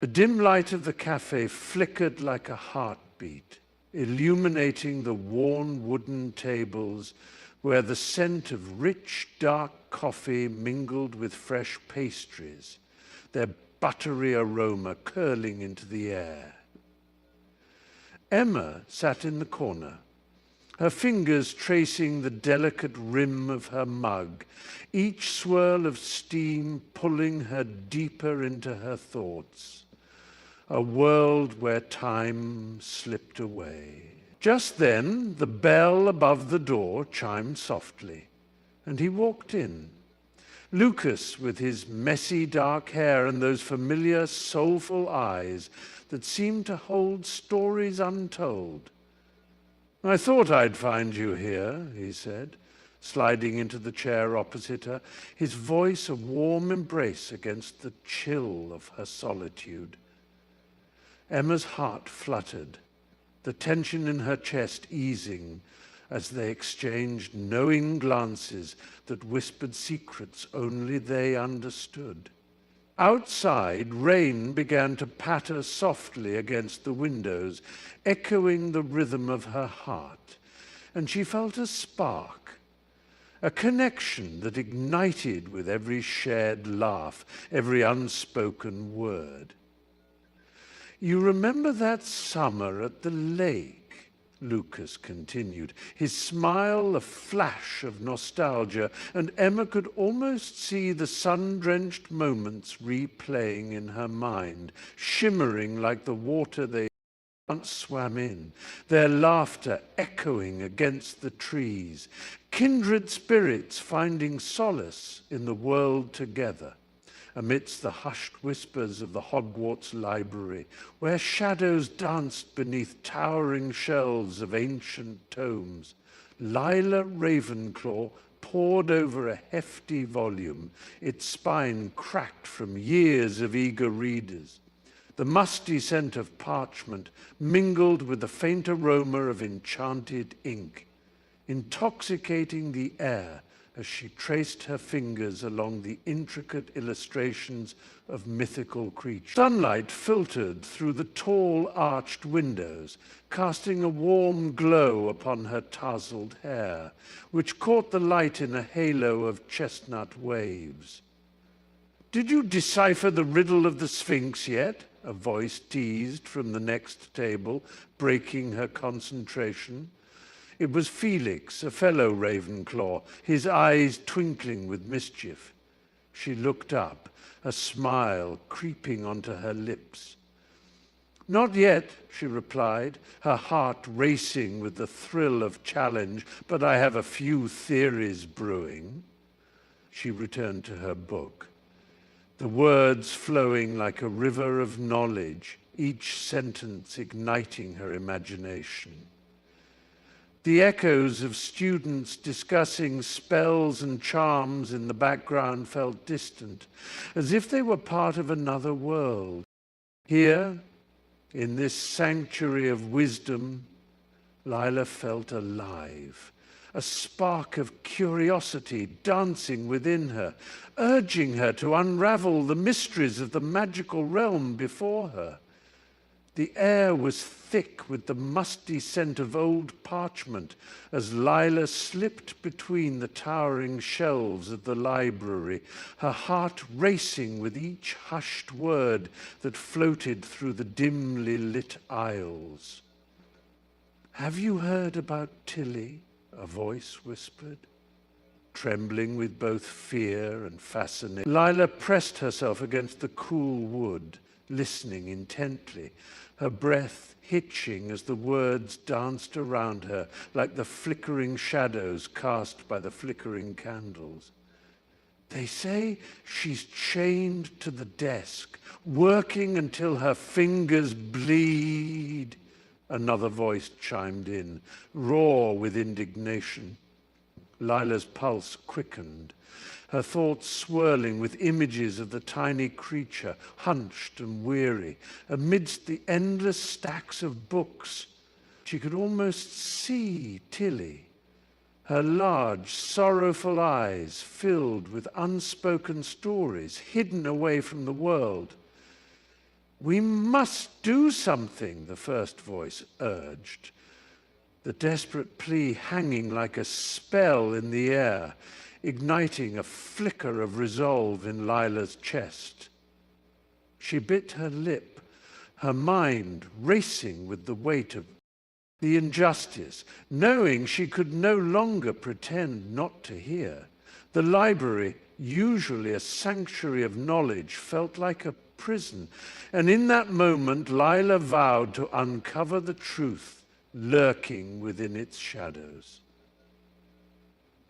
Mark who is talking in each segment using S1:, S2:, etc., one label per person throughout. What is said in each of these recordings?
S1: The dim light of the cafe flickered like a heartbeat, illuminating the worn wooden tables where the scent of rich, dark coffee mingled with fresh pastries, their buttery aroma curling into the air. Emma sat in the corner, her fingers tracing the delicate rim of her mug, each swirl of steam pulling her deeper into her thoughts. A world where time slipped away. Just then, the bell above the door chimed softly, and he walked in. Lucas, with his messy dark hair and those familiar, soulful eyes that seemed to hold stories untold. "I thought I'd find you here," he said, sliding into the chair opposite her, his voice a warm embrace against the chill of her solitude. Emma's heart fluttered, the tension in her chest easing as they exchanged knowing glances that whispered secrets only they understood. Outside, rain began to patter softly against the windows, echoing the rhythm of her heart, and she felt a spark, a connection that ignited with every shared laugh, every unspoken word. "You remember that summer at the lake?" Lucas continued, his smile a flash of nostalgia, and Emma could almost see the sun-drenched moments replaying in her mind, shimmering like the water they once swam in, their laughter echoing against the trees, kindred spirits finding solace in the world together. Amidst the hushed whispers of the Hogwarts library, where shadows danced beneath towering shelves of ancient tomes, Lila Ravenclaw pored over a hefty volume, its spine cracked from years of eager readers. The musty scent of parchment mingled with the faint aroma of enchanted ink, intoxicating the air as she traced her fingers along the intricate illustrations of mythical creatures. Sunlight filtered through the tall arched windows, casting a warm glow upon her tousled hair, which caught the light in a halo of chestnut waves. "Did you decipher the riddle of the Sphinx yet?" a voice teased from the next table, breaking her concentration. It was Felix, a fellow Ravenclaw, his eyes twinkling with mischief. She looked up, a smile creeping onto her lips. "Not yet," she replied, her heart racing with the thrill of challenge, "but I have a few theories brewing." She returned to her book, the words flowing like a river of knowledge, each sentence igniting her imagination. The echoes of students discussing spells and charms in the background felt distant, as if they were part of another world. Here, in this sanctuary of wisdom, Lila felt alive, a spark of curiosity dancing within her, urging her to unravel the mysteries of the magical realm before her. The air was thick with the musty scent of old parchment as Lila slipped between the towering shelves of the library, her heart racing with each hushed word that floated through the dimly lit aisles. "Have you heard about Tilly?" a voice whispered, trembling with both fear and fascination. Lila pressed herself against the cool wood, listening intently, her breath hitching as the words danced around her like the flickering shadows cast by the flickering candles. "They say she's chained to the desk, working until her fingers bleed," another voice chimed in, raw with indignation. Lila's pulse quickened, her thoughts swirling with images of the tiny creature, hunched and weary, amidst the endless stacks of books. She could almost see Tilly, her large, sorrowful eyes filled with unspoken stories hidden away from the world. "We must do something," the first voice urged, the desperate plea hanging like a spell in the air, igniting a flicker of resolve in Lila's chest. She bit her lip, her mind racing with the weight of the injustice, knowing she could no longer pretend not to hear. The library, usually a sanctuary of knowledge, felt like a prison, and in that moment Lila vowed to uncover the truth lurking within its shadows.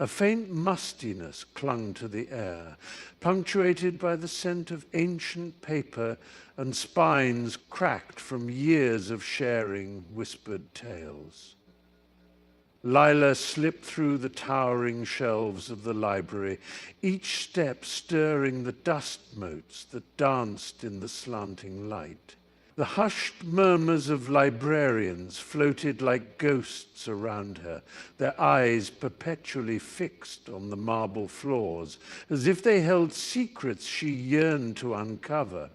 S1: A faint mustiness clung to the air, punctuated by the scent of ancient paper and spines cracked from years of sharing whispered tales. Lila slipped through the towering shelves of the library, each step stirring the dust motes that danced in the slanting light. The hushed murmurs of librarians floated like ghosts around her, their eyes perpetually fixed on the marble floors, as if they held secrets she yearned to uncover.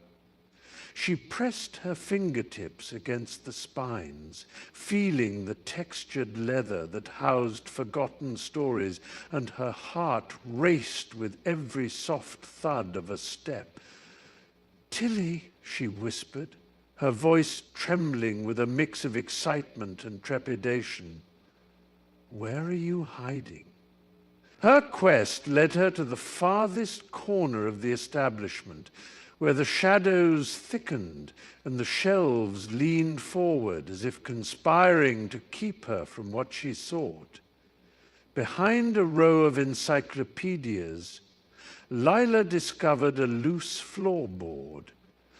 S1: She pressed her fingertips against the spines, feeling the textured leather that housed forgotten stories, and her heart raced with every soft thud of a step. "Tilly," she whispered, her voice trembling with a mix of excitement and trepidation. "Where are you hiding?" Her quest led her to the farthest corner of the establishment, where the shadows thickened and the shelves leaned forward as if conspiring to keep her from what she sought. Behind a row of encyclopedias, Lila discovered a loose floorboard,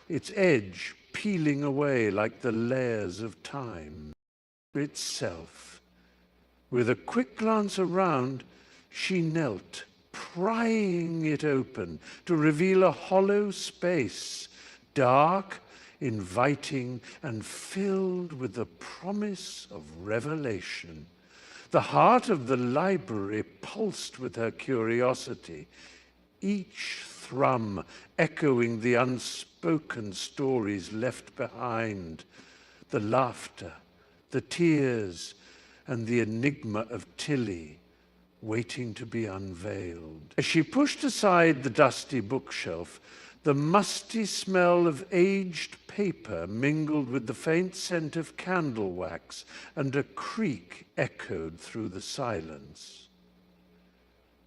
S1: its edge peeling away like the layers of time itself. With a quick glance around, she knelt, prying it open to reveal a hollow space, dark, inviting, and filled with the promise of revelation. The heart of the library pulsed with her curiosity, each thrum echoing the unspoken stories left behind, the laughter, the tears, and the enigma of Tilly waiting to be unveiled. As she pushed aside the dusty bookshelf, the musty smell of aged paper mingled with the faint scent of candle wax, and a creak echoed through the silence.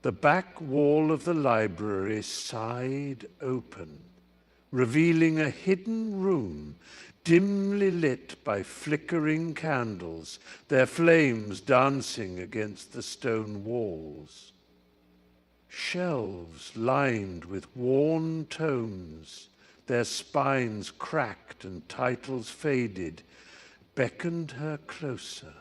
S1: The back wall of the library sighed open, revealing a hidden room dimly lit by flickering candles, their flames dancing against the stone walls. Shelves lined with worn tomes, their spines cracked and titles faded, beckoned her closer,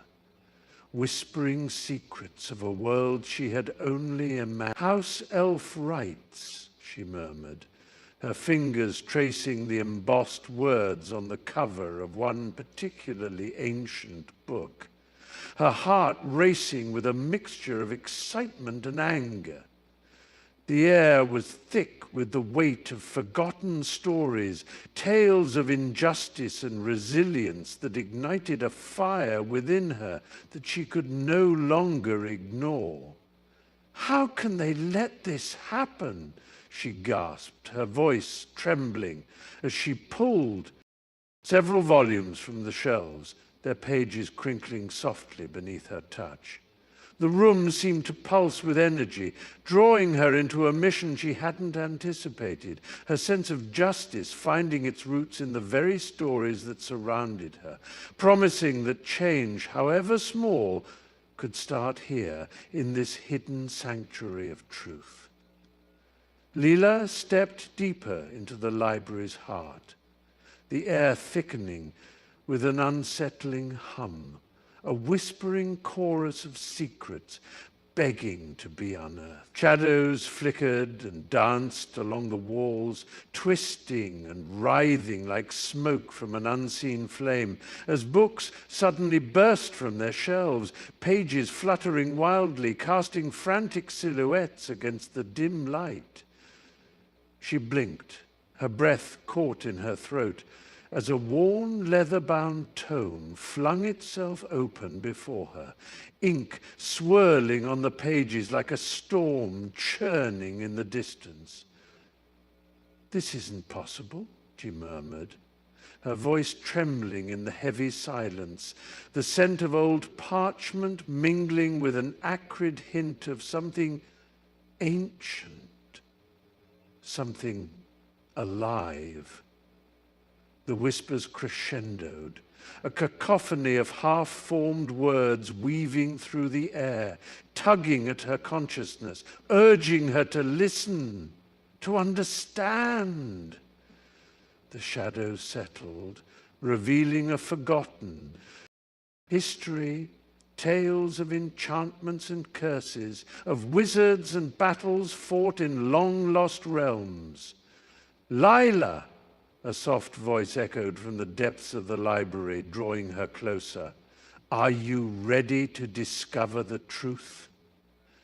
S1: whispering secrets of a world she had only imagined. "House elf rights," she murmured, her fingers tracing the embossed words on the cover of one particularly ancient book, her heart racing with a mixture of excitement and anger. The air was thick with the weight of forgotten stories, tales of injustice and resilience that ignited a fire within her that she could no longer ignore. "How can they let this happen?" she gasped, her voice trembling as she pulled several volumes from the shelves, their pages crinkling softly beneath her touch. The room seemed to pulse with energy, drawing her into a mission she hadn't anticipated, her sense of justice finding its roots in the very stories that surrounded her, promising that change, however small, could start here, in this hidden sanctuary of truth. Lila stepped deeper into the library's heart, the air thickening with an unsettling hum, a whispering chorus of secrets begging to be unearthed. Shadows flickered and danced along the walls, twisting and writhing like smoke from an unseen flame, as books suddenly burst from their shelves, pages fluttering wildly, casting frantic silhouettes against the dim light. She blinked, her breath caught in her throat, as a worn leather-bound tome flung itself open before her, ink swirling on the pages like a storm churning in the distance. "This isn't possible," she murmured, her voice trembling in the heavy silence, the scent of old parchment mingling with an acrid hint of something ancient, something alive. The whispers crescendoed, a cacophony of half-formed words weaving through the air, tugging at her consciousness, urging her to listen, to understand. The shadows settled, revealing a forgotten history, tales of enchantments and curses, of wizards and battles fought in long-lost realms. "Lila!" a soft voice echoed from the depths of the library, drawing her closer. "Are you ready to discover the truth?"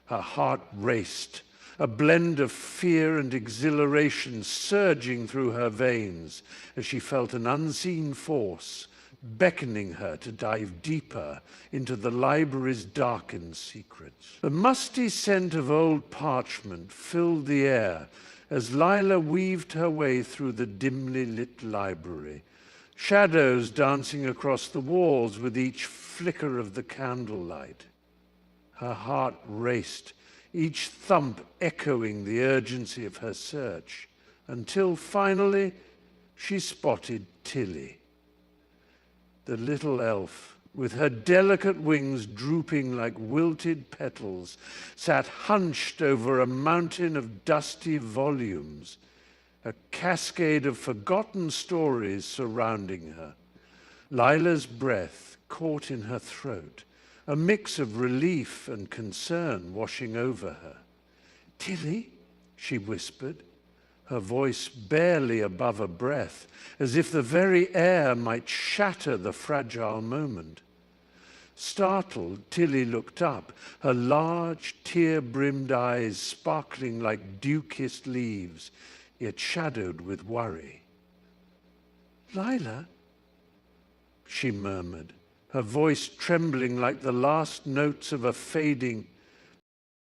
S1: Her heart raced, a blend of fear and exhilaration surging through her veins as she felt an unseen force beckoning her to dive deeper into the library's darkened secrets. The musty scent of old parchment filled the air as Lila weaved her way through the dimly lit library, shadows dancing across the walls with each flicker of the candlelight. Her heart raced, each thump echoing the urgency of her search, until finally she spotted Tilly. The little elf, with her delicate wings drooping like wilted petals, sat hunched over a mountain of dusty volumes, a cascade of forgotten stories surrounding her. Lila's breath caught in her throat, a mix of relief and concern washing over her. "Tilly," she whispered, her voice barely above a breath, as if the very air might shatter the fragile moment. Startled, Tilly looked up, her large, tear-brimmed eyes sparkling like dew-kissed leaves, yet shadowed with worry. "Lila," she murmured, her voice trembling like the last notes of a fading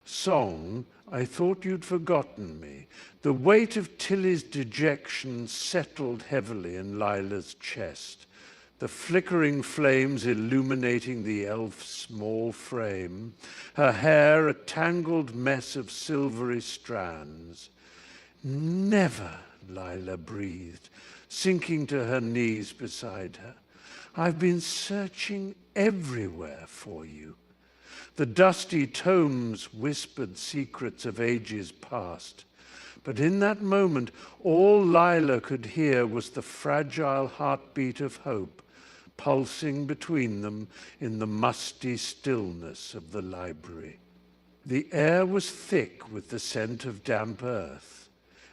S1: song. "I thought you'd forgotten me." The weight of Tilly's dejection settled heavily in Lila's chest, the flickering flames illuminating the elf's small frame, her hair a tangled mess of silvery strands. "Never," Lila breathed, sinking to her knees beside her. "I've been searching everywhere for you." The dusty tomes whispered secrets of ages past. But in that moment, all Lila could hear was the fragile heartbeat of hope, pulsing between them in the musty stillness of the library. The air was thick with the scent of damp earth,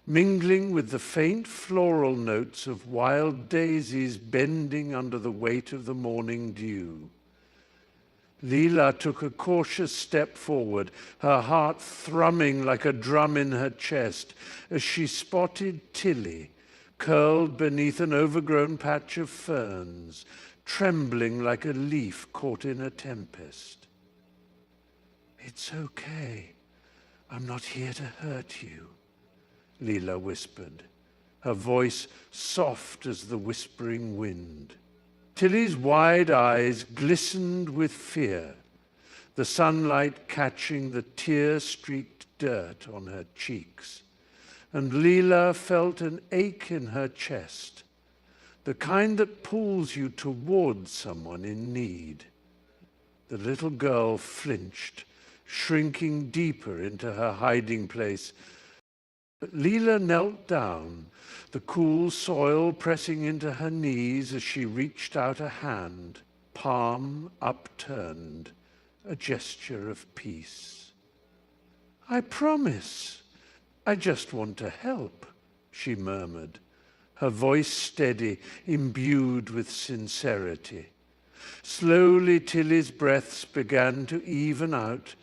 S1: mingling with the faint floral notes of wild daisies bending under the weight of the morning dew. Lila took a cautious step forward, her heart thrumming like a drum in her chest, as she spotted Tilly, curled beneath an overgrown patch of ferns, trembling like a leaf caught in a tempest. "It's okay. I'm not here to hurt you," Lila whispered, her voice soft as the whispering wind. Tilly's wide eyes glistened with fear, the sunlight catching the tear-streaked dirt on her cheeks, and Lila felt an ache in her chest, the kind that pulls you towards someone in need. The little girl flinched, shrinking deeper into her hiding place. But Lila knelt down, the cool soil pressing into her knees as she reached out a hand, palm upturned, a gesture of peace. "I promise. I just want to help," she murmured, her voice steady, imbued with sincerity. Slowly, Tilly's breaths began to even out,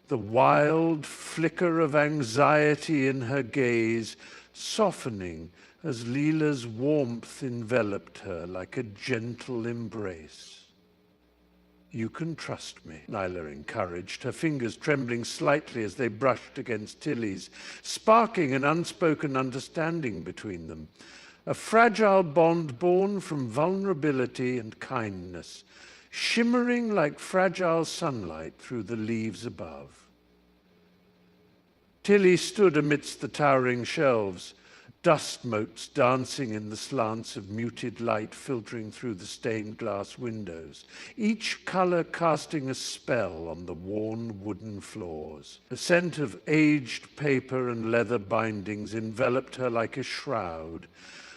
S1: the wild flicker of anxiety in her gaze softening as Leela's warmth enveloped her like a gentle embrace. "You can trust me," Lila encouraged, her fingers trembling slightly as they brushed against Tilly's, sparking an unspoken understanding between them. A fragile bond born from vulnerability and kindness, shimmering like fragile sunlight through the leaves above. Tilly stood amidst the towering shelves, dust motes dancing in the slants of muted light filtering through the stained glass windows, each color casting a spell on the worn wooden floors. A scent of aged paper and leather bindings enveloped her like a shroud,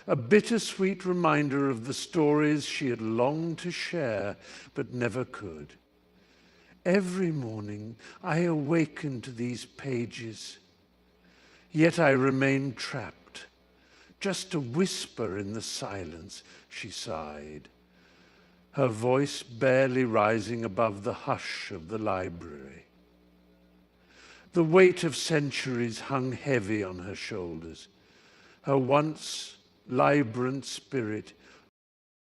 S1: a bittersweet reminder of the stories she had longed to share but never could. Every morning I awaken to these pages, yet I remain trapped. Just a whisper in the silence, she sighed, her voice barely rising above the hush of the library. The weight of centuries hung heavy on her shoulders, her once vibrant spirit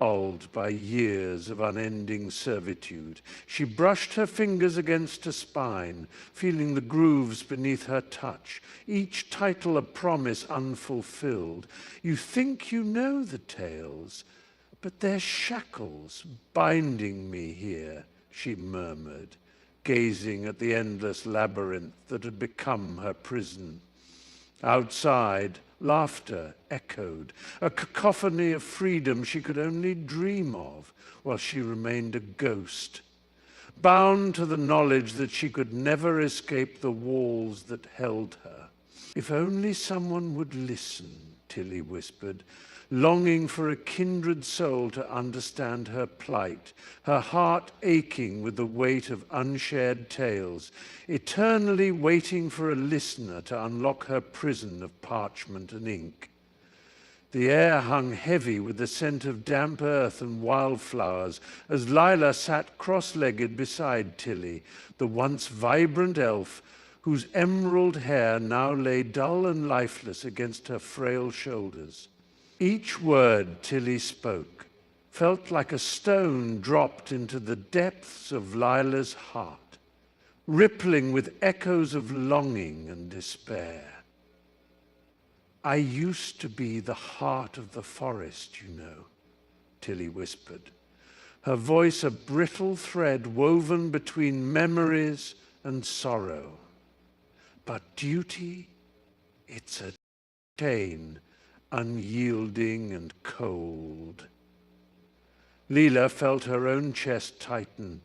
S1: dulled by years of unending servitude. She brushed her fingers against her spine, feeling the grooves beneath her touch, each title a promise unfulfilled. "You think you know the tales, but they're shackles binding me here," she murmured, gazing at the endless labyrinth that had become her prison. Outside, laughter echoed, a cacophony of freedom she could only dream of while she remained a ghost, bound to the knowledge that she could never escape the walls that held her. "If only someone would listen," Tilly whispered, longing for a kindred soul to understand her plight, her heart aching with the weight of unshared tales, eternally waiting for a listener to unlock her prison of parchment and ink. The air hung heavy with the scent of damp earth and wildflowers as Lila sat cross-legged beside Tilly, the once vibrant elf whose emerald hair now lay dull and lifeless against her frail shoulders. Each word Tilly spoke felt like a stone dropped into the depths of Lila's heart, rippling with echoes of longing and despair. "I used to be the heart of the forest, you know," Tilly whispered, her voice a brittle thread woven between memories and sorrow. "But duty, it's a chain, unyielding and cold." Leela felt her own chest tighten,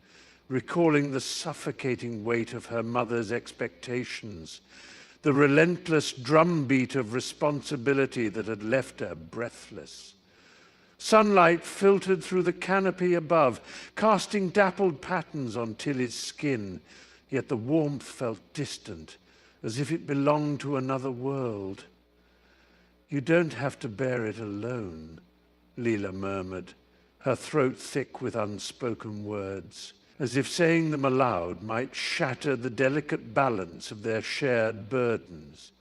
S1: recalling the suffocating weight of her mother's expectations, the relentless drumbeat of responsibility that had left her breathless. Sunlight filtered through the canopy above, casting dappled patterns on Tilly's skin, yet the warmth felt distant, as if it belonged to another world. "You don't have to bear it alone," Leela murmured, her throat thick with unspoken words, as if saying them aloud might shatter the delicate balance of their shared burdens.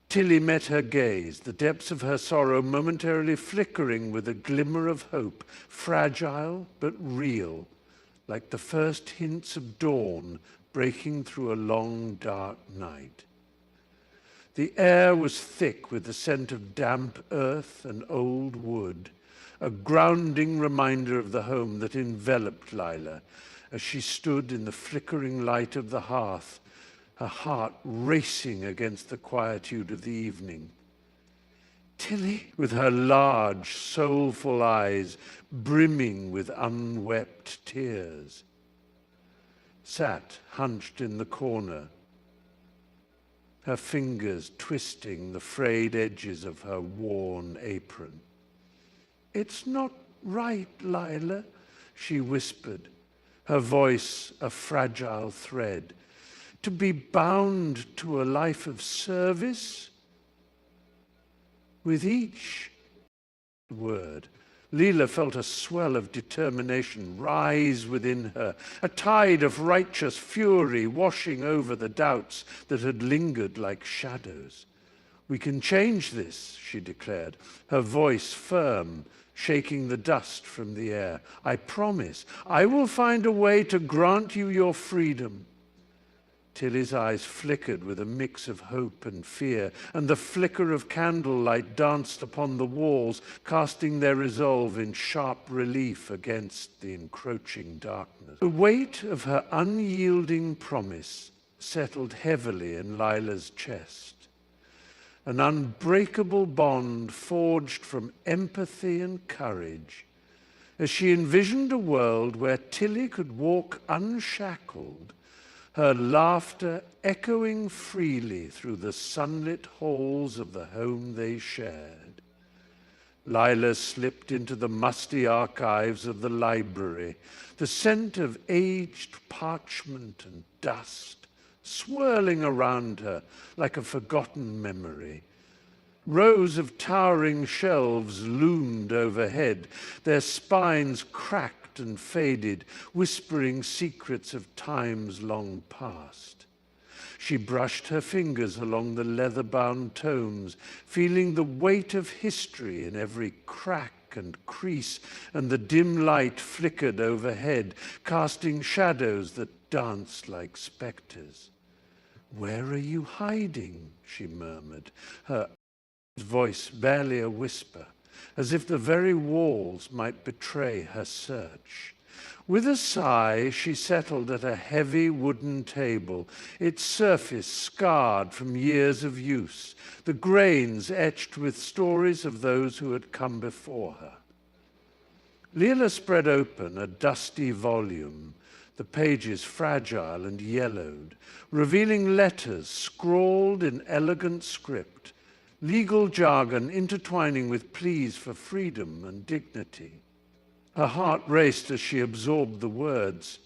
S1: Tilly met her gaze, the depths of her sorrow momentarily flickering with a glimmer of hope, fragile but real, like the first hints of dawn breaking through a long, dark night. The air was thick with the scent of damp earth and old wood, a grounding reminder of the home that enveloped Lila as she stood in the flickering light of the hearth, her heart racing against the quietude of the evening. Tilly, with her large, soulful eyes brimming with unwept tears, sat hunched in the corner, her fingers twisting the frayed edges of her worn apron. "It's not right, Lila," she whispered, her voice a fragile thread. "To be bound to a life of service?" With each word, Leela felt a swell of determination rise within her, a tide of righteous fury washing over the doubts that had lingered like shadows. "We can change this," she declared, her voice firm, shaking the dust from the air. "I promise. I will find a way to grant you your freedom." Tilly's eyes flickered with a mix of hope and fear, and the flicker of candlelight danced upon the walls, casting their resolve in sharp relief against the encroaching darkness. The weight of her unyielding promise settled heavily in Lila's chest. An unbreakable bond forged from empathy and courage, as she envisioned a world where Tilly could walk unshackled, her laughter echoing freely through the sunlit halls of the home they shared. Lila slipped into the musty archives of the library, the scent of aged parchment and dust swirling around her like a forgotten memory. Rows of towering shelves loomed overhead, their spines cracked and faded, whispering secrets of times long past. She brushed her fingers along the leather-bound tomes, feeling the weight of history in every crack and crease, and the dim light flickered overhead, casting shadows that danced like spectres. "Where are you hiding?" she murmured, her voice barely a whisper, as if the very walls might betray her search. With a sigh, she settled at a heavy wooden table, its surface scarred from years of use, the grains etched with stories of those who had come before her. Leela spread open a dusty volume, the pages fragile and yellowed, revealing letters scrawled in elegant script, legal jargon intertwining with pleas for freedom and dignity. Her heart raced as she absorbed the words.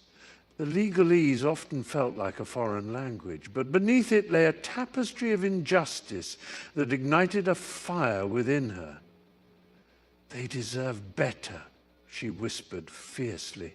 S1: The legalese often felt like a foreign language, but beneath it lay a tapestry of injustice that ignited a fire within her. "They deserve better," she whispered fiercely,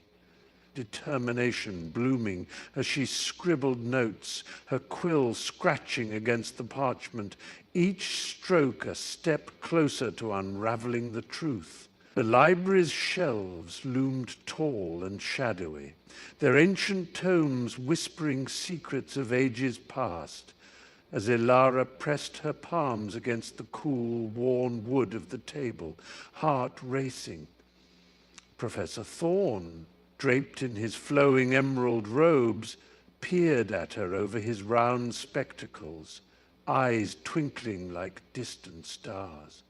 S1: determination blooming as she scribbled notes, her quill scratching against the parchment, each stroke a step closer to unraveling the truth. The library's shelves loomed tall and shadowy, their ancient tomes whispering secrets of ages past, as Elara pressed her palms against the cool, worn wood of the table, heart racing. Professor Thorne, draped in his flowing emerald robes, peered at her over his round spectacles, eyes twinkling like distant stars.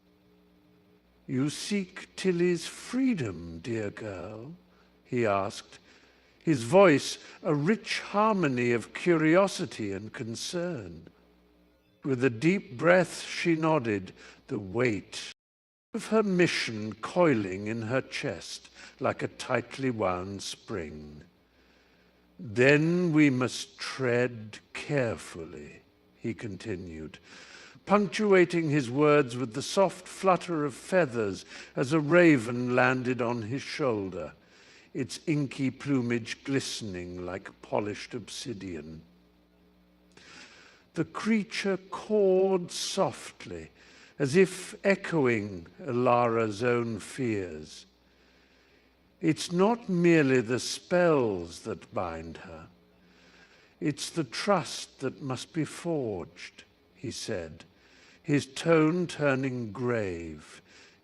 S1: "You seek Tilly's freedom, dear girl?" he asked, his voice a rich harmony of curiosity and concern. With a deep breath she nodded, the weight of her mission coiling in her chest like a tightly wound spring. "Then we must tread carefully," he continued, punctuating his words with the soft flutter of feathers as a raven landed on his shoulder, its inky plumage glistening like polished obsidian. The creature cawed softly, as if echoing Elara's own fears. "It's not merely the spells that bind her. It's the trust that must be forged," he said, his tone turning grave,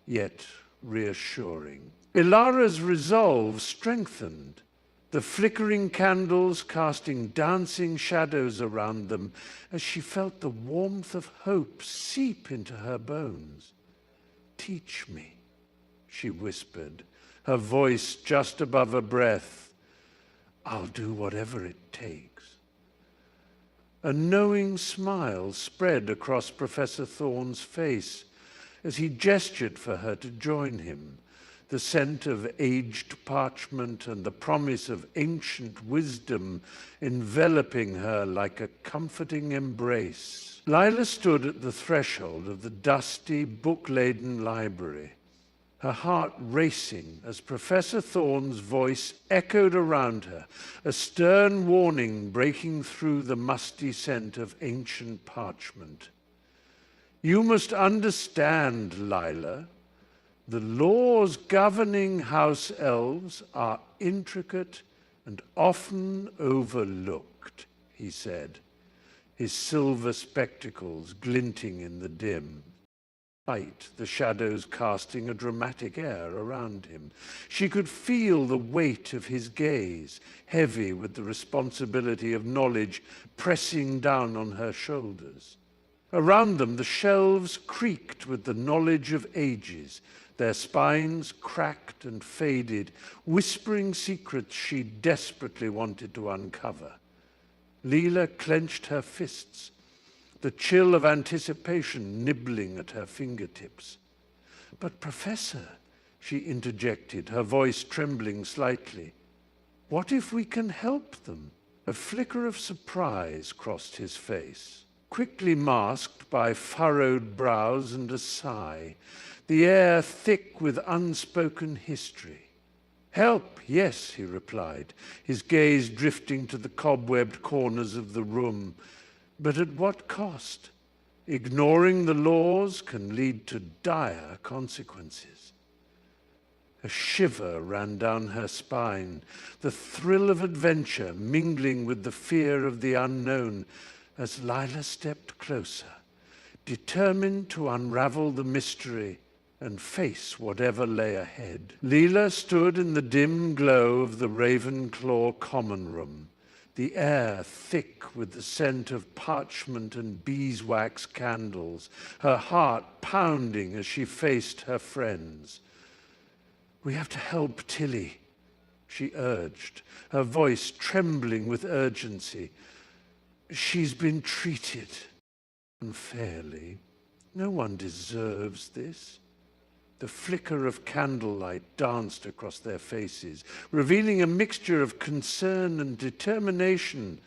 S1: yet reassuring. Elara's resolve strengthened, the flickering candles casting dancing shadows around them as she felt the warmth of hope seep into her bones. "Teach me," she whispered, her voice just above a breath. "I'll do whatever it takes." A knowing smile spread across Professor Thorne's face as he gestured for her to join him, the scent of aged parchment and the promise of ancient wisdom enveloping her like a comforting embrace. Lila stood at the threshold of the dusty, book-laden library, her heart racing as Professor Thorne's voice echoed around her, a stern warning breaking through the musty scent of ancient parchment. You must understand, Lila, the laws governing house elves are intricate and often overlooked, he said, his silver spectacles glinting in the dim light, the shadows casting a dramatic air around him. She could feel the weight of his gaze, heavy with the responsibility of knowledge pressing down on her shoulders. Around them, the shelves creaked with the knowledge of ages, their spines cracked and faded, whispering secrets she desperately wanted to uncover. Leela clenched her fists, the chill of anticipation nibbling at her fingertips. "But Professor," she interjected, her voice trembling slightly, "what if we can help them?" A flicker of surprise crossed his face, quickly masked by furrowed brows and a sigh, the air thick with unspoken history. "Help, yes," he replied, his gaze drifting to the cobwebbed corners of the room. "But at what cost? Ignoring the laws can lead to dire consequences." A shiver ran down her spine, the thrill of adventure mingling with the fear of the unknown as Lila stepped closer, determined to unravel the mystery and face whatever lay ahead. Leela stood in the dim glow of the Ravenclaw common room, the air thick with the scent of parchment and beeswax candles, her heart pounding as she faced her friends. "We have to help Tilly," she urged, her voice trembling with urgency. "She's been treated unfairly. No one deserves this." The flicker of candlelight danced across their faces, revealing a mixture of concern and determination.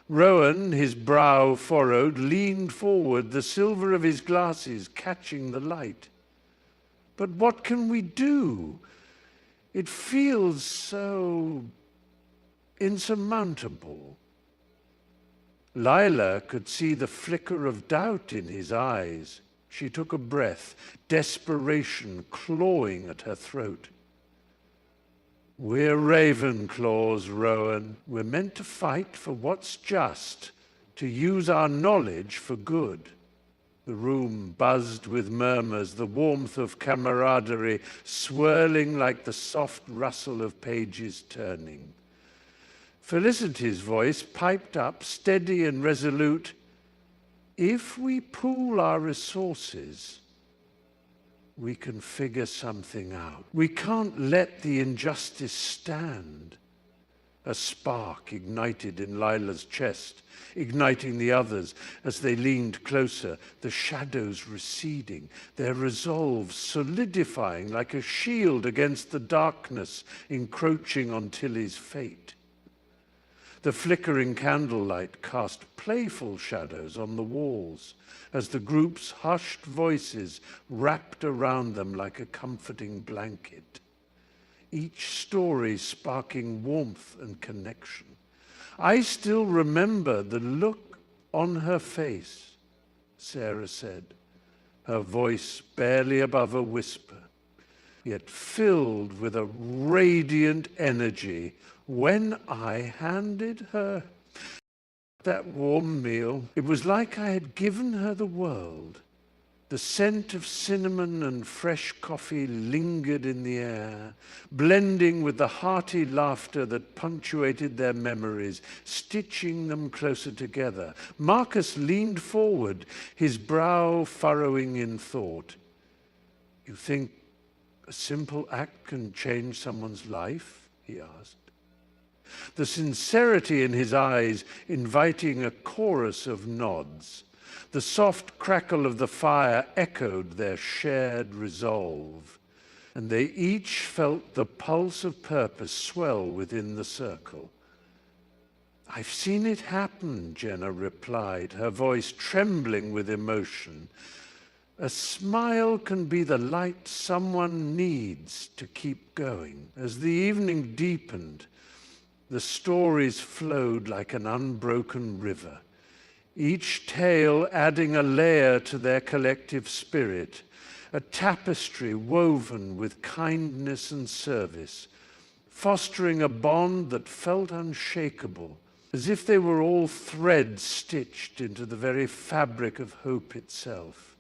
S1: Rowan, his brow furrowed, leaned forward, the silver of his glasses catching the light. "But what can we do? It feels so insurmountable." Lila could see the flicker of doubt in his eyes. She took a breath, desperation clawing at her throat. "We're Ravenclaws, Rowan. We're meant to fight for what's just, to use our knowledge for good." The room buzzed with murmurs, the warmth of camaraderie swirling like the soft rustle of pages turning. Felicity's voice piped up, steady and resolute. "If we pool our resources, we can figure something out. We can't let the injustice stand." A spark ignited in Lila's chest, igniting the others as they leaned closer, the shadows receding, their resolve solidifying like a shield against the darkness encroaching on Tilly's fate. The flickering candlelight cast playful shadows on the walls as the group's hushed voices wrapped around them like a comforting blanket, each story sparking warmth and connection. "I still remember the look on her face," Sarah said, her voice barely above a whisper, yet filled with a radiant energy, "when I handed her that warm meal. It was like I had given her the world." The scent of cinnamon and fresh coffee lingered in the air, blending with the hearty laughter that punctuated their memories, stitching them closer together. Marcus leaned forward, his brow furrowing in thought. "You think a simple act can change someone's life?" he asked. The sincerity in his eyes inviting a chorus of nods. The soft crackle of the fire echoed their shared resolve, and they each felt the pulse of purpose swell within the circle. "I've seen it happen," Jenna replied, her voice trembling with emotion. "A smile can be the light someone needs to keep going." As the evening deepened, the stories flowed like an unbroken river, each tale adding a layer to their collective spirit, a tapestry woven with kindness and service, fostering a bond that felt unshakable, as if they were all threads stitched into the very fabric of hope itself.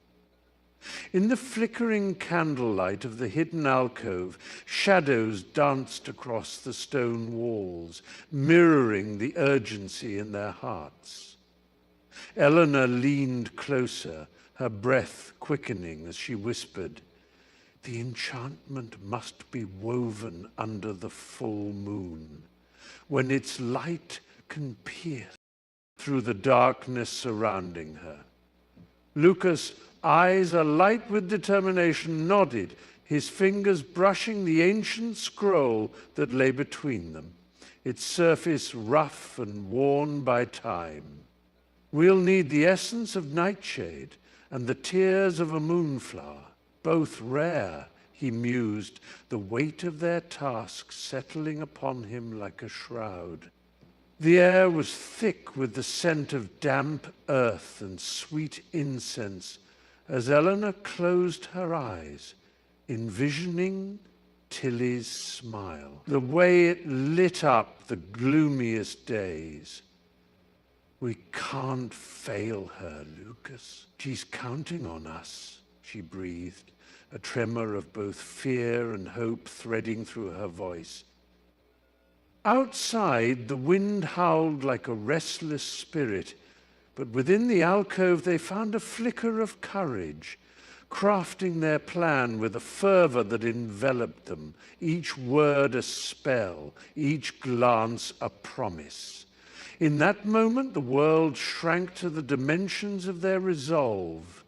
S1: In the flickering candlelight of the hidden alcove, shadows danced across the stone walls, mirroring the urgency in their hearts. Eleanor leaned closer, her breath quickening as she whispered, "The enchantment must be woven under the full moon, when its light can pierce through the darkness surrounding her." Lucas, eyes alight with determination, nodded, his fingers brushing the ancient scroll that lay between them, its surface rough and worn by time. "We'll need the essence of nightshade and the tears of a moonflower, both rare," he mused, the weight of their task settling upon him like a shroud. The air was thick with the scent of damp earth and sweet incense as Eleanor closed her eyes, envisioning Tilly's smile, the way it lit up the gloomiest days. "We can't fail her, Lucas. She's counting on us," she breathed, a tremor of both fear and hope threading through her voice. Outside, the wind howled like a restless spirit, but within the alcove they found a flicker of courage, crafting their plan with a fervor that enveloped them, each word a spell, each glance a promise. In that moment, the world shrank to the dimensions of their resolve,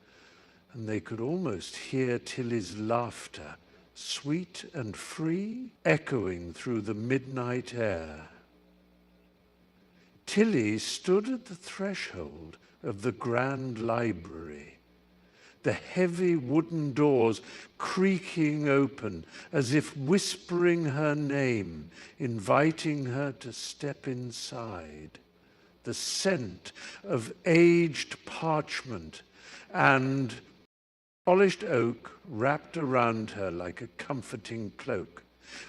S1: and they could almost hear Tilly's laughter, sweet and free, echoing through the midnight air. Tilly stood at the threshold of the grand library, the heavy wooden doors creaking open as if whispering her name, inviting her to step inside. The scent of aged parchment and polished oak wrapped around her like a comforting cloak,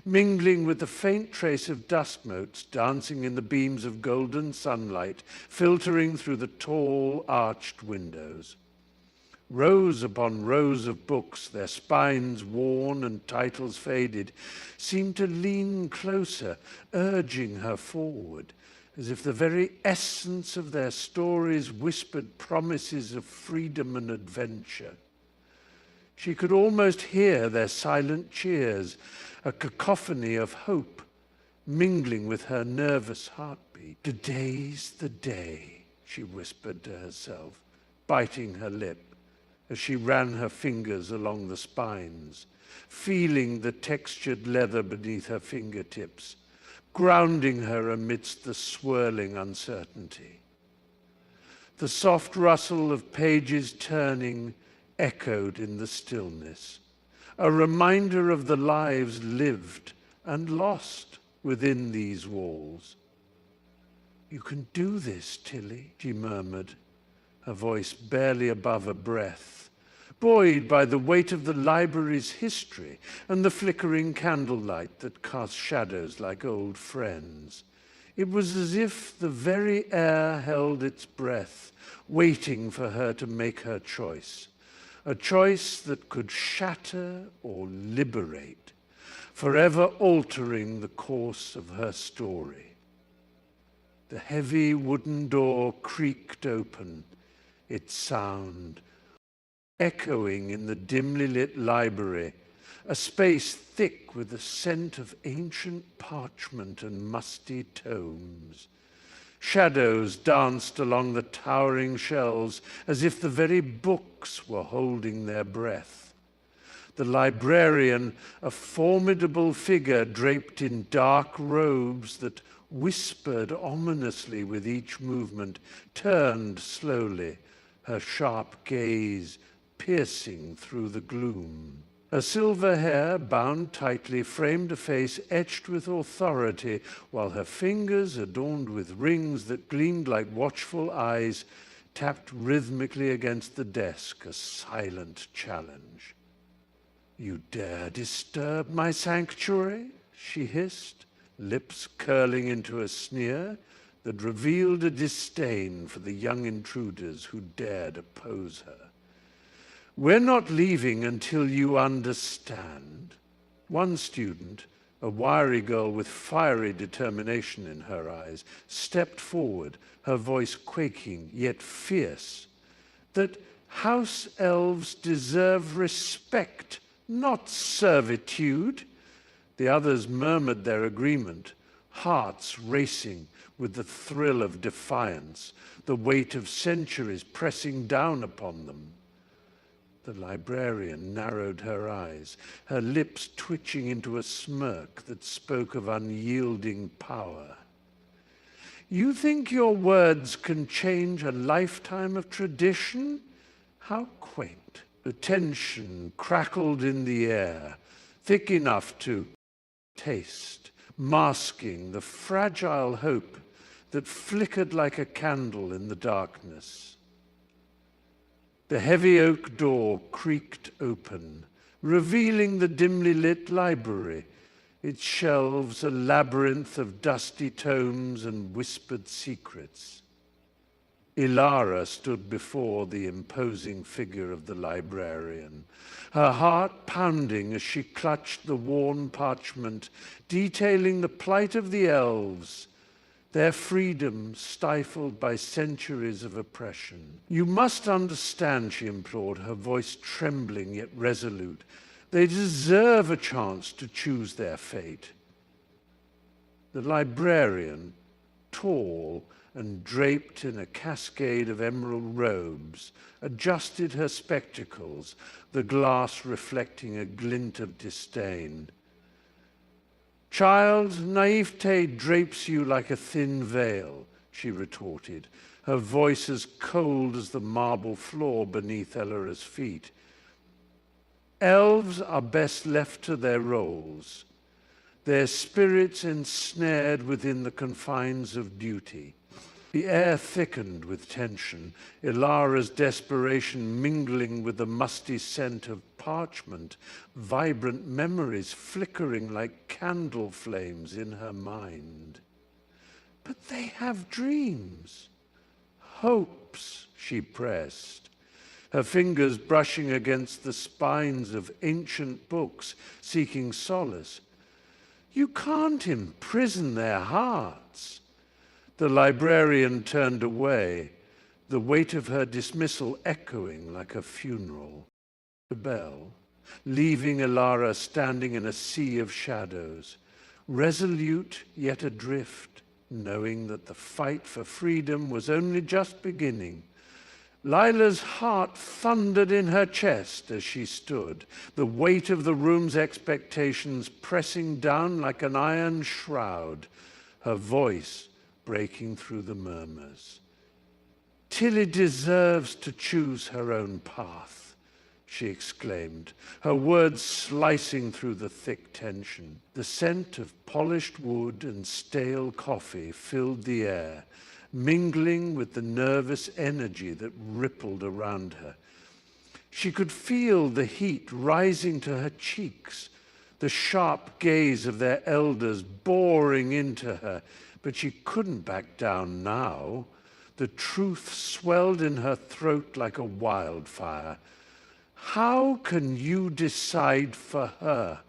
S1: mingling with the faint trace of dust motes dancing in the beams of golden sunlight filtering through the tall arched windows. Rows upon rows of books, their spines worn and titles faded, seemed to lean closer, urging her forward, as if the very essence of their stories whispered promises of freedom and adventure. She could almost hear their silent cheers, a cacophony of hope mingling with her nervous heartbeat. "Today's the day," she whispered to herself, biting her lip as she ran her fingers along the spines, feeling the textured leather beneath her fingertips, grounding her amidst the swirling uncertainty. The soft rustle of pages turning echoed in the stillness, a reminder of the lives lived and lost within these walls. "You can do this, Tilly," she murmured, her voice barely above a breath, buoyed by the weight of the library's history and the flickering candlelight that cast shadows like old friends. It was as if the very air held its breath, waiting for her to make her choice. A choice that could shatter or liberate, forever altering the course of her story. The heavy wooden door creaked open, its sound echoing in the dimly lit library, a space thick with the scent of ancient parchment and musty tomes. Shadows danced along the towering shelves as if the very books were holding their breath. The librarian, a formidable figure draped in dark robes that whispered ominously with each movement, turned slowly, her sharp gaze piercing through the gloom. Her silver hair, bound tightly, framed a face etched with authority, while her fingers, adorned with rings that gleamed like watchful eyes, tapped rhythmically against the desk, a silent challenge. "You dare disturb my sanctuary?" she hissed, lips curling into a sneer that revealed a disdain for the young intruders who dared oppose her. "We're not leaving until you understand." One student, a wiry girl with fiery determination in her eyes, stepped forward, her voice quaking yet fierce. "That house elves deserve respect, not servitude." The others murmured their agreement, hearts racing with the thrill of defiance, the weight of centuries pressing down upon them. The librarian narrowed her eyes, her lips twitching into a smirk that spoke of unyielding power. "You think your words can change a lifetime of tradition? How quaint." The tension crackled in the air, thick enough to taste, masking the fragile hope that flickered like a candle in the darkness. The heavy oak door creaked open, revealing the dimly lit library, its shelves a labyrinth of dusty tomes and whispered secrets. Ilara stood before the imposing figure of the librarian, her heart pounding as she clutched the worn parchment detailing the plight of the elves, their freedom stifled by centuries of oppression. "You must understand," she implored, her voice trembling yet resolute. "They deserve a chance to choose their fate." The librarian, tall and draped in a cascade of emerald robes, adjusted her spectacles, the glass reflecting a glint of disdain. "Child, naivete drapes you like a thin veil," she retorted, her voice as cold as the marble floor beneath Ellora's feet. "Elves are best left to their roles, their spirits ensnared within the confines of duty." The air thickened with tension, Ilara's desperation mingling with the musty scent of parchment, vibrant memories flickering like candle flames in her mind. "But they have dreams, hopes," she pressed, her fingers brushing against the spines of ancient books, seeking solace. "You can't imprison their hearts." The librarian turned away, the weight of her dismissal echoing like a funeral. The bell, leaving Ilara standing in a sea of shadows, resolute yet adrift, knowing that the fight for freedom was only just beginning. Lila's heart thundered in her chest as she stood, the weight of the room's expectations pressing down like an iron shroud, her voice breaking through the murmurs. "Tilly deserves to choose her own path," she exclaimed, her words slicing through the thick tension. The scent of polished wood and stale coffee filled the air, mingling with the nervous energy that rippled around her. She could feel the heat rising to her cheeks, the sharp gaze of their elders boring into her, but she couldn't back down now. The truth swelled in her throat like a wildfire. "How can you decide for her?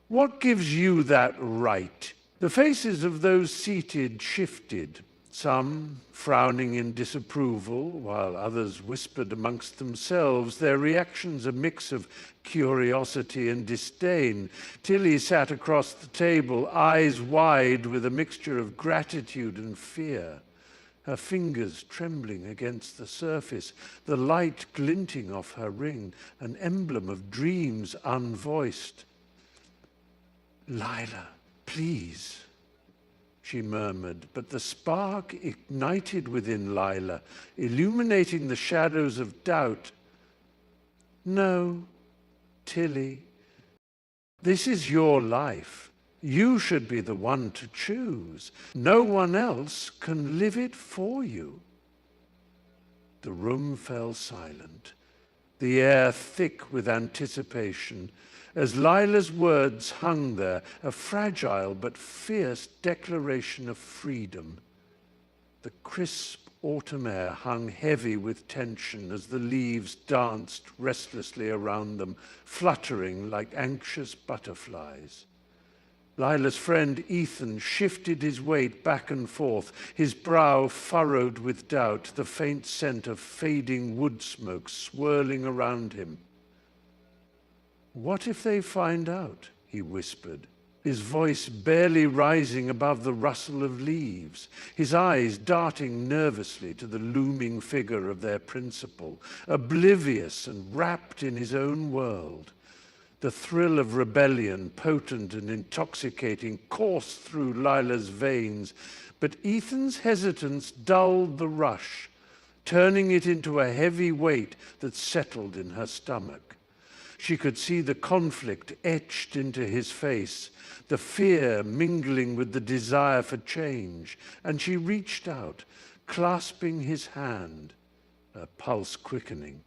S1: What gives you that right?" The faces of those seated shifted, some frowning in disapproval, while others whispered amongst themselves, their reactions a mix of curiosity and disdain. Tilly sat across the table, eyes wide with a mixture of gratitude and fear, her fingers trembling against the surface, the light glinting off her ring, an emblem of dreams unvoiced. "Lila, please," she murmured, but the spark ignited within Lila, illuminating the shadows of doubt. "No, Tilly, this is your life. You should be the one to choose. No one else can live it for you." The room fell silent, the air thick with anticipation, as Lila's words hung there, a fragile but fierce declaration of freedom. The crisp autumn air hung heavy with tension as the leaves danced restlessly around them, fluttering like anxious butterflies. Lila's friend Ethan shifted his weight back and forth, his brow furrowed with doubt, the faint scent of fading wood smoke swirling around him. "What if they find out?" he whispered, his voice barely rising above the rustle of leaves, his eyes darting nervously to the looming figure of their principal, oblivious and wrapped in his own world. The thrill of rebellion, potent and intoxicating, coursed through Lila's veins, but Ethan's hesitance dulled the rush, turning it into a heavy weight that settled in her stomach. She could see the conflict etched into his face, the fear mingling with the desire for change, and she reached out, clasping his hand, her pulse quickening.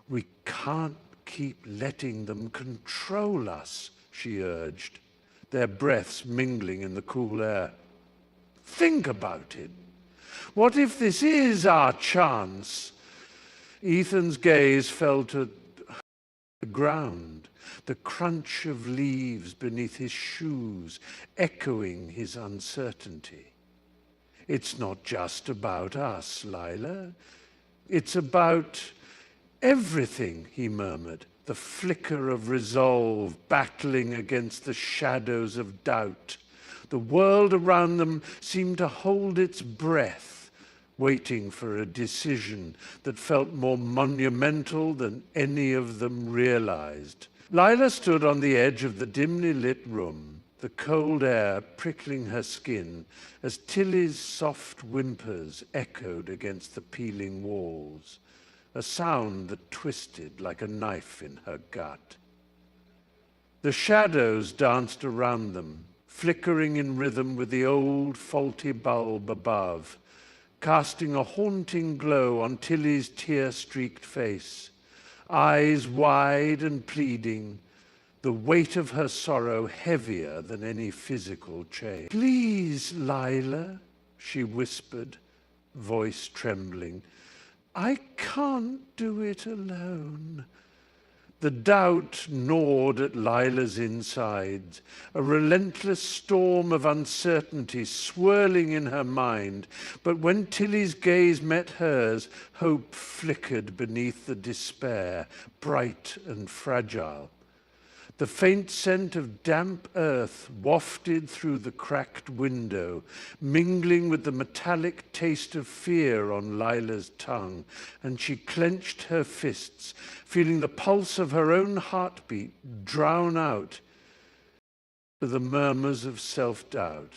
S1: "We can't keep letting them control us," she urged, their breaths mingling in the cool air. "Think about it. What if this is our chance?" Ethan's gaze fell to the ground, the crunch of leaves beneath his shoes echoing his uncertainty. "It's not just about us, Lila. It's about everything," he murmured, the flicker of resolve battling against the shadows of doubt. The world around them seemed to hold its breath, waiting for a decision that felt more monumental than any of them realized. Lila stood on the edge of the dimly lit room, the cold air prickling her skin as Tilly's soft whimpers echoed against the peeling walls, a sound that twisted like a knife in her gut. The shadows danced around them, flickering in rhythm with the old faulty bulb above, casting a haunting glow on Tilly's tear-streaked face, eyes wide and pleading, the weight of her sorrow heavier than any physical change. "Please, Lila," she whispered, voice trembling, "I can't do it alone." The doubt gnawed at Lila's insides, a relentless storm of uncertainty swirling in her mind. But when Tilly's gaze met hers, hope flickered beneath the despair, bright and fragile. The faint scent of damp earth wafted through the cracked window, mingling with the metallic taste of fear on Lila's tongue, and she clenched her fists, feeling the pulse of her own heartbeat drown out to the murmurs of self-doubt.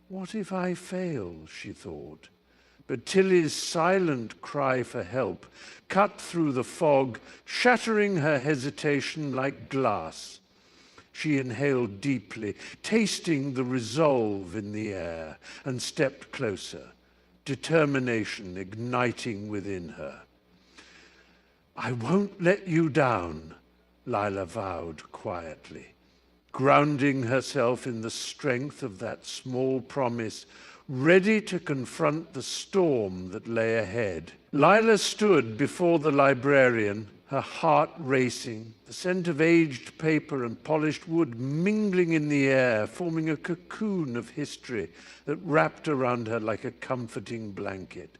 S1: "What if I fail?" she thought. But Tilly's silent cry for help cut through the fog, shattering her hesitation like glass. She inhaled deeply, tasting the resolve in the air, and stepped closer, determination igniting within her. "I won't let you down," Lila vowed quietly, grounding herself in the strength of that small promise, ready to confront the storm that lay ahead. Lila stood before the librarian, her heart racing, the scent of aged paper and polished wood mingling in the air, forming a cocoon of history that wrapped around her like a comforting blanket.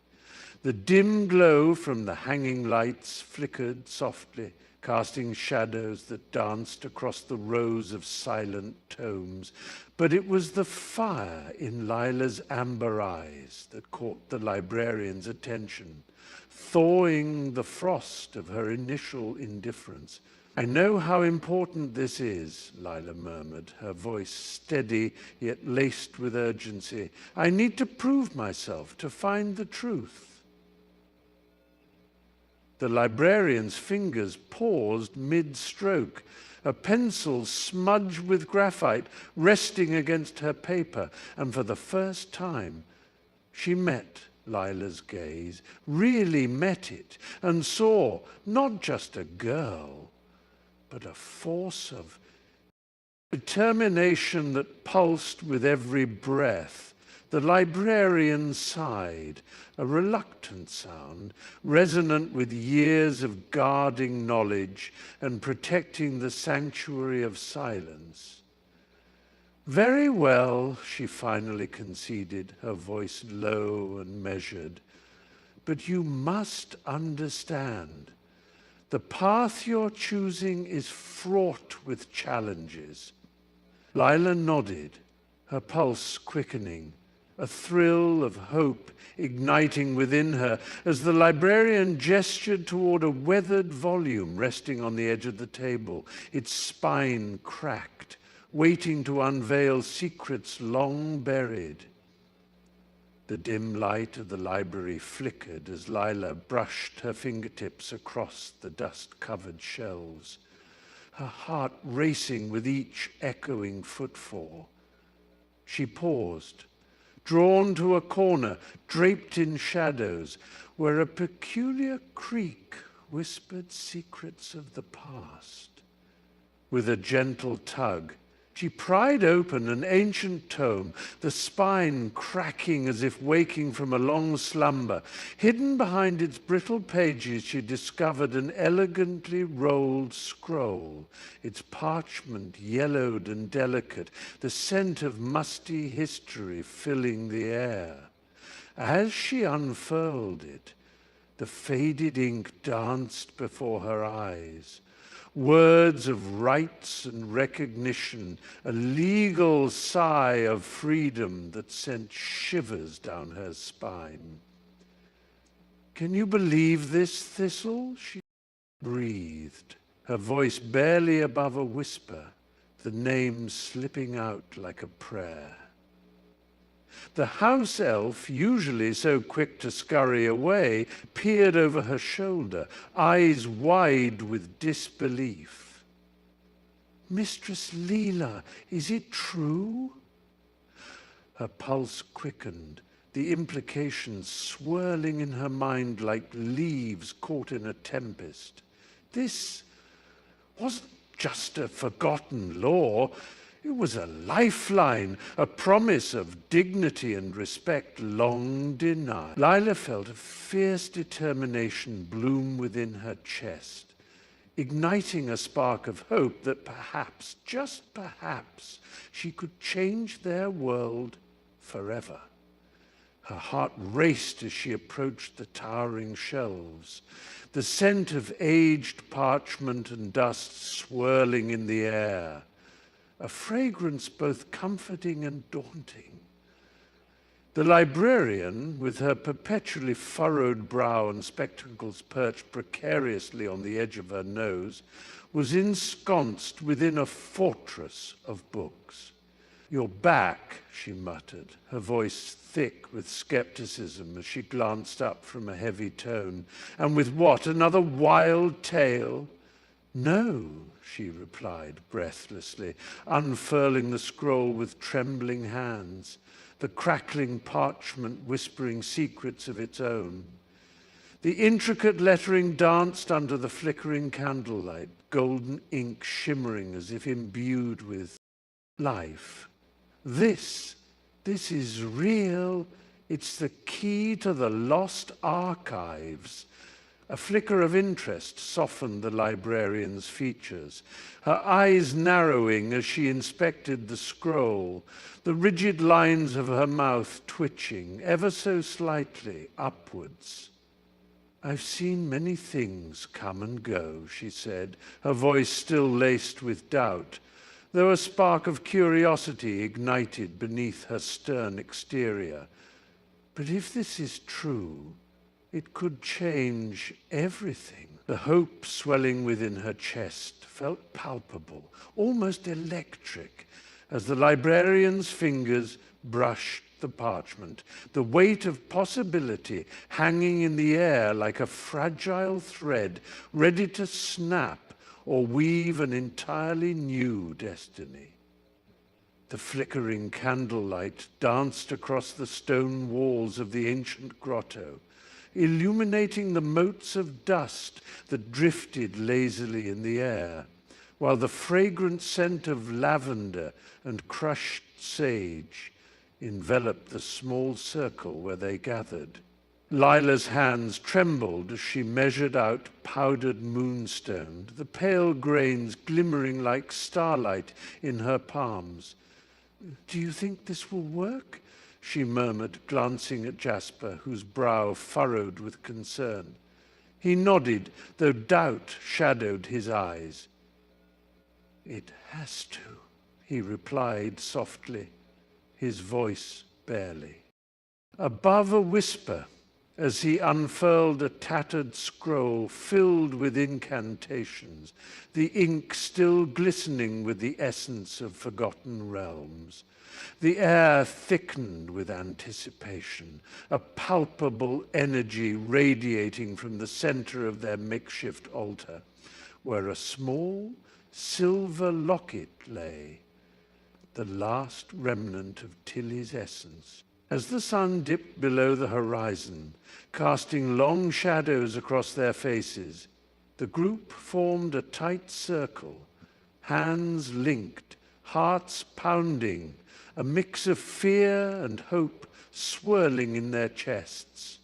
S1: The dim glow from the hanging lights flickered softly, casting shadows that danced across the rows of silent tomes. But it was the fire in Lila's amber eyes that caught the librarian's attention, thawing the frost of her initial indifference. "I know how important this is," Lila murmured, her voice steady yet laced with urgency. "I need to prove myself, to find the truth." The librarian's fingers paused mid-stroke, a pencil smudged with graphite resting against her paper, and for the first time she met Lila's gaze, really met it and saw not just a girl, but a force of determination that pulsed with every breath. The librarian sighed, a reluctant sound, resonant with years of guarding knowledge and protecting the sanctuary of silence. "Very well," she finally conceded, her voice low and measured. "But you must understand. The path you're choosing is fraught with challenges." Lila nodded, her pulse quickening, a thrill of hope igniting within her as the librarian gestured toward a weathered volume resting on the edge of the table, its spine cracked, waiting to unveil secrets long buried. The dim light of the library flickered as Lila brushed her fingertips across the dust-covered shelves, her heart racing with each echoing footfall. She paused, drawn to a corner draped in shadows, where a peculiar creak whispered secrets of the past. With a gentle tug, she pried open an ancient tome, the spine cracking as if waking from a long slumber. Hidden behind its brittle pages, she discovered an elegantly rolled scroll, its parchment yellowed and delicate, the scent of musty history filling the air. As she unfurled it, the faded ink danced before her eyes. Words of rights and recognition, a legal sigh of freedom that sent shivers down her spine. "Can you believe this, Thistle?" she breathed, her voice barely above a whisper, the name slipping out like a prayer. The house elf, usually so quick to scurry away, peered over her shoulder, eyes wide with disbelief. "Mistress Leela, is it true?" Her pulse quickened, the implications swirling in her mind like leaves caught in a tempest. This wasn't just a forgotten law. It was a lifeline, a promise of dignity and respect long denied. Lila felt a fierce determination bloom within her chest, igniting a spark of hope that perhaps, just perhaps, she could change their world forever. Her heart raced as she approached the towering shelves, the scent of aged parchment and dust swirling in the air, a fragrance both comforting and daunting. The librarian, with her perpetually furrowed brow and spectacles perched precariously on the edge of her nose, was ensconced within a fortress of books. "You're back," she muttered, her voice thick with skepticism as she glanced up from a heavy tome. "And with what, another wild tale?" "No," she replied breathlessly, unfurling the scroll with trembling hands, the crackling parchment whispering secrets of its own. The intricate lettering danced under the flickering candlelight, golden ink shimmering as if imbued with life. This is real. It's the key to the lost archives." A flicker of interest softened the librarian's features, her eyes narrowing as she inspected the scroll, the rigid lines of her mouth twitching, ever so slightly, upwards. "I've seen many things come and go," she said, her voice still laced with doubt, though a spark of curiosity ignited beneath her stern exterior. "But if this is true, it could change everything." The hope swelling within her chest felt palpable, almost electric, as the librarian's fingers brushed the parchment, the weight of possibility hanging in the air like a fragile thread, ready to snap or weave an entirely new destiny. The flickering candlelight danced across the stone walls of the ancient grotto, illuminating the motes of dust that drifted lazily in the air, while the fragrant scent of lavender and crushed sage enveloped the small circle where they gathered. Lila's hands trembled as she measured out powdered moonstone, the pale grains glimmering like starlight in her palms. "Do you think this will work?" she murmured, glancing at Jasper, whose brow furrowed with concern. He nodded, though doubt shadowed his eyes. "It has to," he replied softly, his voice barely. Above a whisper, as he unfurled a tattered scroll filled with incantations, the ink still glistening with the essence of forgotten realms. The air thickened with anticipation, a palpable energy radiating from the center of their makeshift altar, where a small silver locket lay, the last remnant of Tilly's essence. As the sun dipped below the horizon, casting long shadows across their faces, the group formed a tight circle, hands linked, hearts pounding, a mix of fear and hope swirling in their chests.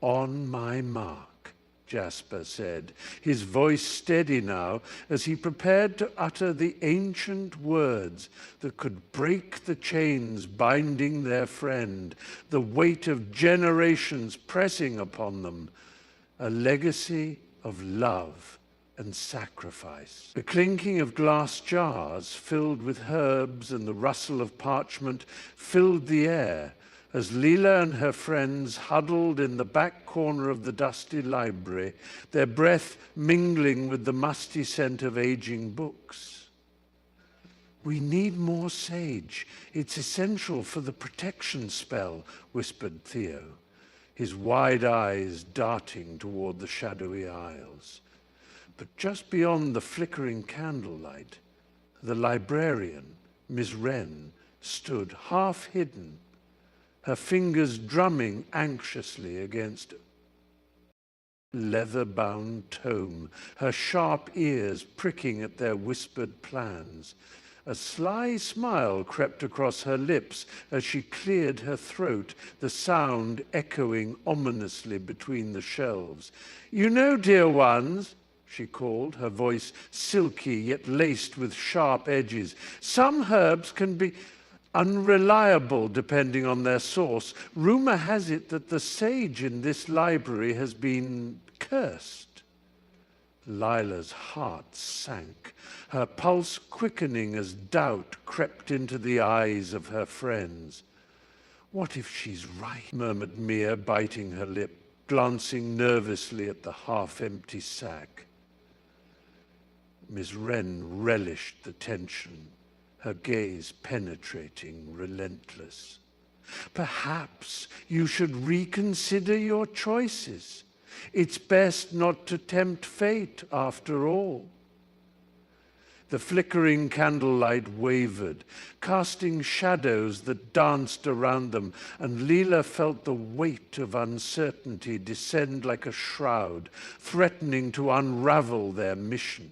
S1: "On my mark," Jasper said, his voice steady now as he prepared to utter the ancient words that could break the chains binding their friend, the weight of generations pressing upon them, a legacy of love and sacrifice. The clinking of glass jars filled with herbs and the rustle of parchment filled the air, as Leela and her friends huddled in the back corner of the dusty library, their breath mingling with the musty scent of aging books. "We need more sage. It's essential for the protection spell," whispered Theo, his wide eyes darting toward the shadowy aisles. But just beyond the flickering candlelight, the librarian, Miss Wren, stood half hidden, her fingers drumming anxiously against leather-bound tome, her sharp ears pricking at their whispered plans. A sly smile crept across her lips as she cleared her throat, the sound echoing ominously between the shelves. "You know, dear ones," she called, her voice silky yet laced with sharp edges, "some herbs can be unreliable depending on their source. Rumor has it that the sage in this library has been cursed." Lila's heart sank, her pulse quickening as doubt crept into the eyes of her friends. "What if she's right?" murmured Mia, biting her lip, glancing nervously at the half-empty sack. Miss Wren relished the tension, her gaze penetrating, relentless. "Perhaps you should reconsider your choices. It's best not to tempt fate after all." The flickering candlelight wavered, casting shadows that danced around them, and Leela felt the weight of uncertainty descend like a shroud, threatening to unravel their mission.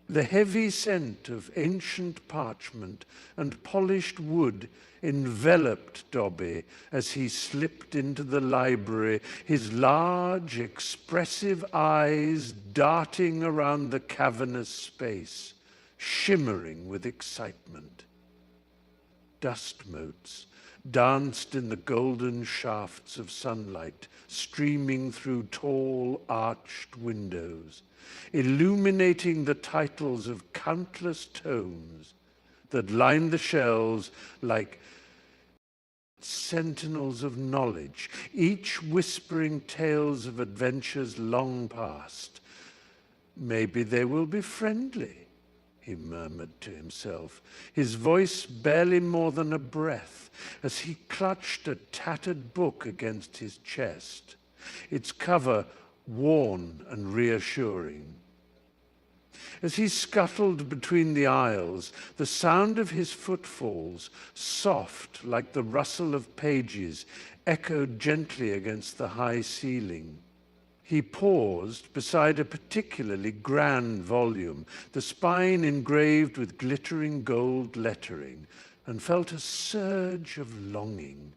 S1: The heavy scent of ancient parchment and polished wood enveloped Dobby as he slipped into the library, his large, expressive eyes darting around the cavernous space, shimmering with excitement. Dust motes danced in the golden shafts of sunlight streaming through tall, arched windows, illuminating the titles of countless tomes that lined the shelves like sentinels of knowledge, each whispering tales of adventures long past. "Maybe they will be friendly," he murmured to himself, his voice barely more than a breath, as he clutched a tattered book against his chest, its cover worn and reassuring. As he scuttled between the aisles, the sound of his footfalls, soft like the rustle of pages, echoed gently against the high ceiling. He paused beside a particularly grand volume, the spine engraved with glittering gold lettering, and felt a surge of longing,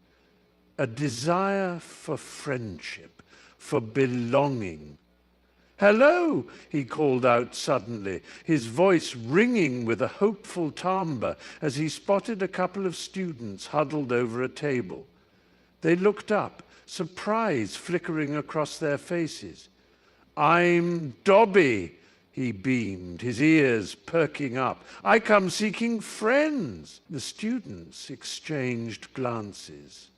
S1: a desire for friendship, for belonging. "Hello," he called out suddenly, his voice ringing with a hopeful timbre as he spotted a couple of students huddled over a table. They looked up, surprise flickering across their faces. "I'm Dobby," he beamed, his ears perking up. "I come seeking friends." The students exchanged glances,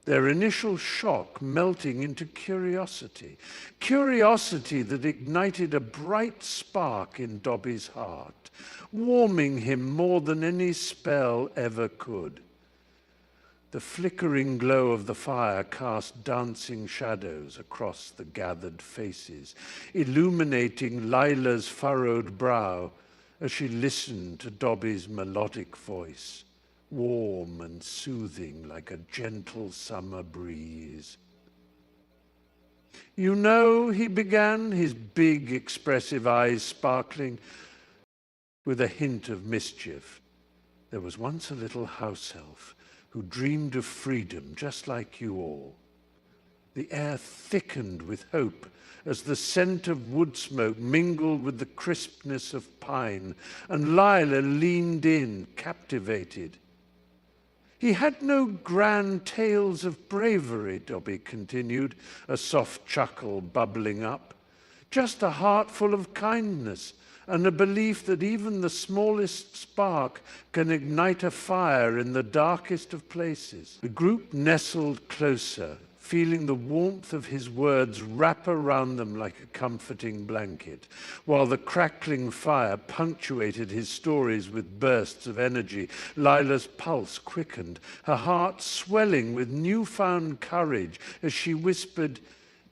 S1: their initial shock melting into curiosity. Curiosity that ignited a bright spark in Dobby's heart, warming him more than any spell ever could. The flickering glow of the fire cast dancing shadows across the gathered faces, illuminating Lila's furrowed brow as she listened to Dobby's melodic voice, warm and soothing like a gentle summer breeze. "You know," he began, his big, expressive eyes sparkling with a hint of mischief, "there was once a little house elf who dreamed of freedom just like you all." The air thickened with hope as the scent of wood smoke mingled with the crispness of pine, and Lila leaned in, captivated. "He had no grand tales of bravery," Dobby continued, a soft chuckle bubbling up. "Just a heart full of kindness, and a belief that even the smallest spark can ignite a fire in the darkest of places." The group nestled closer, feeling the warmth of his words wrap around them like a comforting blanket, while the crackling fire punctuated his stories with bursts of energy. Lila's pulse quickened, her heart swelling with newfound courage as she whispered,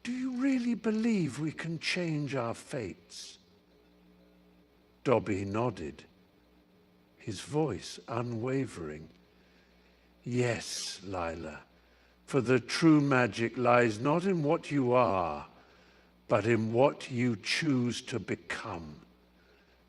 S1: "Do you really believe we can change our fates?" Dobby nodded, his voice unwavering. "Yes, Lila, for the true magic lies not in what you are, but in what you choose to become.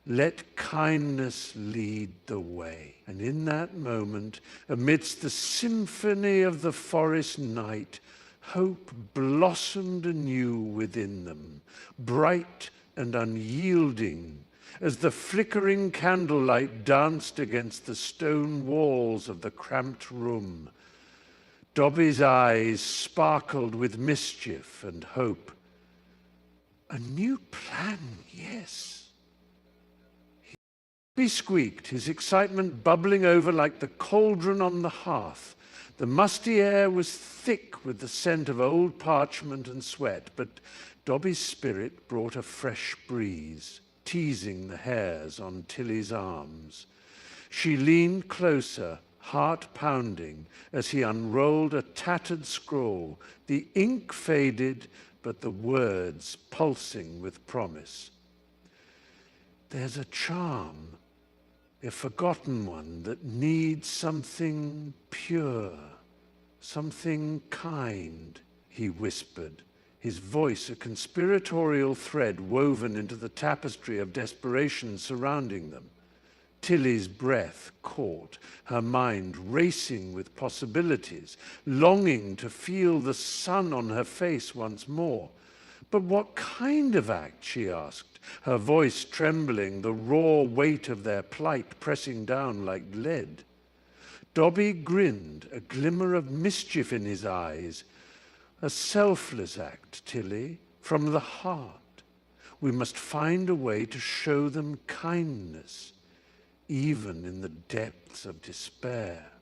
S1: Let kindness lead the way." And in that moment, amidst the symphony of the forest night, hope blossomed anew within them, bright and unyielding, as the flickering candlelight danced against the stone walls of the cramped room. Dobby's eyes sparkled with mischief and hope. "A new plan, yes." He squeaked, his excitement bubbling over like the cauldron on the hearth. The musty air was thick with the scent of old parchment and sweat, but Dobby's spirit brought a fresh breeze, teasing the hairs on Tilly's arms. She leaned closer, heart pounding, as he unrolled a tattered scroll. The ink faded, but the words pulsing with promise. "There's a charm, a forgotten one, that needs something pure, something kind," he whispered, his voice a conspiratorial thread woven into the tapestry of desperation surrounding them. Tilly's breath caught, her mind racing with possibilities, longing to feel the sun on her face once more. "But what kind of act?" she asked, her voice trembling, the raw weight of their plight pressing down like lead. Dobby grinned, a glimmer of mischief in his eyes. "A selfless act, Tilly, from the heart. We must find a way to show them kindness, even in the depths of despair."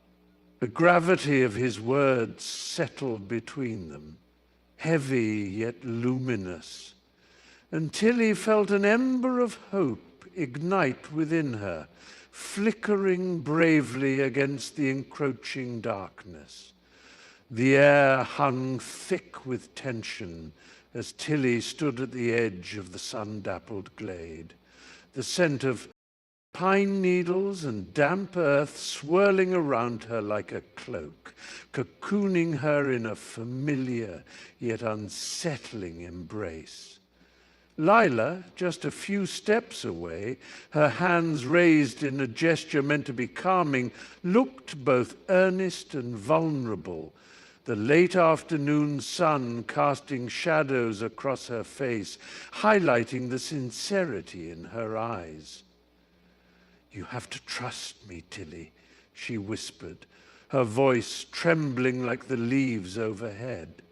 S1: The gravity of his words settled between them, heavy yet luminous, and Tilly felt an ember of hope ignite within her, flickering bravely against the encroaching darkness. The air hung thick with tension as Tilly stood at the edge of the sun-dappled glade. the scent of pine needles and damp earth swirling around her like a cloak, cocooning her in a familiar yet unsettling embrace. Lila, just a few steps away, her hands raised in a gesture meant to be calming, looked both earnest and vulnerable, the late afternoon sun casting shadows across her face, highlighting the sincerity in her eyes. "You have to trust me, Tilly," she whispered, her voice trembling like the leaves overhead.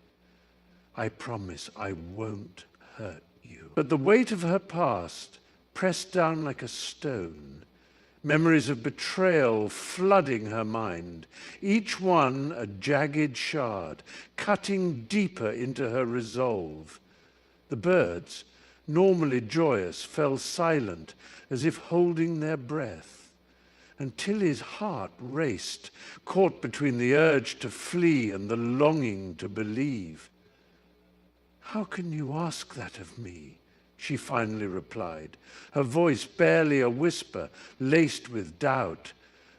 S1: "I promise I won't hurt you." But the weight of her past pressed down like a stone, memories of betrayal flooding her mind, each one a jagged shard, cutting deeper into her resolve. The birds, normally joyous, fell silent, as if holding their breath. And Tilly's heart raced, caught between the urge to flee and the longing to believe. "How can you ask that of me?" she finally replied, her voice barely a whisper, laced with doubt,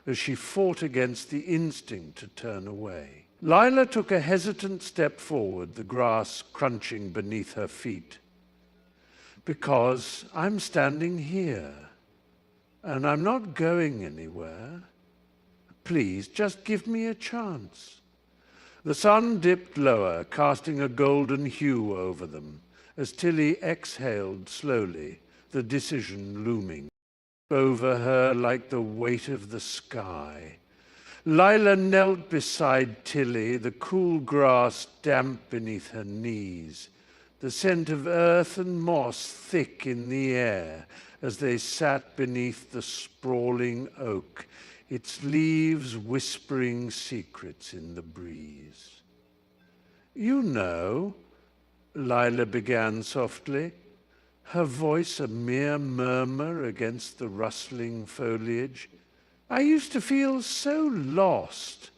S1: as she fought against the instinct to turn away. Lila took a hesitant step forward, the grass crunching beneath her feet. "Because I'm standing here, and I'm not going anywhere. Please, just give me a chance." The sun dipped lower, casting a golden hue over them, as Tilly exhaled slowly, the decision looming over her like the weight of the sky. Lila knelt beside Tilly, the cool grass damp beneath her knees, the scent of earth and moss thick in the air as they sat beneath the sprawling oak, its leaves whispering secrets in the breeze. "You know," Lila began softly, her voice a mere murmur against the rustling foliage, "I used to feel so lost,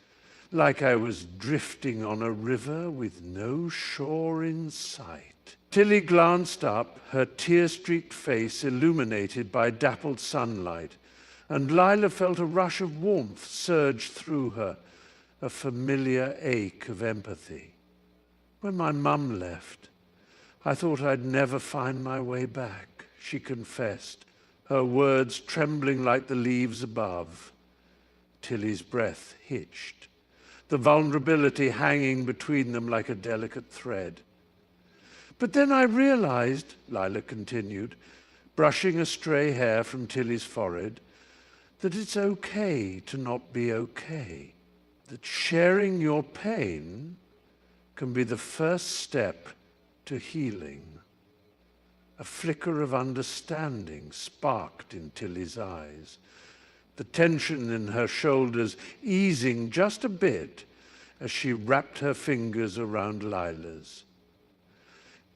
S1: like I was drifting on a river with no shore in sight." Tilly glanced up, her tear-streaked face illuminated by dappled sunlight, and Lila felt a rush of warmth surge through her, a familiar ache of empathy. "When my mum left, I thought I'd never find my way back," she confessed, her words trembling like the leaves above. Tilly's breath hitched, the vulnerability hanging between them like a delicate thread. "But then I realized," Lila continued, brushing a stray hair from Tilly's forehead, "that it's okay to not be okay, that sharing your pain can be the first step to healing." A flicker of understanding sparked in Tilly's eyes, the tension in her shoulders easing just a bit as she wrapped her fingers around Lila's.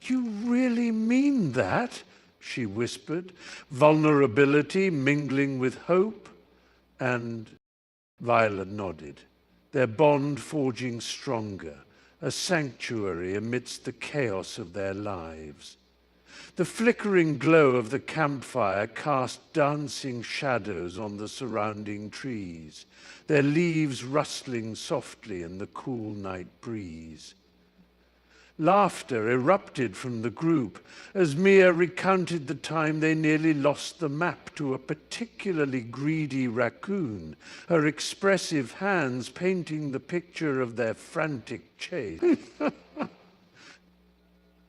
S1: "You really mean that?" she whispered, vulnerability mingling with hope, and Violet nodded, their bond forging stronger, a sanctuary amidst the chaos of their lives. The flickering glow of the campfire cast dancing shadows on the surrounding trees, their leaves rustling softly in the cool night breeze. Laughter erupted from the group as Mia recounted the time they nearly lost the map to a particularly greedy raccoon, her expressive hands painting the picture of their frantic chase.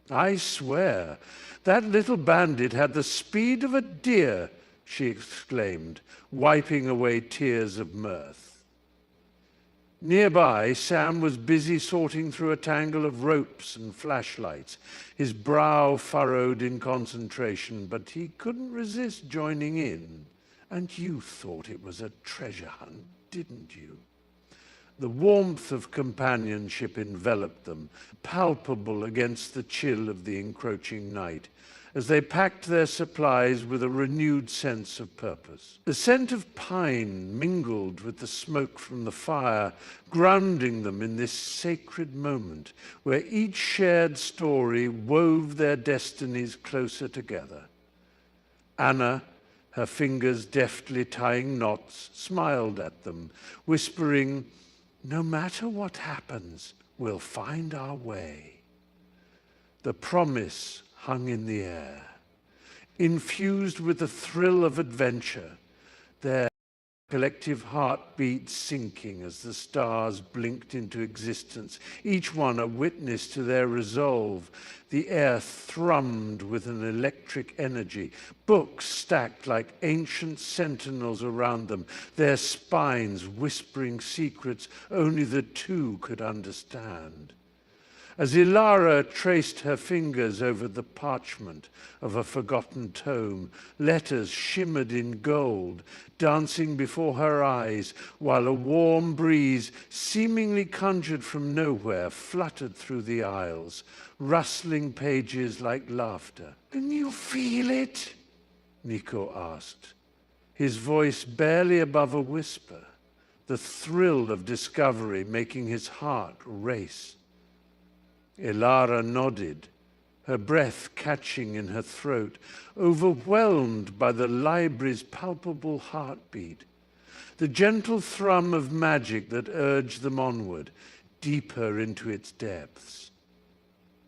S1: "I swear, that little bandit had the speed of a deer," she exclaimed, wiping away tears of mirth. Nearby, Sam was busy sorting through a tangle of ropes and flashlights, his brow furrowed in concentration, but he couldn't resist joining in. "And you thought it was a treasure hunt, didn't you?" The warmth of companionship enveloped them, palpable against the chill of the encroaching night, as they packed their supplies with a renewed sense of purpose. The scent of pine mingled with the smoke from the fire, grounding them in this sacred moment where each shared story wove their destinies closer together. Anna, her fingers deftly tying knots, smiled at them, whispering, "No matter what happens, we'll find our way." The promise hung in the air, infused with the thrill of adventure, their collective heartbeat sinking as the stars blinked into existence, each one a witness to their resolve. The air thrummed with an electric energy, books stacked like ancient sentinels around them, their spines whispering secrets only the two could understand. As Ilara traced her fingers over the parchment of a forgotten tome, letters shimmered in gold, dancing before her eyes, while a warm breeze, seemingly conjured from nowhere, fluttered through the aisles, rustling pages like laughter. "Can you feel it?" Nico asked, his voice barely above a whisper, the thrill of discovery making his heart race. Ilara nodded, her breath catching in her throat, overwhelmed by the library's palpable heartbeat, the gentle thrum of magic that urged them onward, deeper into its depths.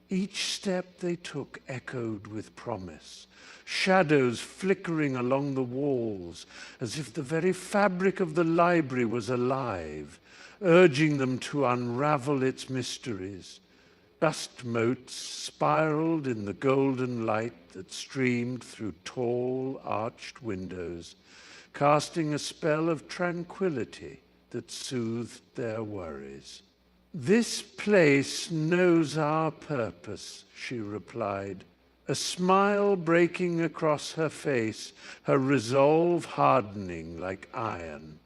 S1: Each step they took echoed with promise, shadows flickering along the walls, as if the very fabric of the library was alive, urging them to unravel its mysteries. Dust motes spiraled in the golden light that streamed through tall, arched windows, casting a spell of tranquility that soothed their worries. "This place knows our purpose," she replied, a smile breaking across her face, her resolve hardening like iron.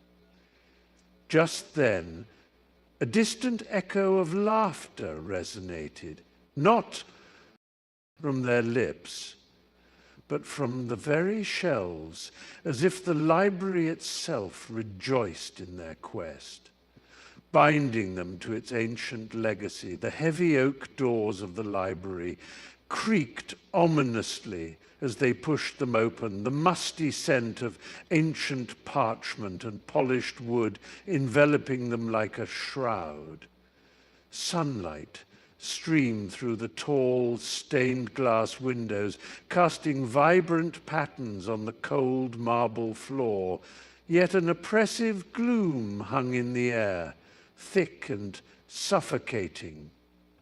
S1: Just then, a distant echo of laughter resonated, not from their lips, but from the very shelves, as if the library itself rejoiced in their quest. Binding them to its ancient legacy, the heavy oak doors of the library creaked ominously as they pushed them open, the musty scent of ancient parchment and polished wood enveloping them like a shroud. Sunlight streamed through the tall, stained glass windows, casting vibrant patterns on the cold marble floor, yet an oppressive gloom hung in the air, thick and suffocating.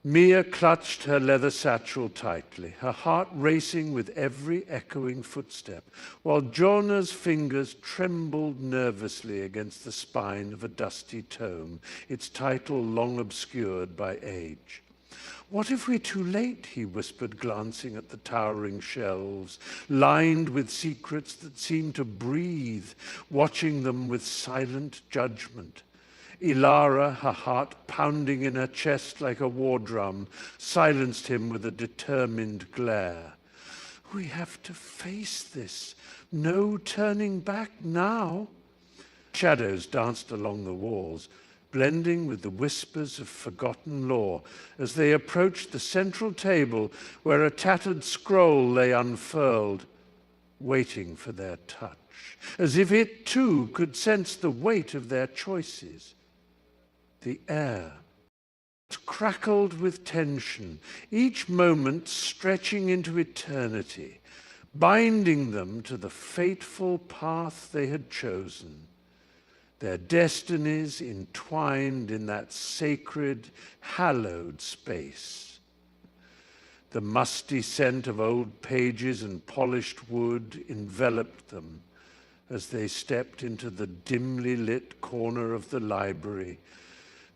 S1: Mia clutched her leather satchel tightly, her heart racing with every echoing footstep, while Jonah's fingers trembled nervously against the spine of a dusty tome, its title long obscured by age. "What if we're too late?" he whispered, glancing at the towering shelves, lined with secrets that seemed to breathe, watching them with silent judgment. Ilara, her heart pounding in her chest like a war drum, silenced him with a determined glare. "We have to face this. No turning back now." Shadows danced along the walls, blending with the whispers of forgotten lore as they approached the central table where a tattered scroll lay unfurled, waiting for their touch, as if it too could sense the weight of their choices. The air crackled with tension, each moment stretching into eternity, binding them to the fateful path they had chosen, their destinies entwined in that sacred, hallowed space. The musty scent of old pages and polished wood enveloped them as they stepped into the dimly lit corner of the library,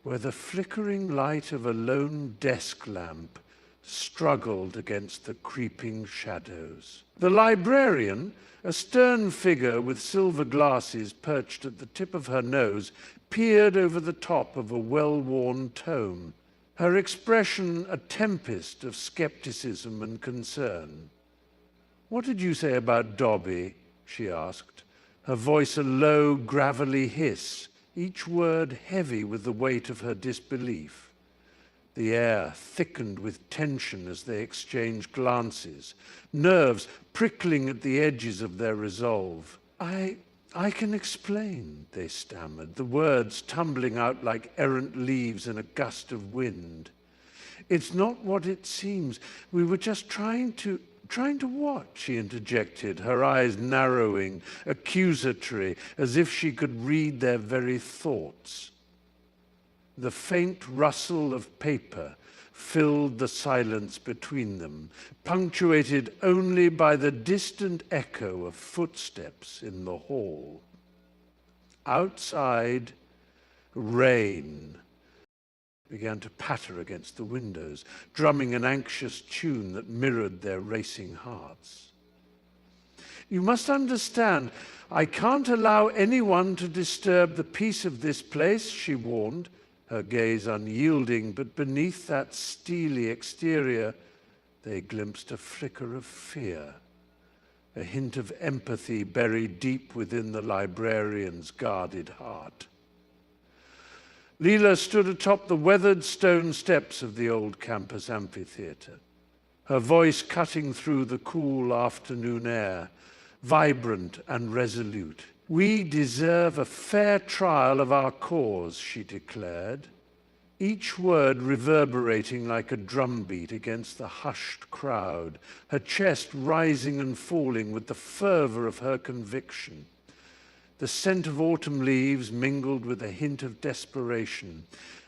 S1: where the flickering light of a lone desk lamp struggled against the creeping shadows. The librarian, a stern figure with silver glasses perched at the tip of her nose, peered over the top of a well-worn tome, her expression a tempest of skepticism and concern. "What did you say about Dobby?" she asked, her voice a low, gravelly hiss, each word heavy with the weight of her disbelief. The air thickened with tension as they exchanged glances, nerves prickling at the edges of their resolve. I can explain, they stammered, the words tumbling out like errant leaves in a gust of wind. It's not what it seems. We were just trying to what? She interjected, her eyes narrowing, accusatory, as if she could read their very thoughts. The faint rustle of paper filled the silence between them, punctuated only by the distant echo of footsteps in the hall. Outside, rain began to patter against the windows, drumming an anxious tune that mirrored their racing hearts. You must understand, I can't allow anyone to disturb the peace of this place, she warned, her gaze unyielding, but beneath that steely exterior, they glimpsed a flicker of fear, a hint of empathy buried deep within the librarian's guarded heart. Leela stood atop the weathered stone steps of the old campus amphitheater, her voice cutting through the cool afternoon air, vibrant and resolute. We deserve a fair trial of our cause, she declared, each word reverberating like a drumbeat against the hushed crowd, her chest rising and falling with the fervor of her conviction. The scent of autumn leaves mingled with a hint of desperation,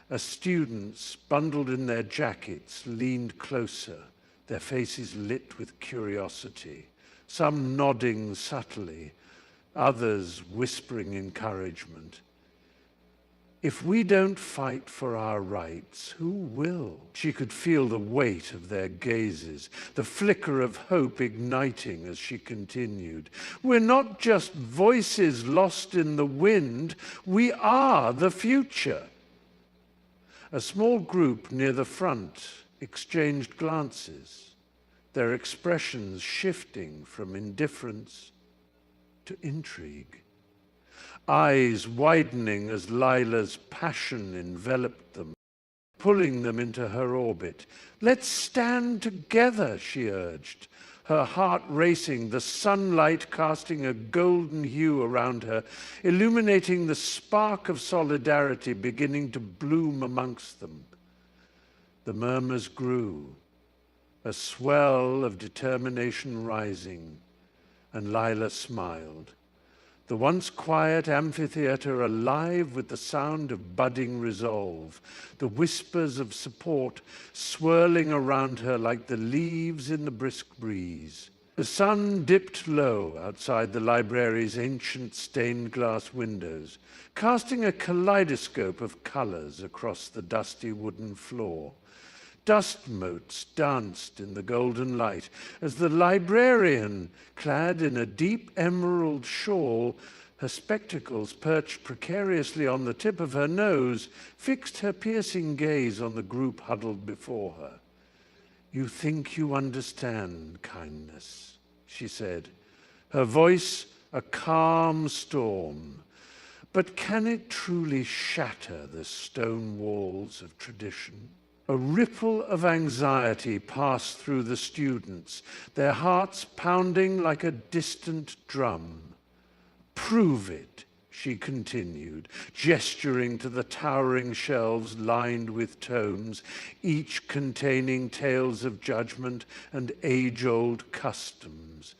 S1: as students, bundled in their jackets, leaned closer, their faces lit with curiosity, some nodding subtly, others whispering encouragement. If we don't fight for our rights, who will? She could feel the weight of their gazes, the flicker of hope igniting as she continued. We're not just voices lost in the wind, we are the future. A small group near the front exchanged glances, their expressions shifting from indifference to intrigue. Eyes widening as Lila's passion enveloped them, pulling them into her orbit. Let's stand together, she urged, her heart racing, the sunlight casting a golden hue around her, illuminating the spark of solidarity beginning to bloom amongst them. The murmurs grew, a swell of determination rising, and Lila smiled. The once quiet amphitheater alive with the sound of budding resolve, the whispers of support swirling around her like the leaves in the brisk breeze. The sun dipped low outside the library's ancient stained glass windows, casting a kaleidoscope of colors across the dusty wooden floor. Dust motes danced in the golden light as the librarian, clad in a deep emerald shawl, her spectacles perched precariously on the tip of her nose, fixed her piercing gaze on the group huddled before her. You think you understand kindness, she said, her voice a calm storm. But can it truly shatter the stone walls of tradition? A ripple of anxiety passed through the students, their hearts pounding like a distant drum. Prove it, she continued, gesturing to the towering shelves lined with tomes, each containing tales of judgment and age-old customs.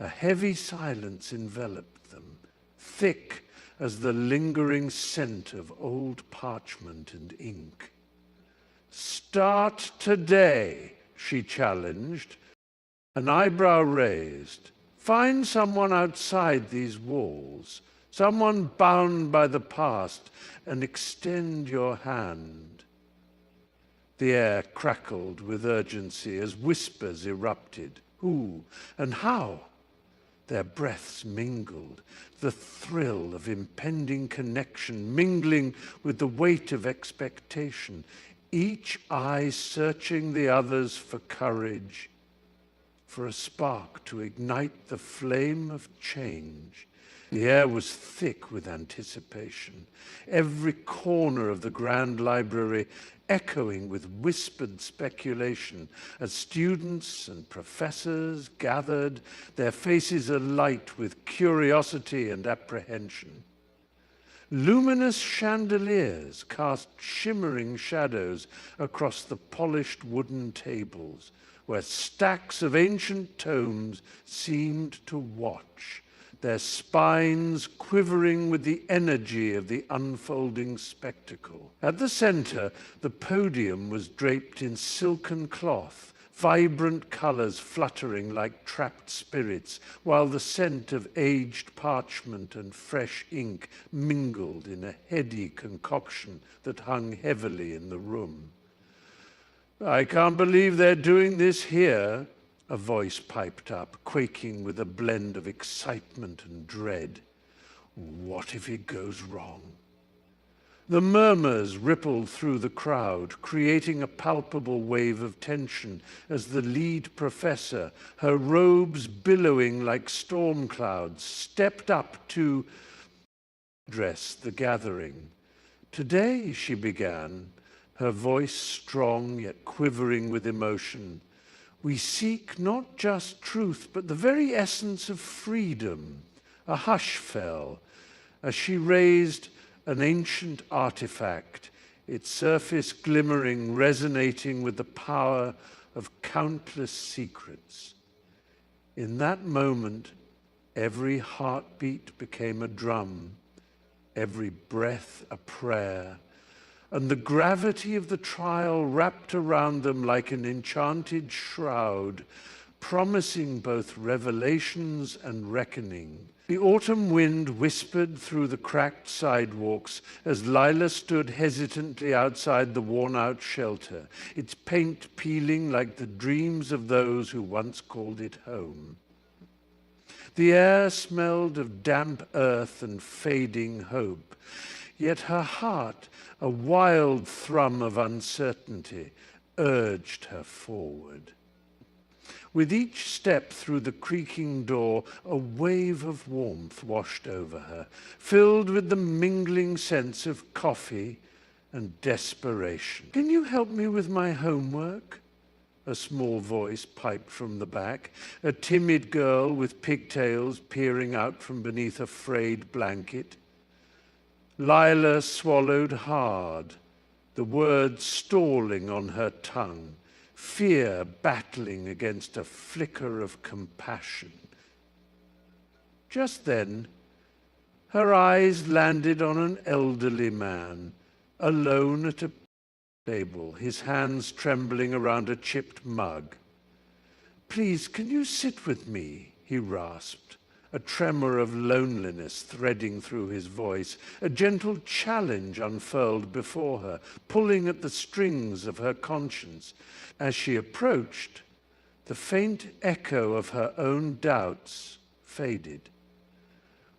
S1: A heavy silence enveloped them, thick as the lingering scent of old parchment and ink. Start today, she challenged, an eyebrow raised. Find someone outside these walls, someone bound by the past, and extend your hand. The air crackled with urgency as whispers erupted. Who and how? Their breaths mingled, the thrill of impending connection mingling with the weight of expectation, each eye searching the others for courage, for a spark to ignite the flame of change. The air was thick with anticipation, every corner of the grand library echoing with whispered speculation as students and professors gathered, their faces alight with curiosity and apprehension. Luminous chandeliers cast shimmering shadows across the polished wooden tables, where stacks of ancient tomes seemed to watch, their spines quivering with the energy of the unfolding spectacle. At the center, the podium was draped in silken cloth, vibrant colors fluttering like trapped spirits, while the scent of aged parchment and fresh ink mingled in a heady concoction that hung heavily in the room. "I can't believe they're doing this here," a voice piped up, quaking with a blend of excitement and dread. "What if it goes wrong?" The murmurs rippled through the crowd, creating a palpable wave of tension as the lead professor, her robes billowing like storm clouds, stepped up to address the gathering. "Today," she began, her voice strong yet quivering with emotion, "we seek not just truth, but the very essence of freedom." A hush fell as she raised an ancient artifact, its surface glimmering, resonating with the power of countless secrets. In that moment, every heartbeat became a drum, every breath a prayer, and the gravity of the trial wrapped around them like an enchanted shroud, promising both revelations and reckoning. The autumn wind whispered through the cracked sidewalks as Lila stood hesitantly outside the worn-out shelter, its paint peeling like the dreams of those who once called it home. The air smelled of damp earth and fading hope, yet her heart, a wild thrum of uncertainty, urged her forward. With each step through the creaking door, a wave of warmth washed over her, filled with the mingling sense of coffee and desperation. "Can you help me with my homework?" A small voice piped from the back, a timid girl with pigtails peering out from beneath a frayed blanket. Lila swallowed hard, the words stalling on her tongue, fear battling against a flicker of compassion. Just then, her eyes landed on an elderly man, alone at a table, his hands trembling around a chipped mug. "Please, can you sit with me?" he rasped, a tremor of loneliness threading through his voice. A gentle challenge unfurled before her, pulling at the strings of her conscience. As she approached, the faint echo of her own doubts faded,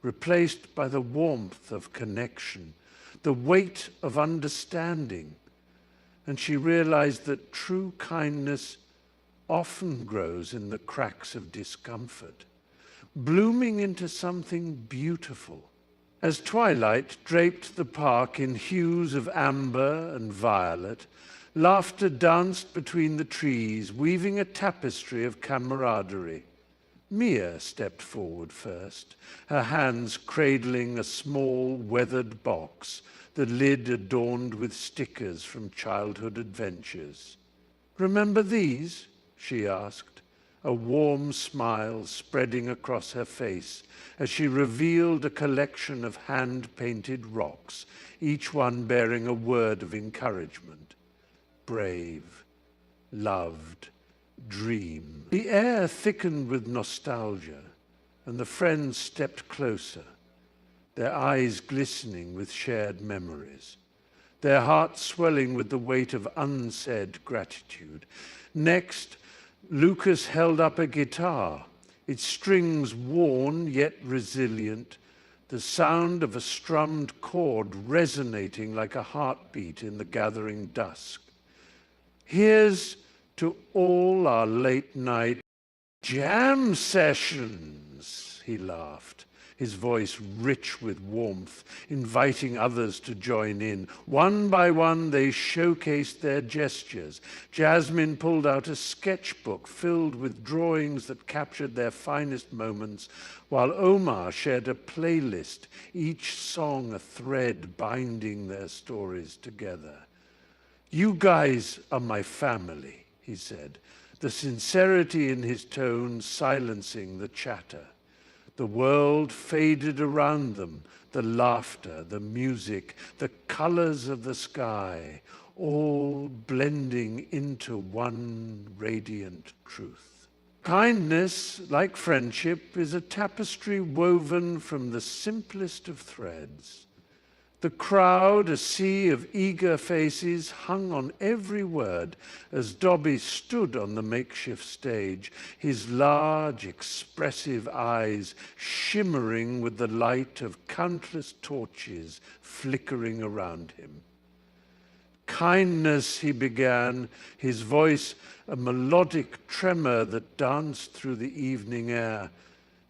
S1: replaced by the warmth of connection, the weight of understanding, and she realized that true kindness often grows in the cracks of discomfort, blooming into something beautiful. As twilight draped the park in hues of amber and violet, laughter danced between the trees, weaving a tapestry of camaraderie. Mia stepped forward first, her hands cradling a small, weathered box, the lid adorned with stickers from childhood adventures. "Remember these?" she asked, a warm smile spreading across her face as she revealed a collection of hand-painted rocks, each one bearing a word of encouragement. Brave, loved, dream. The air thickened with nostalgia, and the friends stepped closer, their eyes glistening with shared memories, their hearts swelling with the weight of unsaid gratitude. Next, Lucas held up a guitar, its strings worn yet resilient, the sound of a strummed chord resonating like a heartbeat in the gathering dusk. "Here's to all our late-night jam sessions," he laughed, his voice rich with warmth, inviting others to join in. One by one, they showcased their gestures. Jasmine pulled out a sketchbook filled with drawings that captured their finest moments, while Omar shared a playlist, each song a thread binding their stories together. "You guys are my family," he said, the sincerity in his tone silencing the chatter. The world faded around them, the laughter, the music, the colors of the sky, all blending into one radiant truth. Kindness, like friendship, is a tapestry woven from the simplest of threads. The crowd, a sea of eager faces, hung on every word as Dobby stood on the makeshift stage, his large, expressive eyes shimmering with the light of countless torches flickering around him. "Kindness," he began, his voice a melodic tremor that danced through the evening air,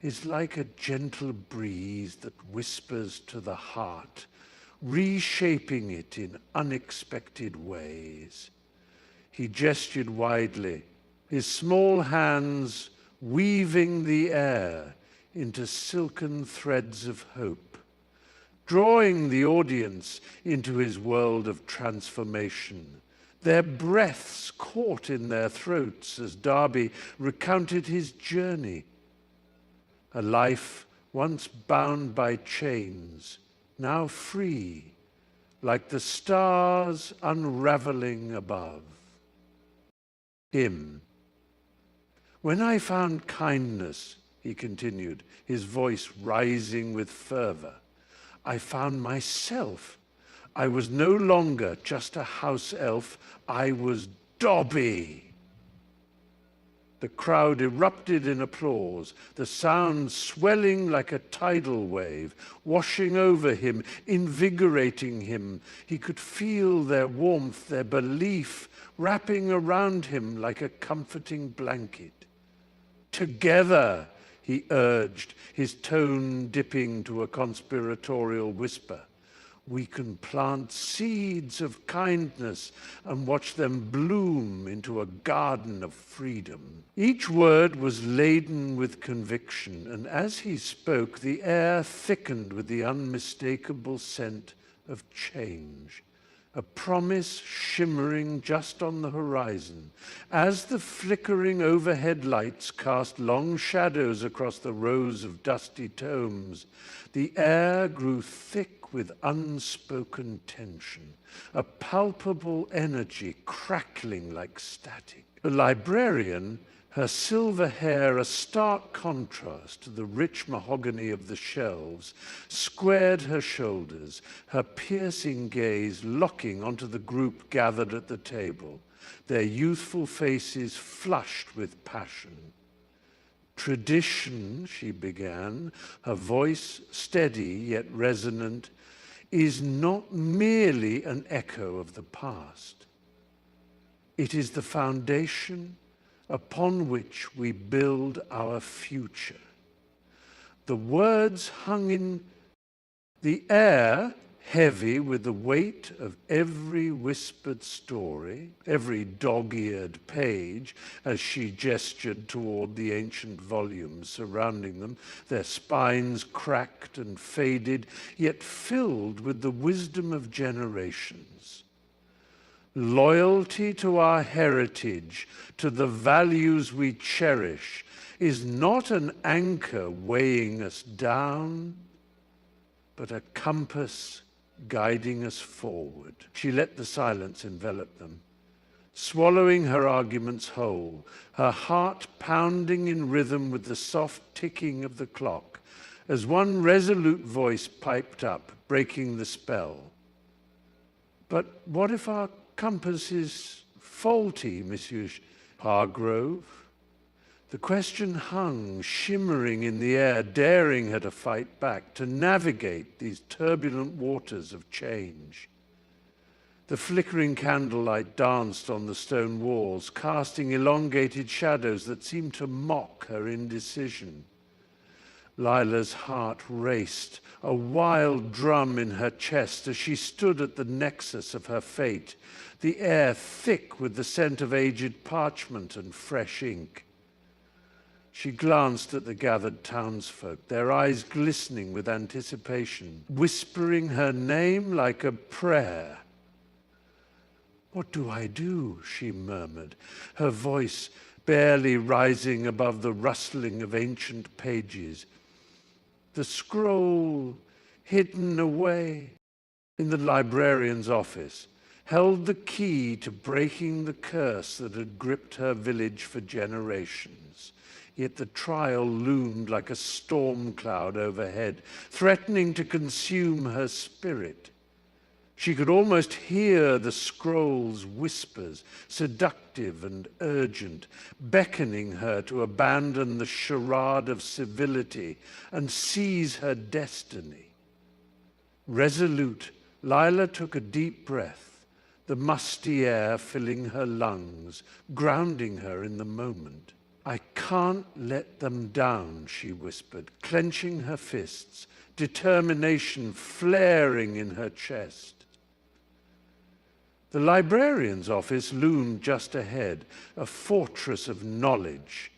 S1: "is like a gentle breeze that whispers to the heart, reshaping it in unexpected ways." He gestured widely, his small hands weaving the air into silken threads of hope, drawing the audience into his world of transformation. Their breaths caught in their throats as Darby recounted his journey, a life once bound by chains, now free, like the stars unraveling above. Hymn. "When I found kindness," he continued, his voice rising with fervor, "I found myself. I was no longer just a house elf, I was Dobby." The crowd erupted in applause, the sound swelling like a tidal wave, washing over him, invigorating him. He could feel their warmth, their belief, wrapping around him like a comforting blanket. "Together," he urged, his tone dipping to a conspiratorial whisper, "we can plant seeds of kindness and watch them bloom into a garden of freedom." Each word was laden with conviction, and as he spoke, the air thickened with the unmistakable scent of change, a promise shimmering just on the horizon. As the flickering overhead lights cast long shadows across the rows of dusty tomes, the air grew thick with unspoken tension, a palpable energy crackling like static. The librarian, her silver hair a stark contrast to the rich mahogany of the shelves, squared her shoulders, her piercing gaze locking onto the group gathered at the table, their youthful faces flushed with passion. "Tradition," she began, her voice steady yet resonant, "is not merely an echo of the past. It is the foundation upon which we build our future." The words hung in the air, heavy with the weight of every whispered story, every dog-eared page, as she gestured toward the ancient volumes surrounding them, their spines cracked and faded, yet filled with the wisdom of generations. "Loyalty to our heritage, to the values we cherish, is not an anchor weighing us down, but a compass guiding us forward." She let the silence envelop them, swallowing her arguments whole, her heart pounding in rhythm with the soft ticking of the clock, as one resolute voice piped up, breaking the spell. "But what if our compass is faulty, Monsieur Hargrove?" The question hung, shimmering in the air, daring her to fight back, to navigate these turbulent waters of change. The flickering candlelight danced on the stone walls, casting elongated shadows that seemed to mock her indecision. Lila's heart raced, a wild drum in her chest as she stood at the nexus of her fate, the air thick with the scent of aged parchment and fresh ink. She glanced at the gathered townsfolk, their eyes glistening with anticipation, whispering her name like a prayer. "What do I do?" she murmured, her voice barely rising above the rustling of ancient pages. The scroll, hidden away in the librarian's office, held the key to breaking the curse that had gripped her village for generations. Yet the trial loomed like a storm cloud overhead, threatening to consume her spirit. She could almost hear the scroll's whispers, seductive and urgent, beckoning her to abandon the charade of civility and seize her destiny. Resolute, Lila took a deep breath, the musty air filling her lungs, grounding her in the moment. "I can't let them down," she whispered, clenching her fists, determination flaring in her chest. The librarian's office loomed just ahead, a fortress of knowledge.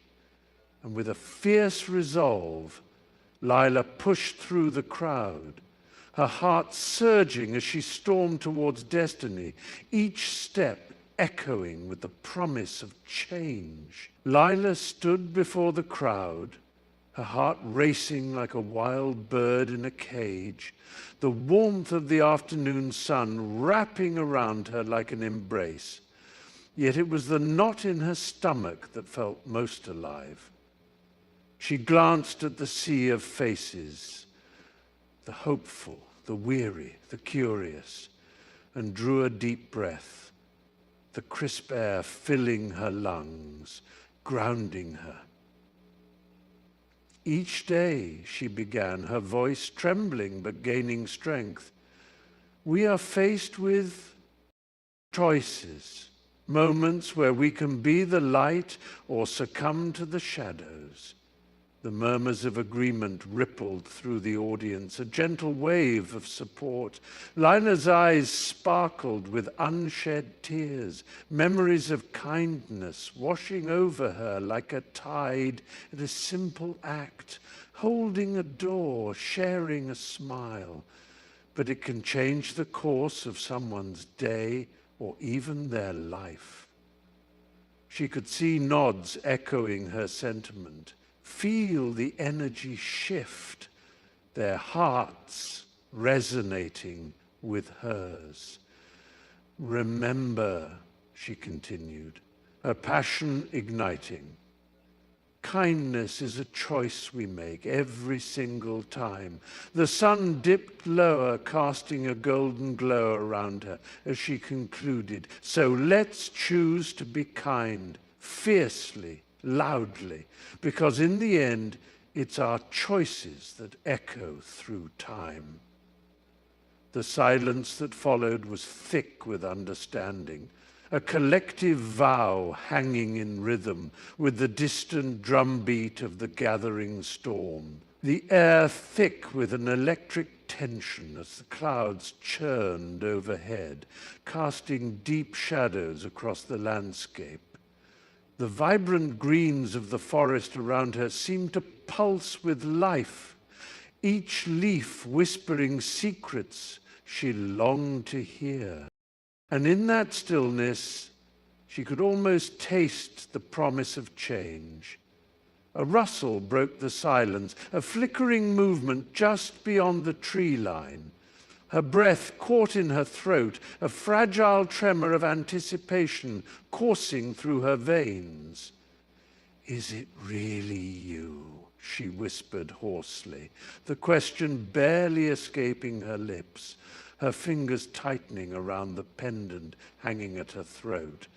S1: And with a fierce resolve, Lila pushed through the crowd, her heart surging as she stormed towards destiny, each step echoing with the promise of change. Lila stood before the crowd, her heart racing like a wild bird in a cage, the warmth of the afternoon sun wrapping around her like an embrace. Yet it was the knot in her stomach that felt most alive. She glanced at the sea of faces, the hopeful, the weary, the curious, and drew a deep breath, the crisp air filling her lungs, grounding her. "Each day," she began, her voice trembling but gaining strength, "we are faced with choices, moments where we can be the light or succumb to the shadows." The murmurs of agreement rippled through the audience, a gentle wave of support. Lila's eyes sparkled with unshed tears, memories of kindness washing over her like a tide at a simple act, holding a door, sharing a smile. But it can change the course of someone's day or even their life. She could see nods echoing her sentiment, feel the energy shift, their hearts resonating with hers. "Remember," she continued, her passion igniting, "kindness is a choice we make every single time." The sun dipped lower, casting a golden glow around her as she concluded. "So let's choose to be kind, fiercely, loudly, because in the end, it's our choices that echo through time." The silence that followed was thick with understanding, a collective vow hanging in rhythm with the distant drumbeat of the gathering storm. The air thick with an electric tension as the clouds churned overhead, casting deep shadows across the landscape. The vibrant greens of the forest around her seemed to pulse with life, each leaf whispering secrets she longed to hear. And in that stillness, she could almost taste the promise of change. A rustle broke the silence, a flickering movement just beyond the tree line. Her breath caught in her throat, a fragile tremor of anticipation coursing through her veins. "Is it really you?" she whispered hoarsely, the question barely escaping her lips, her fingers tightening around the pendant hanging at her throat,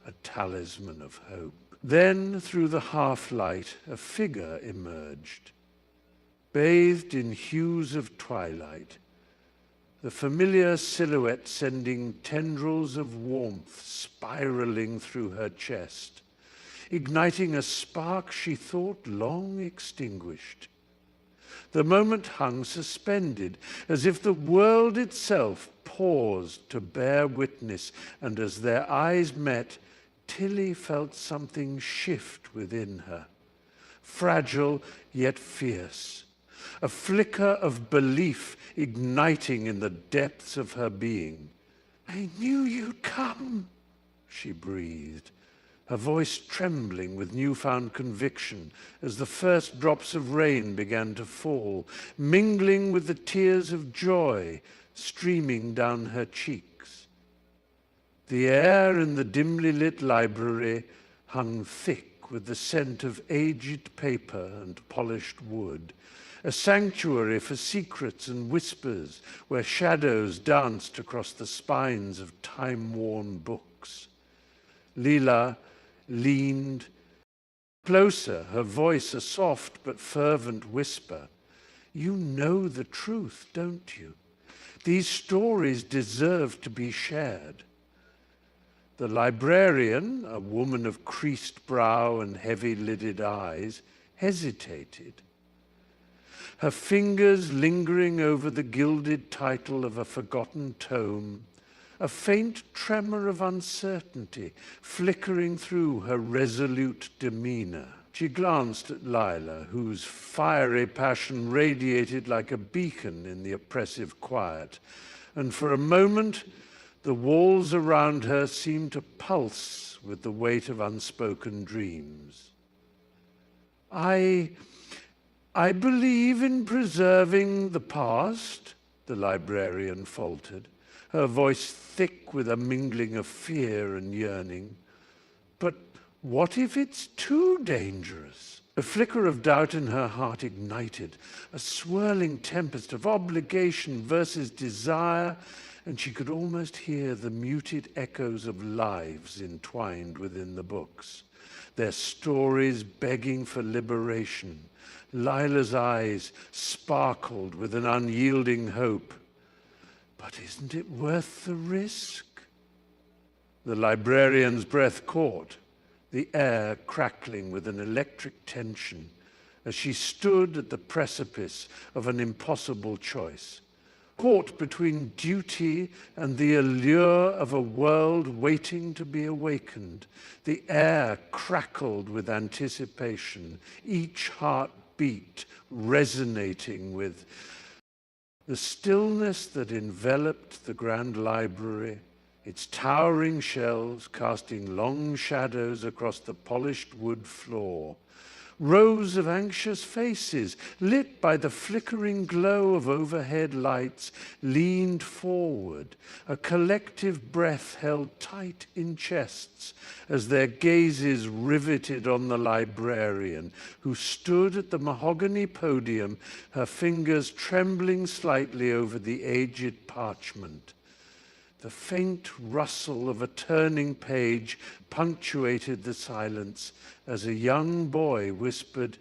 S1: a talisman of hope. Then, through the half-light, a figure emerged, bathed in hues of twilight, the familiar silhouette sending tendrils of warmth spiraling through her chest, igniting a spark she thought long extinguished. The moment hung suspended, as if the world itself paused to bear witness, and as their eyes met, Tilly felt something shift within her, fragile yet fierce, a flicker of belief igniting in the depths of her being. "I knew you'd come," she breathed, her voice trembling with newfound conviction as the first drops of rain began to fall, mingling with the tears of joy streaming down her cheeks. The air in the dimly lit library hung thick with the scent of aged paper and polished wood, a sanctuary for secrets and whispers where shadows danced across the spines of time-worn books. Leela leaned closer, her voice a soft but fervent whisper. "You know the truth, don't you? These stories deserve to be shared." The librarian, a woman of creased brow and heavy-lidded eyes, hesitated, her fingers lingering over the gilded title of a forgotten tome, a faint tremor of uncertainty flickering through her resolute demeanor. She glanced at Lila, whose fiery passion radiated like a beacon in the oppressive quiet, and for a moment the walls around her seemed to pulse with the weight of unspoken dreams. I believe in preserving the past," the librarian faltered, her voice thick with a mingling of fear and yearning. "But what if it's too dangerous?" A flicker of doubt in her heart ignited, a swirling tempest of obligation versus desire, and she could almost hear the muted echoes of lives entwined within the books, their stories begging for liberation. Lila's eyes sparkled with an unyielding hope. "But isn't it worth the risk?" The librarian's breath caught, the air crackling with an electric tension, as she stood at the precipice of an impossible choice, caught between duty and the allure of a world waiting to be awakened. The air crackled with anticipation, each heartbeat resonating with the stillness that enveloped the grand library, its towering shelves casting long shadows across the polished wood floor. Rows of anxious faces, lit by the flickering glow of overhead lights, leaned forward, a collective breath held tight in chests as their gazes riveted on the librarian, who stood at the mahogany podium, her fingers trembling slightly over the aged parchment. The faint rustle of a turning page punctuated the silence as a young boy whispered,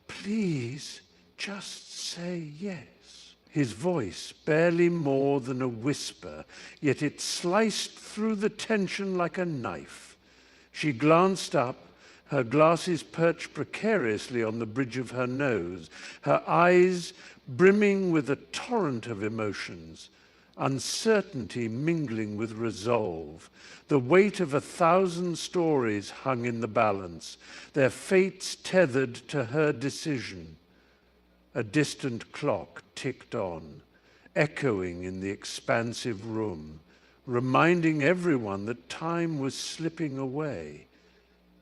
S1: "Please, just say yes." His voice barely more than a whisper, yet it sliced through the tension like a knife. She glanced up, her glasses perched precariously on the bridge of her nose, her eyes brimming with a torrent of emotions. Uncertainty mingling with resolve. The weight of 1,000 stories hung in the balance, their fates tethered to her decision. A distant clock ticked on, echoing in the expansive room, reminding everyone that time was slipping away,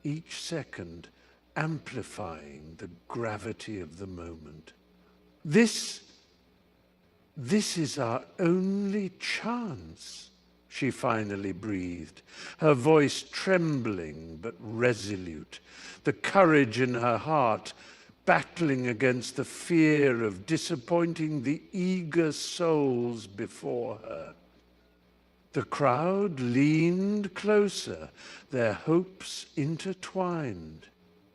S1: each second amplifying the gravity of the moment. This is our only chance, she finally breathed, her voice trembling but resolute, the courage in her heart battling against the fear of disappointing the eager souls before her. The crowd leaned closer, their hopes intertwined,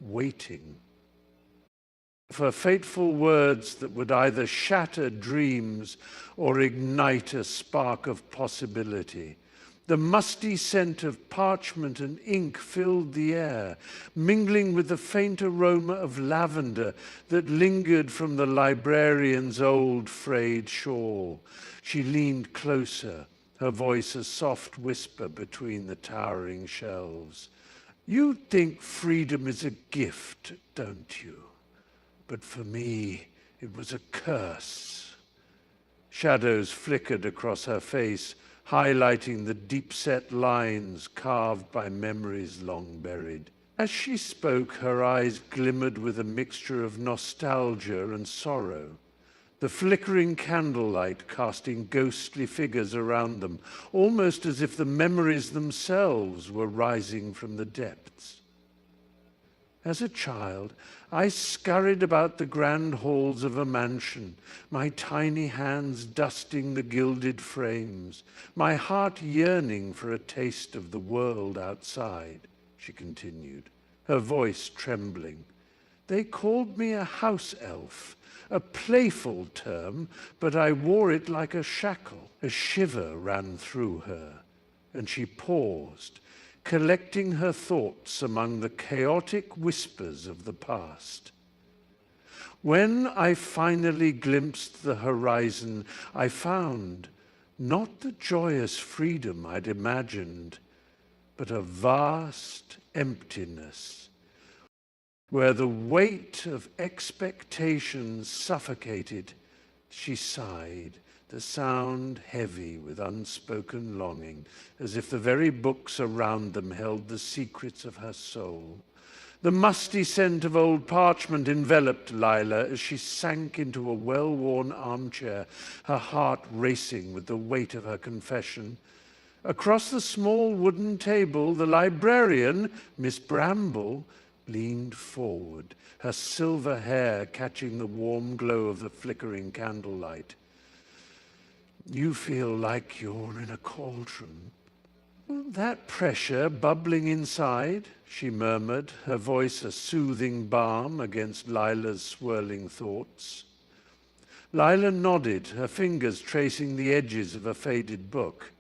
S1: waiting for fateful words that would either shatter dreams or ignite a spark of possibility. The musty scent of parchment and ink filled the air, mingling with the faint aroma of lavender that lingered from the librarian's old frayed shawl. She leaned closer, her voice a soft whisper between the towering shelves. "You think freedom is a gift, don't you? But for me, it was a curse." Shadows flickered across her face, highlighting the deep-set lines carved by memories long buried. As she spoke, her eyes glimmered with a mixture of nostalgia and sorrow, the flickering candlelight casting ghostly figures around them, almost as if the memories themselves were rising from the depths. As a child, I scurried about the grand halls of a mansion, my tiny hands dusting the gilded frames, my heart yearning for a taste of the world outside, she continued, her voice trembling. They called me a house elf, a playful term, but I wore it like a shackle. A shiver ran through her, and she paused, collecting her thoughts among the chaotic whispers of the past. When I finally glimpsed the horizon, I found not the joyous freedom I'd imagined, but a vast emptiness, where the weight of expectations suffocated. She sighed, the sound heavy with unspoken longing, as if the very books around them held the secrets of her soul. The musty scent of old parchment enveloped Lila as she sank into a well-worn armchair, her heart racing with the weight of her confession. Across the small wooden table, the librarian, Miss Bramble, leaned forward, her silver hair catching the warm glow of the flickering candlelight. "You feel like you're in a cauldron." "That pressure bubbling inside," she murmured, her voice a soothing balm against Lila's swirling thoughts. Lila nodded, her fingers tracing the edges of a faded book,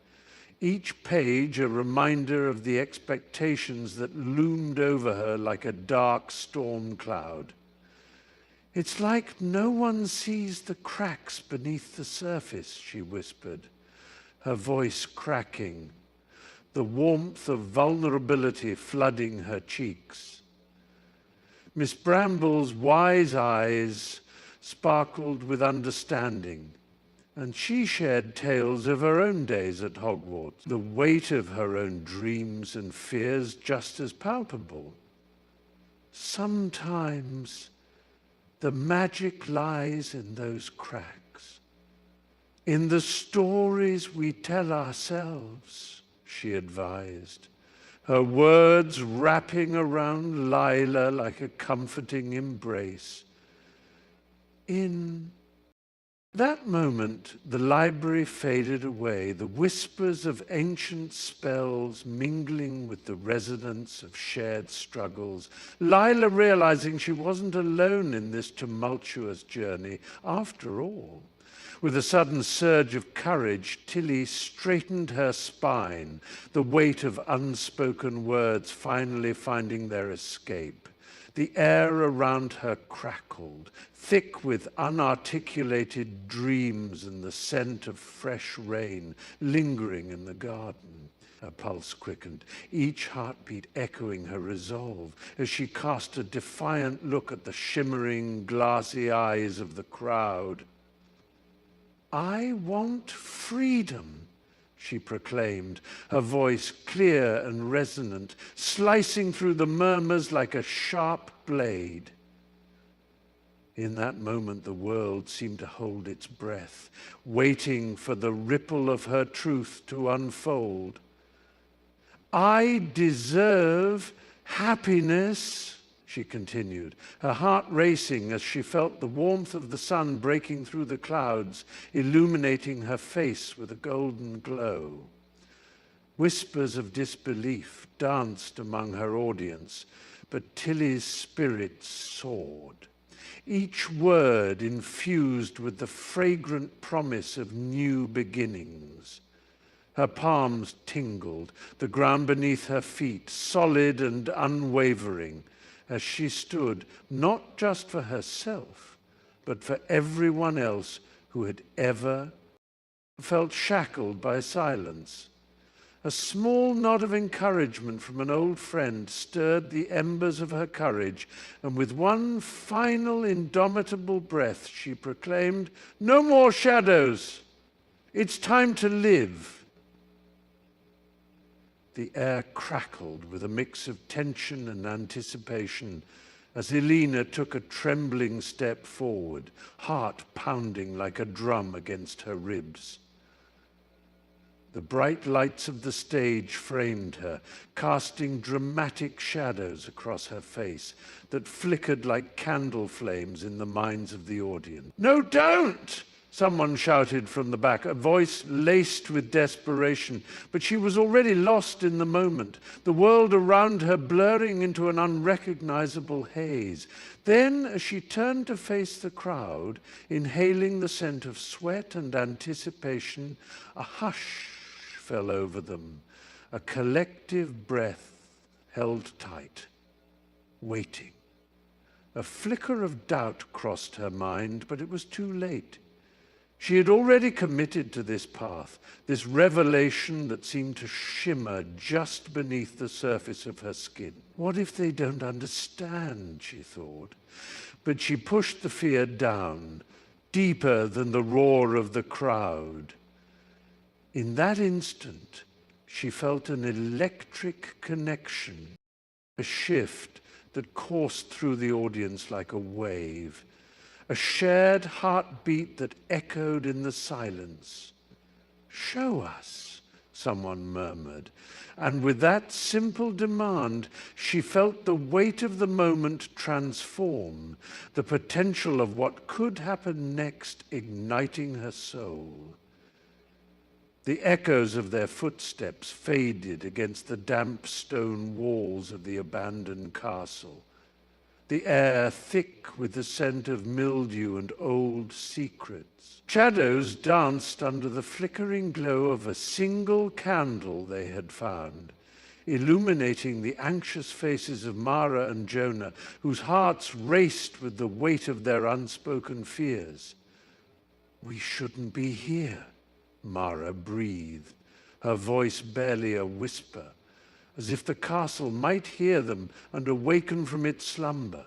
S1: each page a reminder of the expectations that loomed over her like a dark storm cloud. "It's like no one sees the cracks beneath the surface," she whispered, her voice cracking, the warmth of vulnerability flooding her cheeks. Miss Bramble's wise eyes sparkled with understanding, and she shared tales of her own days at Hogwarts, the weight of her own dreams and fears just as palpable. "Sometimes the magic lies in those cracks, in the stories we tell ourselves," she advised, her words wrapping around Lila like a comforting embrace. In that moment, the library faded away, the whispers of ancient spells mingling with the resonance of shared struggles. Lila realizing she wasn't alone in this tumultuous journey after all. With a sudden surge of courage, Tilly straightened her spine, the weight of unspoken words finally finding their escape. The air around her crackled, thick with unarticulated dreams and the scent of fresh rain lingering in the garden. Her pulse quickened, each heartbeat echoing her resolve as she cast a defiant look at the shimmering, glassy eyes of the crowd. "I want freedom," she proclaimed, her voice clear and resonant, slicing through the murmurs like a sharp blade. In that moment, the world seemed to hold its breath, waiting for the ripple of her truth to unfold. "I deserve happiness," she continued, her heart racing as she felt the warmth of the sun breaking through the clouds, illuminating her face with a golden glow. Whispers of disbelief danced among her audience, but Tilly's spirit soared, each word infused with the fragrant promise of new beginnings. Her palms tingled, the ground beneath her feet solid and unwavering, as she stood, not just for herself, but for everyone else who had ever felt shackled by silence. A small nod of encouragement from an old friend stirred the embers of her courage, and with one final indomitable breath she proclaimed, "No more shadows! It's time to live!" The air crackled with a mix of tension and anticipation as Helena took a trembling step forward, heart pounding like a drum against her ribs. The bright lights of the stage framed her, casting dramatic shadows across her face that flickered like candle flames in the minds of the audience. "No, don't!" someone shouted from the back, a voice laced with desperation, but she was already lost in the moment, the world around her blurring into an unrecognizable haze. Then, as she turned to face the crowd, inhaling the scent of sweat and anticipation, a hush fell over them, a collective breath held tight, waiting. A flicker of doubt crossed her mind, but it was too late. She had already committed to this path, this revelation that seemed to shimmer just beneath the surface of her skin. What if they don't understand, she thought. But she pushed the fear down, deeper than the roar of the crowd. In that instant, she felt an electric connection, a shift that coursed through the audience like a wave. A shared heartbeat that echoed in the silence. "Show us," someone murmured. And with that simple demand, she felt the weight of the moment transform, the potential of what could happen next igniting her soul. The echoes of their footsteps faded against the damp stone walls of the abandoned castle. The air thick with the scent of mildew and old secrets. Shadows danced under the flickering glow of a single candle they had found, illuminating the anxious faces of Mara and Jonah, whose hearts raced with the weight of their unspoken fears. "We shouldn't be here," Mara breathed, her voice barely a whisper, as if the castle might hear them and awaken from its slumber.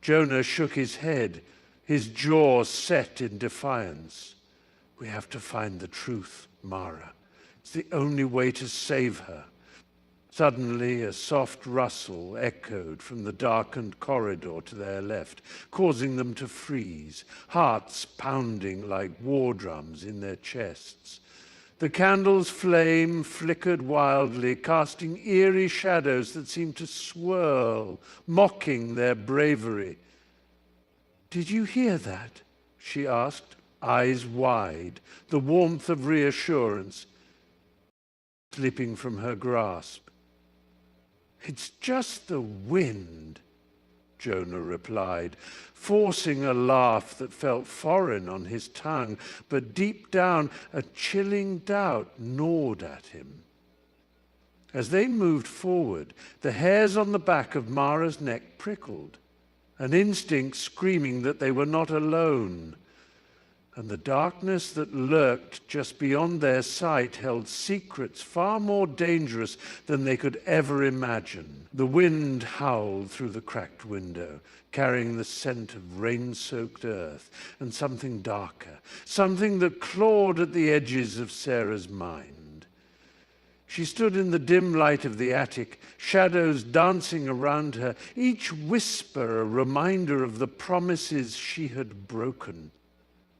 S1: Jonah shook his head, his jaw set in defiance. "We have to find the truth, Mara. It's the only way to save her." Suddenly, a soft rustle echoed from the darkened corridor to their left, causing them to freeze, hearts pounding like war drums in their chests. The candle's flame flickered wildly, casting eerie shadows that seemed to swirl, mocking their bravery. "Did you hear that?" she asked, eyes wide, the warmth of reassurance slipping from her grasp. "It's just the wind," Jonah replied, forcing a laugh that felt foreign on his tongue, but deep down a chilling doubt gnawed at him. As they moved forward, the hairs on the back of Mara's neck prickled, an instinct screaming that they were not alone. And the darkness that lurked just beyond their sight held secrets far more dangerous than they could ever imagine. The wind howled through the cracked window, carrying the scent of rain-soaked earth and something darker, something that clawed at the edges of Sarah's mind. She stood in the dim light of the attic, shadows dancing around her, each whisper a reminder of the promises she had broken.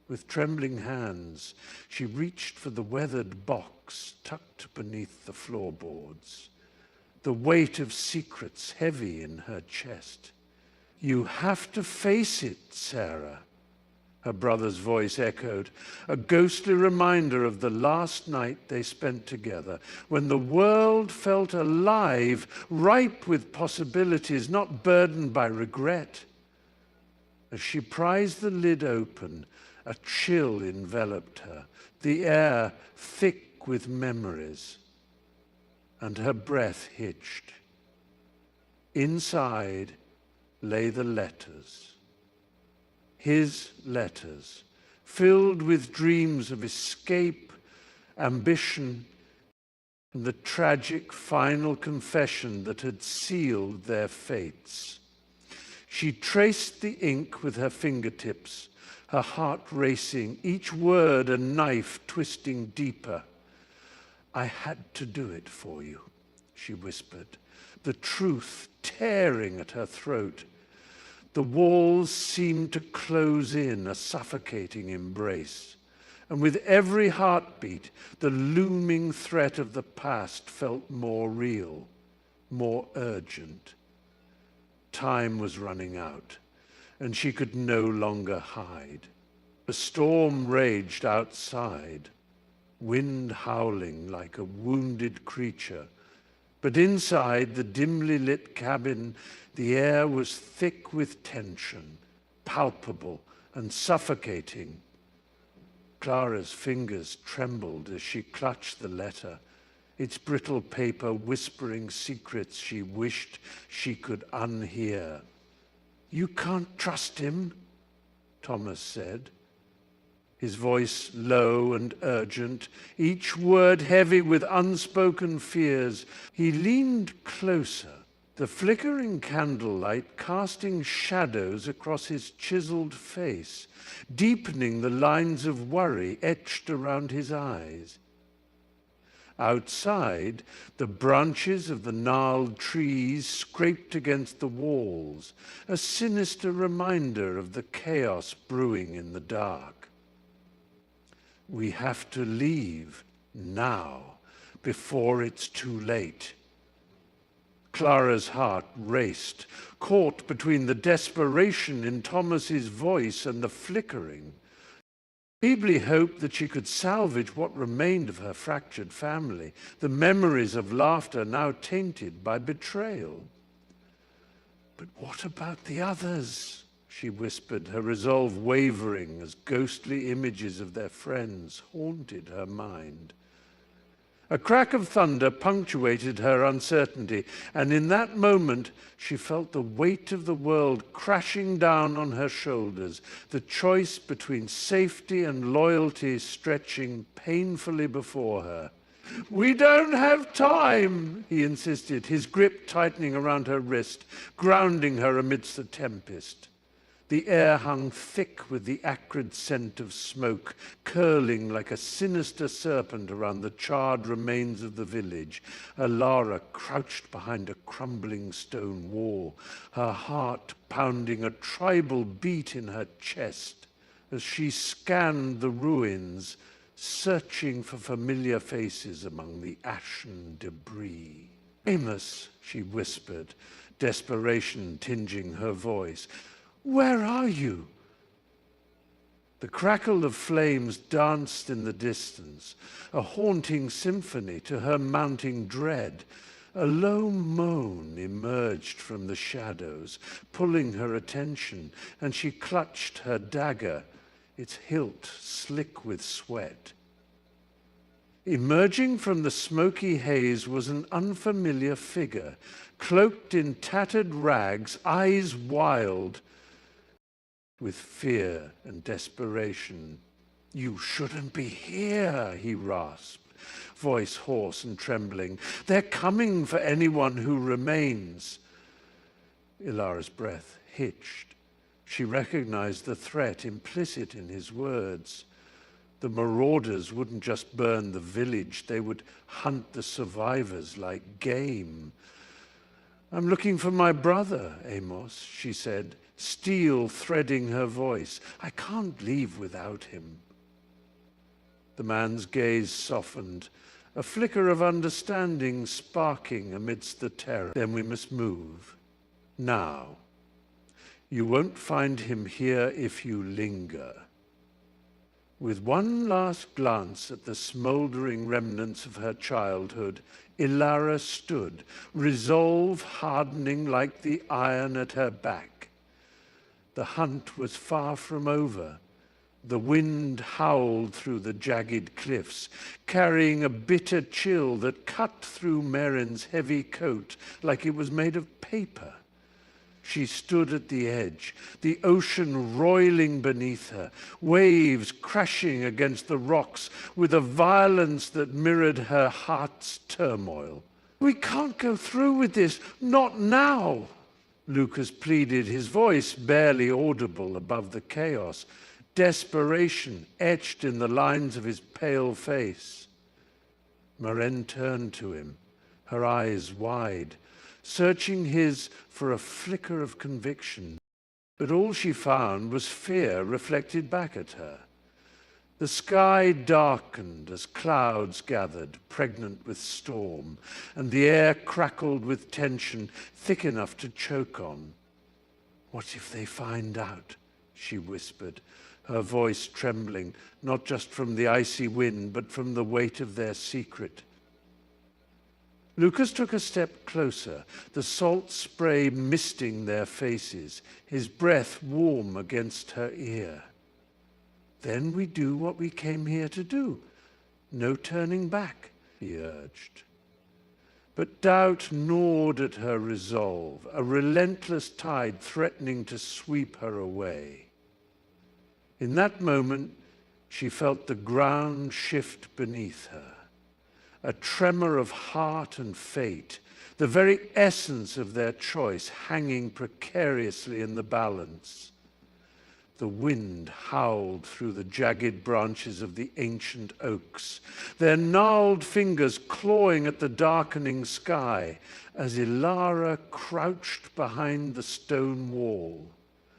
S1: With trembling hands, she reached for the weathered box tucked beneath the floorboards, the weight of secrets heavy in her chest. "You have to face it, Sarah," her brother's voice echoed, a ghostly reminder of the last night they spent together, when the world felt alive, ripe with possibilities, not burdened by regret. As she prized the lid open, a chill enveloped her, the air thick ink with memories, and her breath hitched. Inside lay the letters. His letters, filled with dreams of escape, ambition, and the tragic final confession that had sealed their fates. She traced the ink with her fingertips, her heart racing, each word a knife twisting deeper. "I had to do it for you," she whispered, the truth tearing at her throat. The walls seemed to close in, a suffocating embrace. And with every heartbeat, the looming threat of the past felt more real, more urgent. Time was running out, and she could no longer hide. A storm raged outside, wind howling like a wounded creature. But inside the dimly lit cabin, the air was thick with tension, palpable and suffocating. Clara's fingers trembled as she clutched the letter, its brittle paper whispering secrets she wished she could unhear. "You can't trust him," Thomas said, his voice low and urgent, each word heavy with unspoken fears. He leaned closer, the flickering candlelight casting shadows across his chiseled face, deepening the lines of worry etched around his eyes. Outside, the branches of the gnarled trees scraped against the walls, a sinister reminder of the chaos brewing in the dark. "We have to leave now, before it's too late." Clara's heart raced, caught between the desperation in Thomas's voice and the flickering. Feebly hoped that she could salvage what remained of her fractured family, the memories of laughter now tainted by betrayal. "But what about the others?" she whispered, her resolve wavering as ghostly images of their friends haunted her mind. A crack of thunder punctuated her uncertainty, and in that moment she felt the weight of the world crashing down on her shoulders, the choice between safety and loyalty stretching painfully before her. "We don't have time," he insisted, his grip tightening around her wrist, grounding her amidst the tempest. The air hung thick with the acrid scent of smoke, curling like a sinister serpent around the charred remains of the village. Alara crouched behind a crumbling stone wall, her heart pounding a tribal beat in her chest as she scanned the ruins, searching for familiar faces among the ashen debris. "Amos," she whispered, desperation tinging her voice. "Where are you?" The crackle of flames danced in the distance, a haunting symphony to her mounting dread. A low moan emerged from the shadows, pulling her attention, and she clutched her dagger, its hilt slick with sweat. Emerging from the smoky haze was an unfamiliar figure, cloaked in tattered rags, eyes wild with fear and desperation. "You shouldn't be here," he rasped, voice hoarse and trembling. "They're coming for anyone who remains." Ilara's breath hitched. She recognized the threat implicit in his words. The marauders wouldn't just burn the village, they would hunt the survivors like game. "I'm looking for my brother, Amos," she said, steel threading her voice. "I can't leave without him." The man's gaze softened, a flicker of understanding sparking amidst the terror. "Then we must move. Now. You won't find him here if you linger." With one last glance at the smoldering remnants of her childhood, Ilara stood, resolve hardening like the iron at her back. The hunt was far from over. The wind howled through the jagged cliffs, carrying a bitter chill that cut through Merrin's heavy coat like it was made of paper. She stood at the edge, the ocean roiling beneath her, waves crashing against the rocks with a violence that mirrored her heart's turmoil. "We can't go through with this, not now," Lucas pleaded, his voice barely audible above the chaos, desperation etched in the lines of his pale face. Maren turned to him, her eyes wide, searching his for a flicker of conviction. But all she found was fear reflected back at her. The sky darkened as clouds gathered, pregnant with storm, and the air crackled with tension thick enough to choke on. "What if they find out?" she whispered, her voice trembling, not just from the icy wind, but from the weight of their secret. Lucas took a step closer, the salt spray misting their faces, his breath warm against her ear. "Then we do what we came here to do. No turning back," he urged. But doubt gnawed at her resolve, a relentless tide threatening to sweep her away. In that moment, she felt the ground shift beneath her. A tremor of heart and fate, the very essence of their choice hanging precariously in the balance. The wind howled through the jagged branches of the ancient oaks, their gnarled fingers clawing at the darkening sky as Ilara crouched behind the stone wall,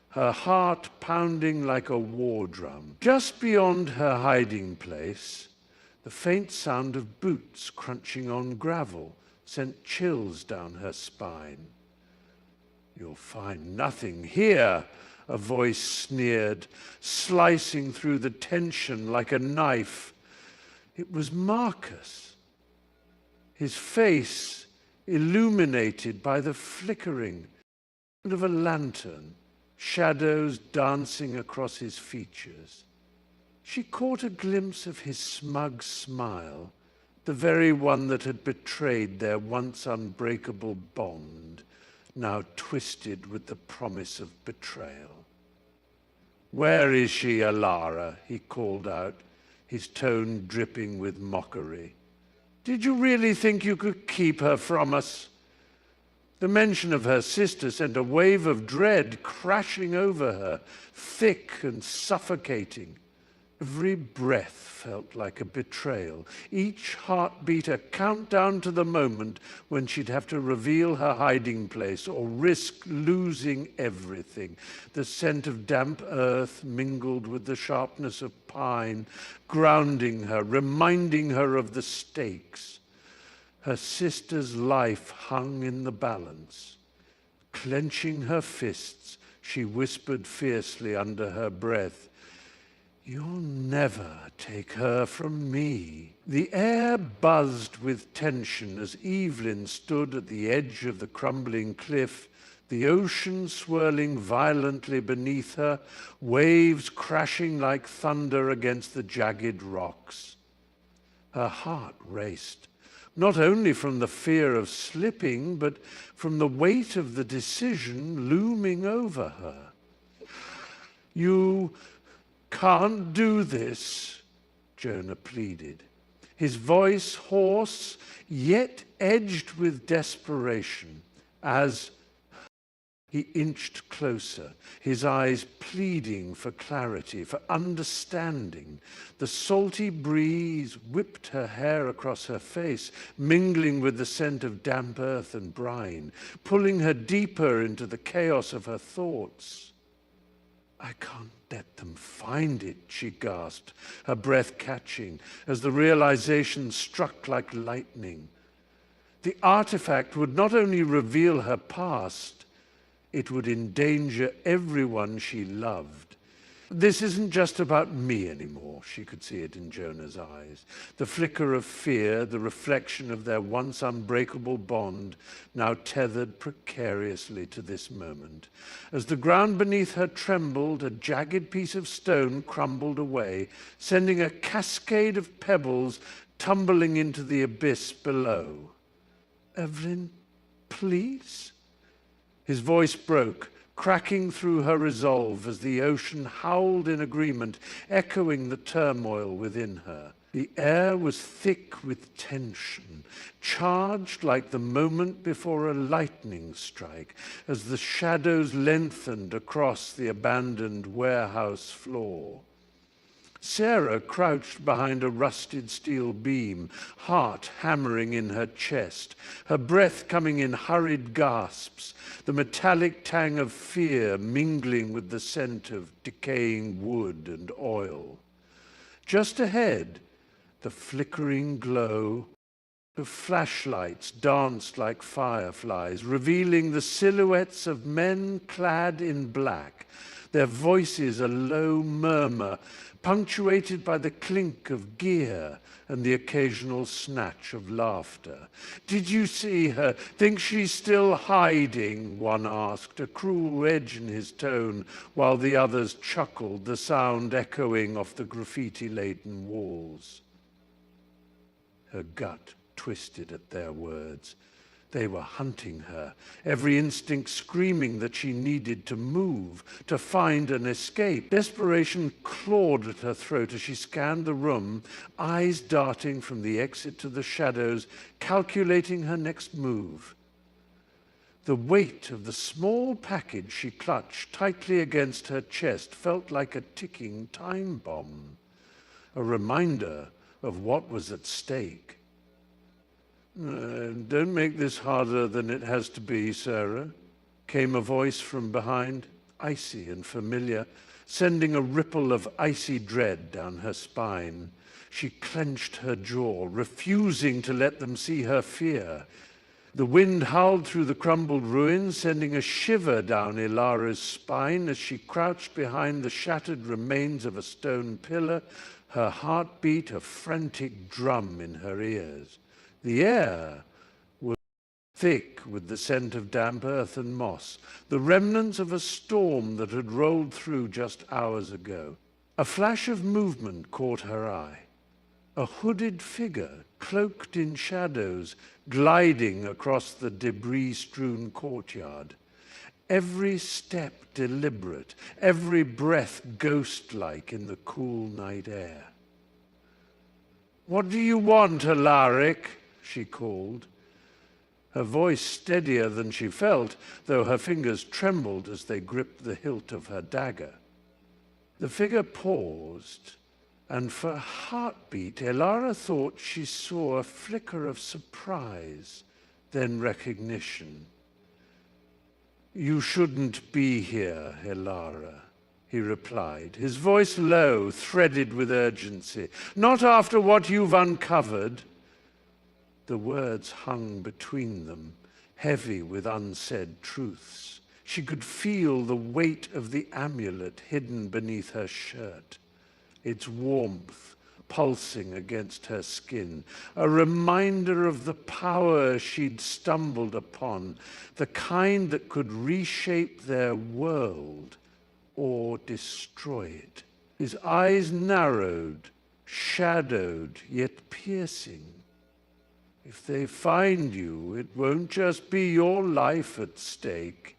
S1: her heart pounding like a war drum. Just beyond her hiding place, the faint sound of boots crunching on gravel sent chills down her spine. "You'll find nothing here," a voice sneered, slicing through the tension like a knife. It was Marcus, his face illuminated by the flickering of a lantern, shadows dancing across his features. She caught a glimpse of his smug smile, the very one that had betrayed their once unbreakable bond, now twisted with the promise of betrayal. "Where is she, Ilara?" he called out, his tone dripping with mockery. "Did you really think you could keep her from us?" The mention of her sister sent a wave of dread crashing over her, thick and suffocating. Every breath felt like a betrayal, each heartbeat a countdown to the moment when she'd have to reveal her hiding place or risk losing everything. The scent of damp earth mingled with the sharpness of pine, grounding her, reminding her of the stakes. Her sister's life hung in the balance. Clenching her fists, she whispered fiercely under her breath, "You'll never take her from me." The air buzzed with tension as Evelyn stood at the edge of the crumbling cliff, the ocean swirling violently beneath her, waves crashing like thunder against the jagged rocks. Her heart raced, not only from the fear of slipping, but from the weight of the decision looming over her. "You can't do this," Jonah pleaded, his voice hoarse yet edged with desperation as he inched closer, his eyes pleading for clarity, for understanding. The salty breeze whipped her hair across her face, mingling with the scent of damp earth and brine, pulling her deeper into the chaos of her thoughts. "I can't let them find it," she gasped, her breath catching as the realization struck like lightning. The artifact would not only reveal her past, it would endanger everyone she loved. This isn't just about me anymore. She could see it in Jonah's eyes. The flicker of fear, the reflection of their once unbreakable bond, now tethered precariously to this moment. As the ground beneath her trembled, a jagged piece of stone crumbled away, sending a cascade of pebbles tumbling into the abyss below. "Evelyn, please?" His voice broke, cracking through her resolve as the ocean howled in agreement, echoing the turmoil within her. The air was thick with tension, charged like the moment before a lightning strike, as the shadows lengthened across the abandoned warehouse floor. Sarah crouched behind a rusted steel beam, heart hammering in her chest, her breath coming in hurried gasps, the metallic tang of fear mingling with the scent of decaying wood and oil. Just ahead, the flickering glow of flashlights danced like fireflies, revealing the silhouettes of men clad in black, their voices a low murmur, punctuated by the clink of gear and the occasional snatch of laughter. "Did you see her? Think she's still hiding?" one asked, a cruel edge in his tone, while the others chuckled, the sound echoing off the graffiti-laden walls. Her gut twisted at their words. They were hunting her, every instinct screaming that she needed to move, to find an escape. Desperation clawed at her throat as she scanned the room, eyes darting from the exit to the shadows, calculating her next move. The weight of the small package she clutched tightly against her chest felt like a ticking time bomb, a reminder of what was at stake. "Don't make this harder than it has to be, Sarah," came a voice from behind, icy and familiar, sending a ripple of icy dread down her spine. She clenched her jaw, refusing to let them see her fear. The wind howled through the crumbled ruins, sending a shiver down Ilara's spine as she crouched behind the shattered remains of a stone pillar, her heartbeat a frantic drum in her ears. The air was thick with the scent of damp earth and moss, the remnants of a storm that had rolled through just hours ago. A flash of movement caught her eye. A hooded figure, cloaked in shadows, gliding across the debris-strewn courtyard. Every step deliberate, every breath ghost-like in the cool night air. "What do you want, Alaric?" she called, her voice steadier than she felt, though her fingers trembled as they gripped the hilt of her dagger. The figure paused, and for a heartbeat, Elara thought she saw a flicker of surprise, then recognition. "You shouldn't be here, Elara," he replied, his voice low, threaded with urgency. "Not after what you've uncovered." The words hung between them, heavy with unsaid truths. She could feel the weight of the amulet hidden beneath her shirt, its warmth pulsing against her skin, a reminder of the power she'd stumbled upon, the kind that could reshape their world or destroy it. His eyes narrowed, shadowed, yet piercing. "If they find you, it won't just be your life at stake,"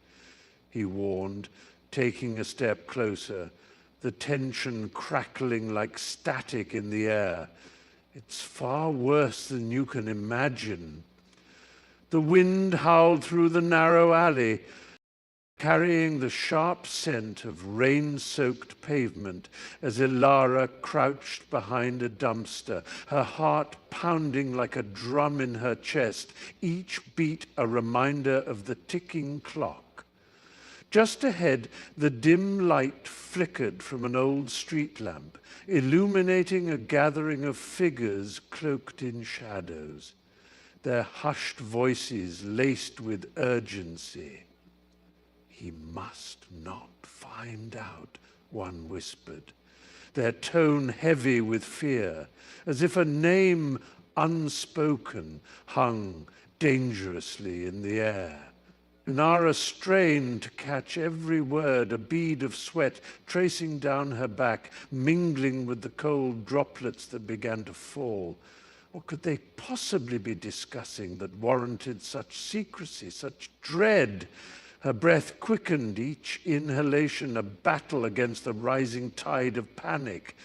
S1: he warned, taking a step closer, the tension crackling like static in the air. "It's far worse than you can imagine." The wind howled through the narrow alley, carrying the sharp scent of rain-soaked pavement as Elara crouched behind a dumpster, her heart pounding like a drum in her chest, each beat a reminder of the ticking clock. Just ahead, the dim light flickered from an old street lamp, illuminating a gathering of figures cloaked in shadows, their hushed voices laced with urgency. He must not find out one whispered, their tone heavy with fear, as if a name unspoken hung dangerously in the air. Nara strained to catch every word, a bead of sweat tracing down her back, mingling with the cold droplets that began to fall. What could they possibly be discussing that warranted such secrecy, such dread? Her breath quickened, each inhalation a battle against the rising tide of panic,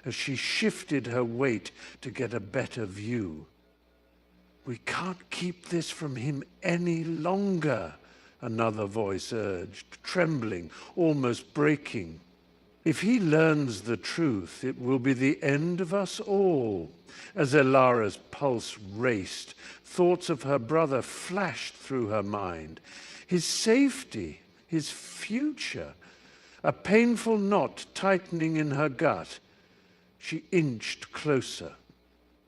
S1: as she shifted her weight to get a better view. "We can't keep this from him any longer," another voice urged, trembling, almost breaking. "If he learns the truth, it will be the end of us all." As Elara's pulse raced, thoughts of her brother flashed through her mind. His safety, his future, a painful knot tightening in her gut. She inched closer,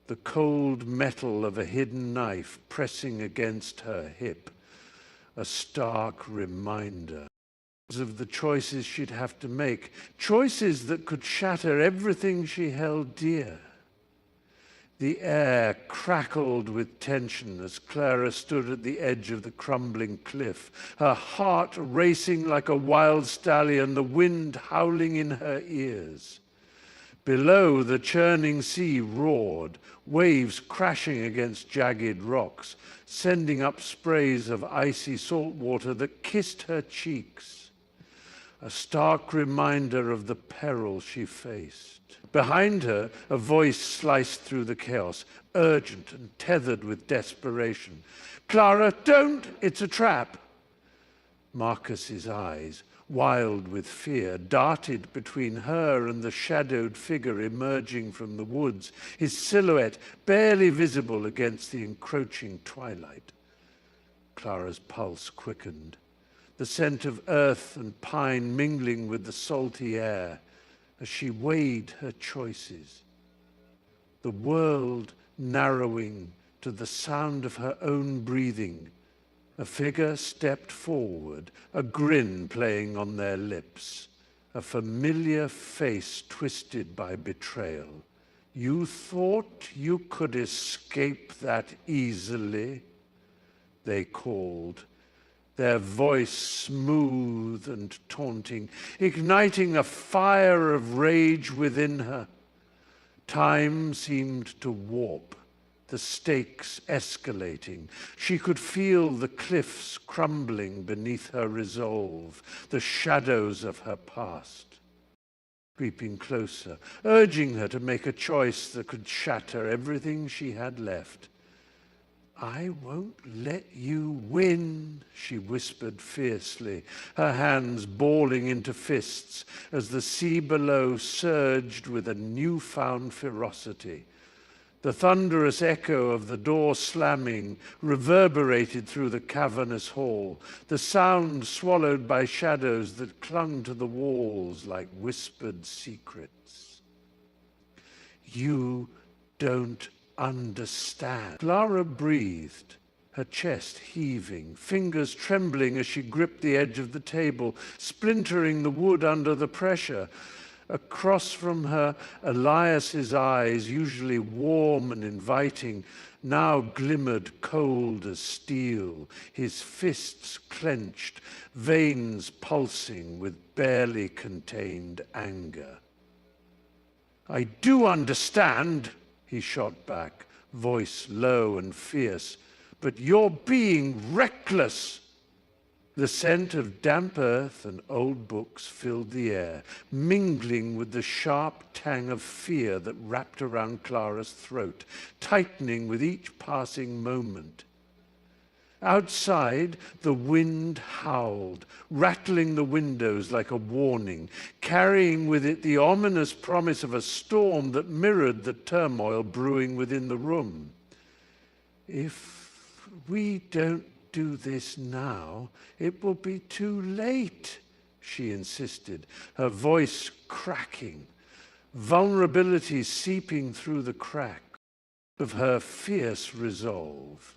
S1: the cold metal of a hidden knife pressing against her hip, a stark reminder of the choices she'd have to make, choices that could shatter everything she held dear. The air crackled with tension as Clara stood at the edge of the crumbling cliff, her heart racing like a wild stallion, the wind howling in her ears. Below, the churning sea roared, waves crashing against jagged rocks, sending up sprays of icy salt water that kissed her cheeks. A stark reminder of the peril she faced. Behind her, a voice sliced through the chaos, urgent and tethered with desperation. "Clara, don't! It's a trap!" Marcus's eyes, wild with fear, darted between her and the shadowed figure emerging from the woods, his silhouette barely visible against the encroaching twilight. Clara's pulse quickened, the scent of earth and pine mingling with the salty air as she weighed her choices. The world narrowing to the sound of her own breathing. A figure stepped forward, a grin playing on their lips, a familiar face twisted by betrayal. "You thought you could escape that easily?" they called, their voice smooth and taunting, igniting a fire of rage within her. Time seemed to warp, the stakes escalating. She could feel the cliffs crumbling beneath her resolve, the shadows of her past creeping closer, urging her to make a choice that could shatter everything she had left. "I won't let you win," she whispered fiercely, her hands balling into fists as the sea below surged with a newfound ferocity. The thunderous echo of the door slamming reverberated through the cavernous hall, the sound swallowed by shadows that clung to the walls like whispered secrets. "You don't understand." Clara breathed, her chest heaving, fingers trembling as she gripped the edge of the table, splintering the wood under the pressure. Across from her, Elias's eyes, usually warm and inviting, now glimmered cold as steel, his fists clenched, veins pulsing with barely contained anger. "I do understand," he shot back, voice low and fierce, "but you're being reckless." The scent of damp earth and old books filled the air, mingling with the sharp tang of fear that wrapped around Clara's throat, tightening with each passing moment. Outside, the wind howled, rattling the windows like a warning, carrying with it the ominous promise of a storm that mirrored the turmoil brewing within the room. "If we don't do this now, it will be too late," she insisted, her voice cracking, vulnerability seeping through the crack of her fierce resolve.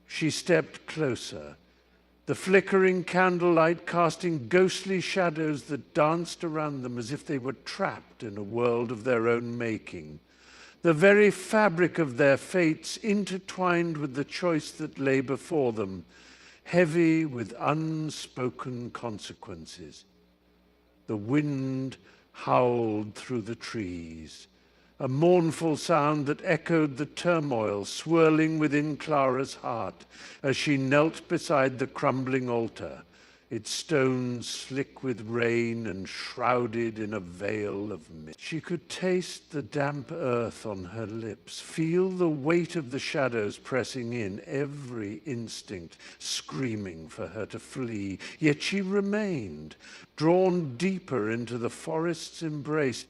S1: She stepped closer, the flickering candlelight casting ghostly shadows that danced around them as if they were trapped in a world of their own making. The very fabric of their fates intertwined with the choice that lay before them, heavy with unspoken consequences. The wind howled through the trees, a mournful sound that echoed the turmoil swirling within Clara's heart as she knelt beside the crumbling altar, its stones slick with rain and shrouded in a veil of mist. She could taste the damp earth on her lips, feel the weight of the shadows pressing in, every instinct screaming for her to flee. Yet she remained, drawn deeper into the forest's embrace.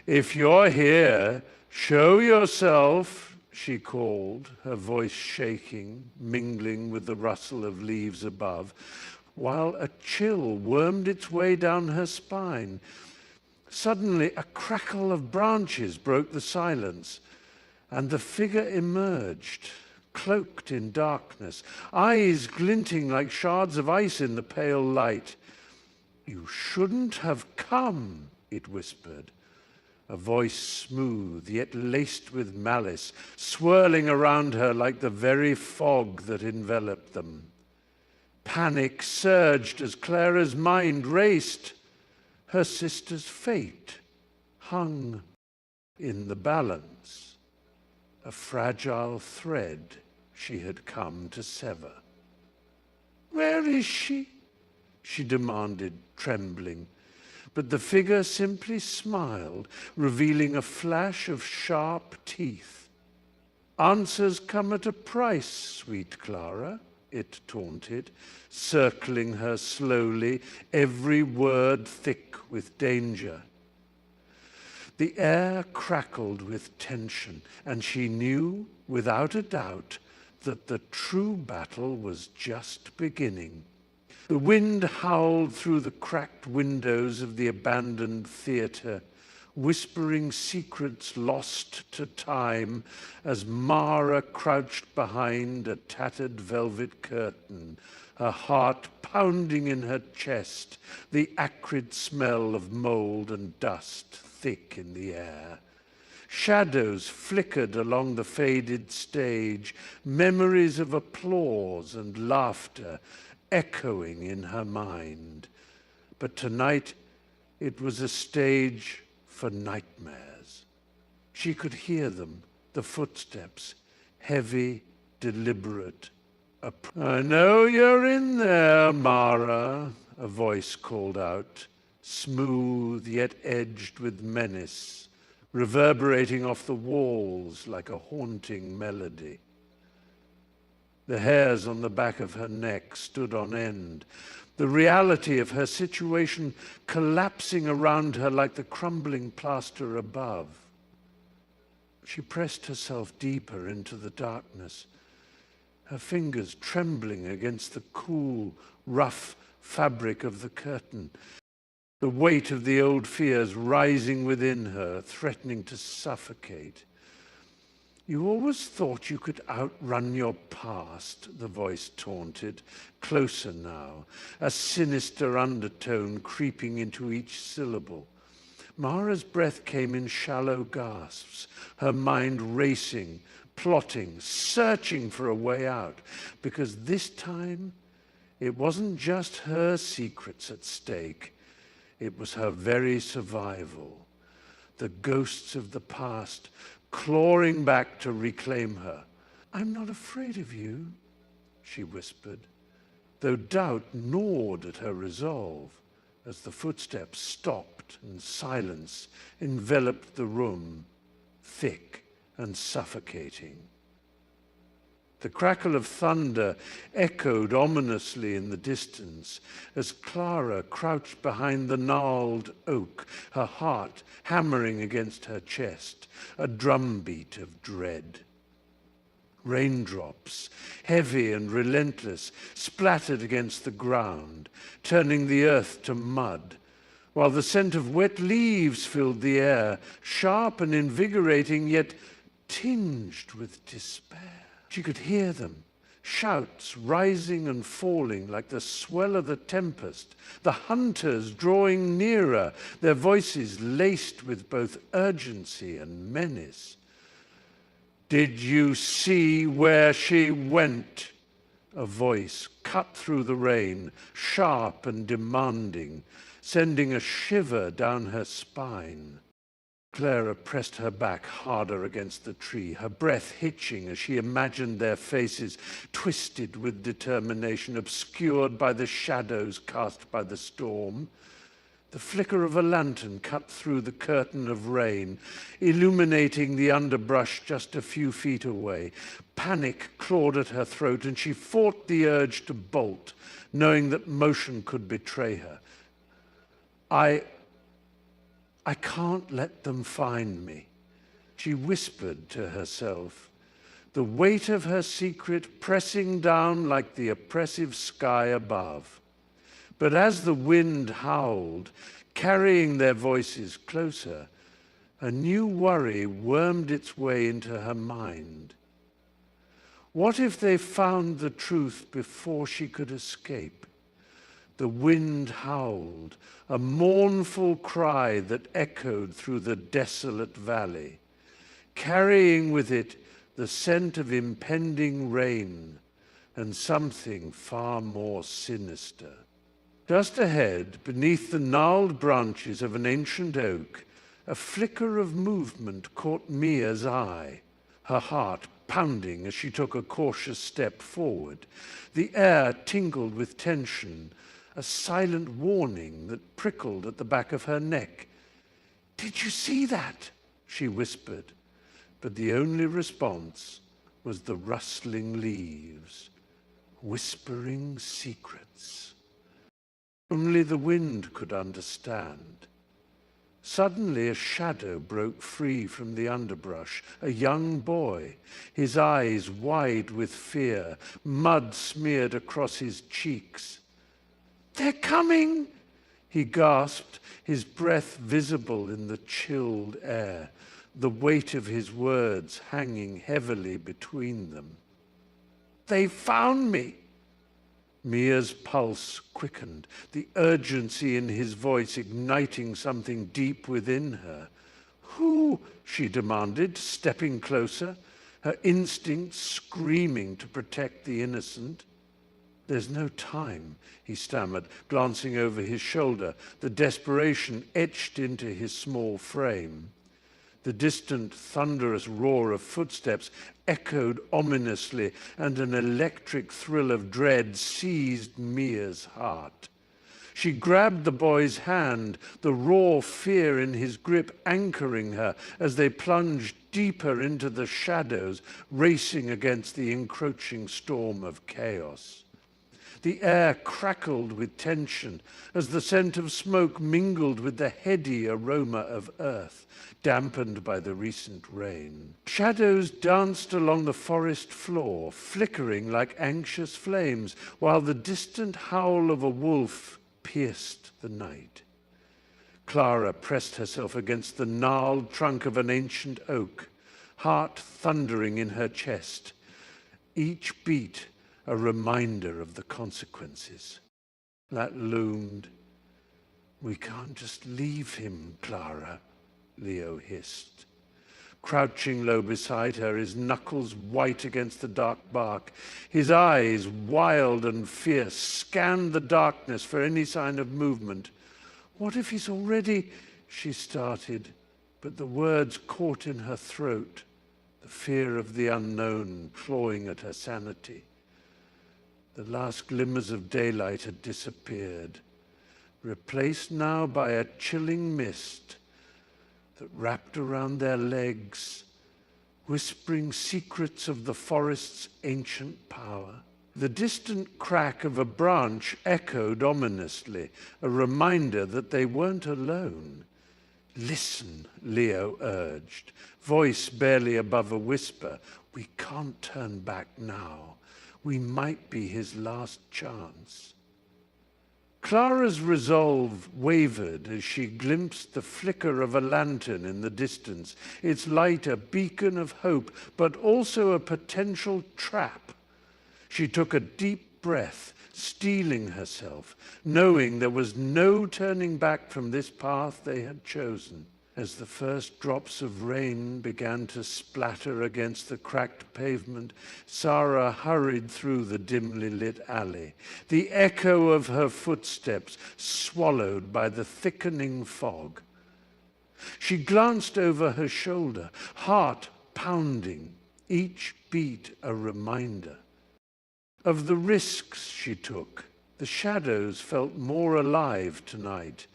S1: "If you're here, show yourself," she called, her voice shaking, mingling with the rustle of leaves above, while a chill wormed its way down her spine. Suddenly, a crackle of branches broke the silence, and the figure emerged, cloaked in darkness, eyes glinting like shards of ice in the pale light. "You shouldn't have come," it whispered. A voice smooth, yet laced with malice, swirling around her like the very fog that enveloped them. Panic surged as Clara's mind raced. Her sister's fate hung in the balance, a fragile thread she had come to sever. "Where is she?" she demanded, trembling. But the figure simply smiled, revealing a flash of sharp teeth. "Answers come at a price, sweet Clara," it taunted, circling her slowly, every word thick with danger. The air crackled with tension, and she knew, without a doubt, that the true battle was just beginning. The wind howled through the cracked windows of the abandoned theater, whispering secrets lost to time as Mara crouched behind a tattered velvet curtain, her heart pounding in her chest, the acrid smell of mold and dust thick in the air. Shadows flickered along the faded stage, memories of applause and laughter echoing in her mind. But tonight it was a stage for nightmares. She could hear them, the footsteps, heavy, deliberate. "I know you're in there, Mara," a voice called out, smooth yet edged with menace, reverberating off the walls like a haunting melody. The hairs on the back of her neck stood on end, the reality of her situation collapsing around her like the crumbling plaster above. She pressed herself deeper into the darkness, her fingers trembling against the cool, rough fabric of the curtain, the weight of the old fears rising within her, threatening to suffocate. "You always thought you could outrun your past," the voice taunted, closer now, a sinister undertone creeping into each syllable. Mara's breath came in shallow gasps, her mind racing, plotting, searching for a way out, because this time it wasn't just her secrets at stake, it was her very survival. The ghosts of the past clawing back to reclaim her. "I'm not afraid of you," she whispered, though doubt gnawed at her resolve as the footsteps stopped and silence enveloped the room, thick and suffocating. The crackle of thunder echoed ominously in the distance as Clara crouched behind the gnarled oak, her heart hammering against her chest, a drumbeat of dread. Raindrops, heavy and relentless, splattered against the ground, turning the earth to mud, while the scent of wet leaves filled the air, sharp and invigorating, yet tinged with despair. She could hear them, shouts rising and falling like the swell of the tempest, the hunters drawing nearer, their voices laced with both urgency and menace. "Did you see where she went?" A voice cut through the rain, sharp and demanding, sending a shiver down her spine. Clara pressed her back harder against the tree, her breath hitching as she imagined their faces twisted with determination, obscured by the shadows cast by the storm. The flicker of a lantern cut through the curtain of rain, illuminating the underbrush just a few feet away. Panic clawed at her throat, and she fought the urge to bolt, knowing that motion could betray her. I can't let them find me," she whispered to herself, the weight of her secret pressing down like the oppressive sky above. But as the wind howled, carrying their voices closer, a new worry wormed its way into her mind. What if they found the truth before she could escape? The wind howled, a mournful cry that echoed through the desolate valley, carrying with it the scent of impending rain and something far more sinister. Just ahead, beneath the gnarled branches of an ancient oak, a flicker of movement caught Mia's eye, her heart pounding as she took a cautious step forward. The air tingled with tension, a silent warning that prickled at the back of her neck. "Did you see that?" she whispered, but the only response was the rustling leaves, whispering secrets. Only the wind could understand. Suddenly a shadow broke free from the underbrush, a young boy, his eyes wide with fear, mud smeared across his cheeks. "They're coming!" he gasped, his breath visible in the chilled air, the weight of his words hanging heavily between them. "They found me!" Mia's pulse quickened, the urgency in his voice igniting something deep within her. "Who?" she demanded, stepping closer, her instincts screaming to protect the innocent. "There's no time," he stammered, glancing over his shoulder, the desperation etched into his small frame. The distant, thunderous roar of footsteps echoed ominously, and an electric thrill of dread seized Mia's heart. She grabbed the boy's hand, the raw fear in his grip anchoring her as they plunged deeper into the shadows, racing against the encroaching storm of chaos. The air crackled with tension as the scent of smoke mingled with the heady aroma of earth, dampened by the recent rain. Shadows danced along the forest floor, flickering like anxious flames, while the distant howl of a wolf pierced the night. Clara pressed herself against the gnarled trunk of an ancient oak, heart thundering in her chest, each beat a reminder of the consequences. That loomed. "We can't just leave him, Clara," Leo hissed. Crouching low beside her, his knuckles white against the dark bark, his eyes, wild and fierce, scanned the darkness for any sign of movement. "What if he's already—" she started, but the words caught in her throat, the fear of the unknown clawing at her sanity. The last glimmers of daylight had disappeared, replaced now by a chilling mist that wrapped around their legs, whispering secrets of the forest's ancient power. The distant crack of a branch echoed ominously, a reminder that they weren't alone. "Listen," Leo urged, voice barely above a whisper. "We can't turn back now. We might be his last chance." Clara's resolve wavered as she glimpsed the flicker of a lantern in the distance, its light a beacon of hope, but also a potential trap. She took a deep breath, steeling herself, knowing there was no turning back from this path they had chosen. As the first drops of rain began to splatter against the cracked pavement, Sarah hurried through the dimly lit alley, the echo of her footsteps swallowed by the thickening fog. She glanced over her shoulder, heart pounding, each beat a reminder of the risks she took. The shadows felt more alive tonight.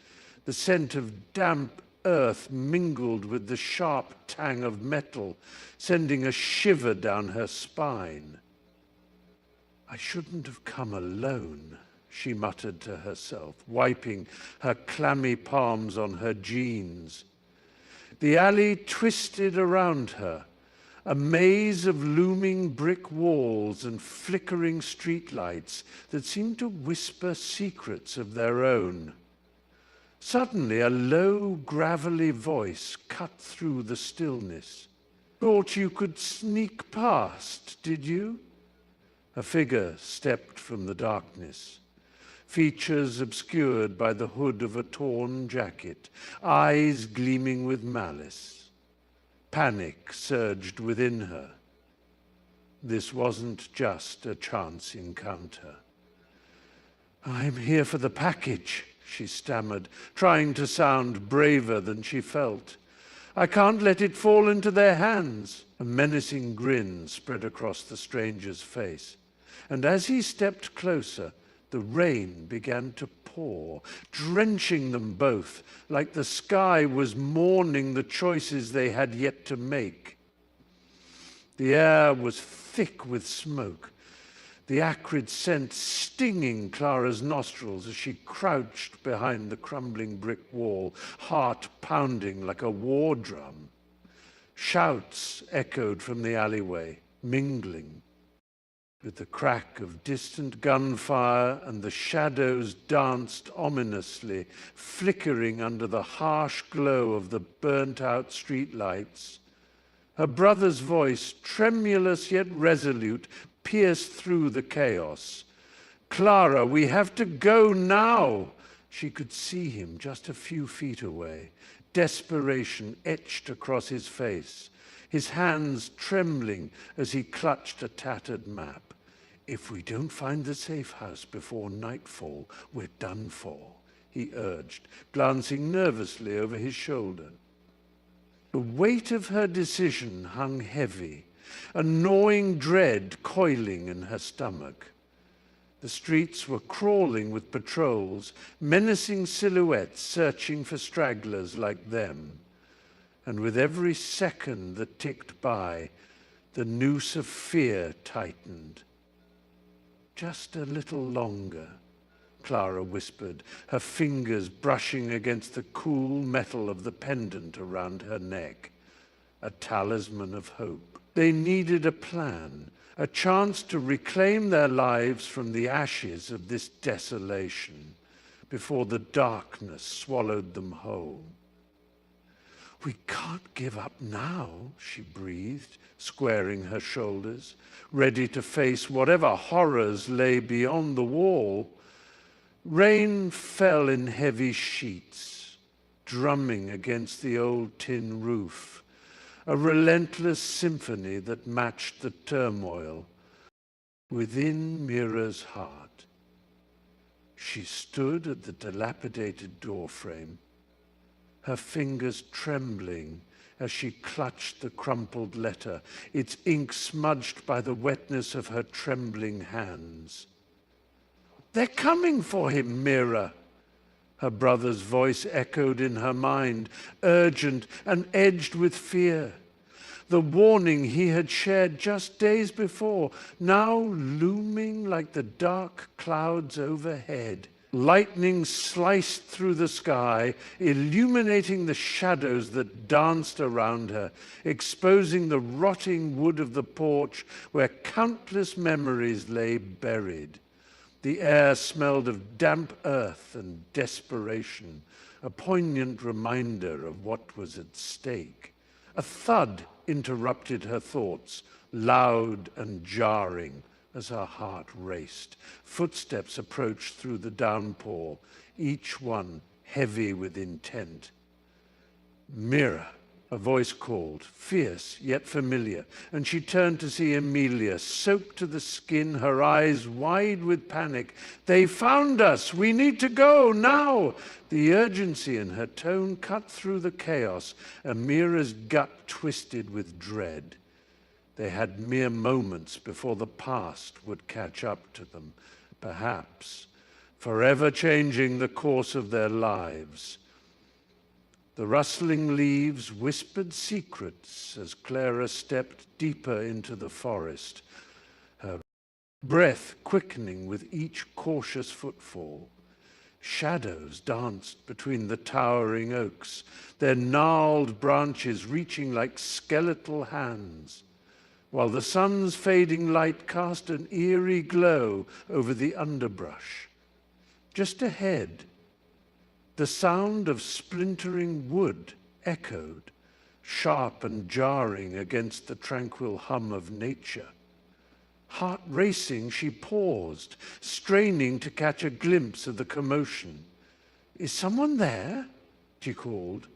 S1: The scent of damp earth mingled with the sharp tang of metal, sending a shiver down her spine. I shouldn't have come alone, she muttered to herself, wiping her clammy palms on her jeans. The alley twisted around her, a maze of looming brick walls and flickering streetlights that seemed to whisper secrets of their own. Suddenly, a low, gravelly voice cut through the stillness. Thought you could sneak past, did you? A figure stepped from the darkness, features obscured by the hood of a torn jacket, eyes gleaming with malice. Panic surged within her. This wasn't just a chance encounter. I'm here for the package, she stammered, trying to sound braver than she felt. I can't let it fall into their hands. A menacing grin spread across the stranger's face, and as he stepped closer, the rain began to pour, drenching them both, like the sky was mourning the choices they had yet to make. The air was thick with smoke, the acrid scent stinging Clara's nostrils as she crouched behind the crumbling brick wall, heart pounding like a war drum. Shouts echoed from the alleyway, mingling with the crack of distant gunfire, and the shadows danced ominously, flickering under the harsh glow of the burnt-out streetlights. Her brother's voice, tremulous yet resolute, pierced through the chaos. Clara, we have to go now! She could see him just a few feet away, desperation etched across his face, his hands trembling as he clutched a tattered map. If we don't find the safe house before nightfall, we're done for, he urged, glancing nervously over his shoulder. The weight of her decision hung heavy, a gnawing dread coiling in her stomach. The streets were crawling with patrols, menacing silhouettes searching for stragglers like them. And with every second that ticked by, the noose of fear tightened. Just a little longer, Clara whispered, her fingers brushing against the cool metal of the pendant around her neck, a talisman of hope. They needed a plan, a chance to reclaim their lives from the ashes of this desolation before the darkness swallowed them whole. We can't give up now, she breathed, squaring her shoulders, ready to face whatever horrors lay beyond the wall. Rain fell in heavy sheets, drumming against the old tin roof, a relentless symphony that matched the turmoil within Mira's heart. She stood at the dilapidated doorframe, her fingers trembling as she clutched the crumpled letter, its ink smudged by the wetness of her trembling hands. They're coming for him, Mira. Her brother's voice echoed in her mind, urgent and edged with fear. The warning he had shared just days before, now looming like the dark clouds overhead. Lightning sliced through the sky, illuminating the shadows that danced around her, exposing the rotting wood of the porch where countless memories lay buried. The air smelled of damp earth and desperation, a poignant reminder of what was at stake. A thud interrupted her thoughts, loud and jarring, as her heart raced. Footsteps approached through the downpour, each one heavy with intent. "Mira," a voice called, fierce yet familiar, and she turned to see Emilia, soaked to the skin, her eyes wide with panic. "They found us! We need to go, now!" The urgency in her tone cut through the chaos. Amira's gut twisted with dread. They had mere moments before the past would catch up to them, perhaps forever changing the course of their lives. The rustling leaves whispered secrets as Clara stepped deeper into the forest, her breath quickening with each cautious footfall. Shadows danced between the towering oaks, their gnarled branches reaching like skeletal hands, while the sun's fading light cast an eerie glow over the underbrush. Just ahead, the sound of splintering wood echoed, sharp and jarring against the tranquil hum of nature. Heart racing, she paused, straining to catch a glimpse of the commotion. "Is someone there?" she called,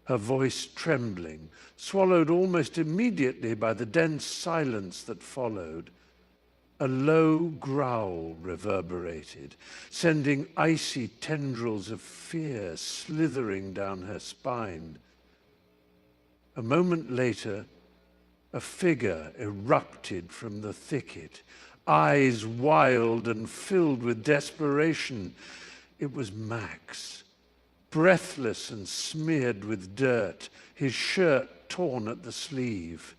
S1: her voice trembling, swallowed almost immediately by the dense silence that followed. A low growl reverberated, sending icy tendrils of fear slithering down her spine. A moment later, a figure erupted from the thicket, eyes wild and filled with desperation. It was Max, breathless and smeared with dirt, his shirt torn at the sleeve.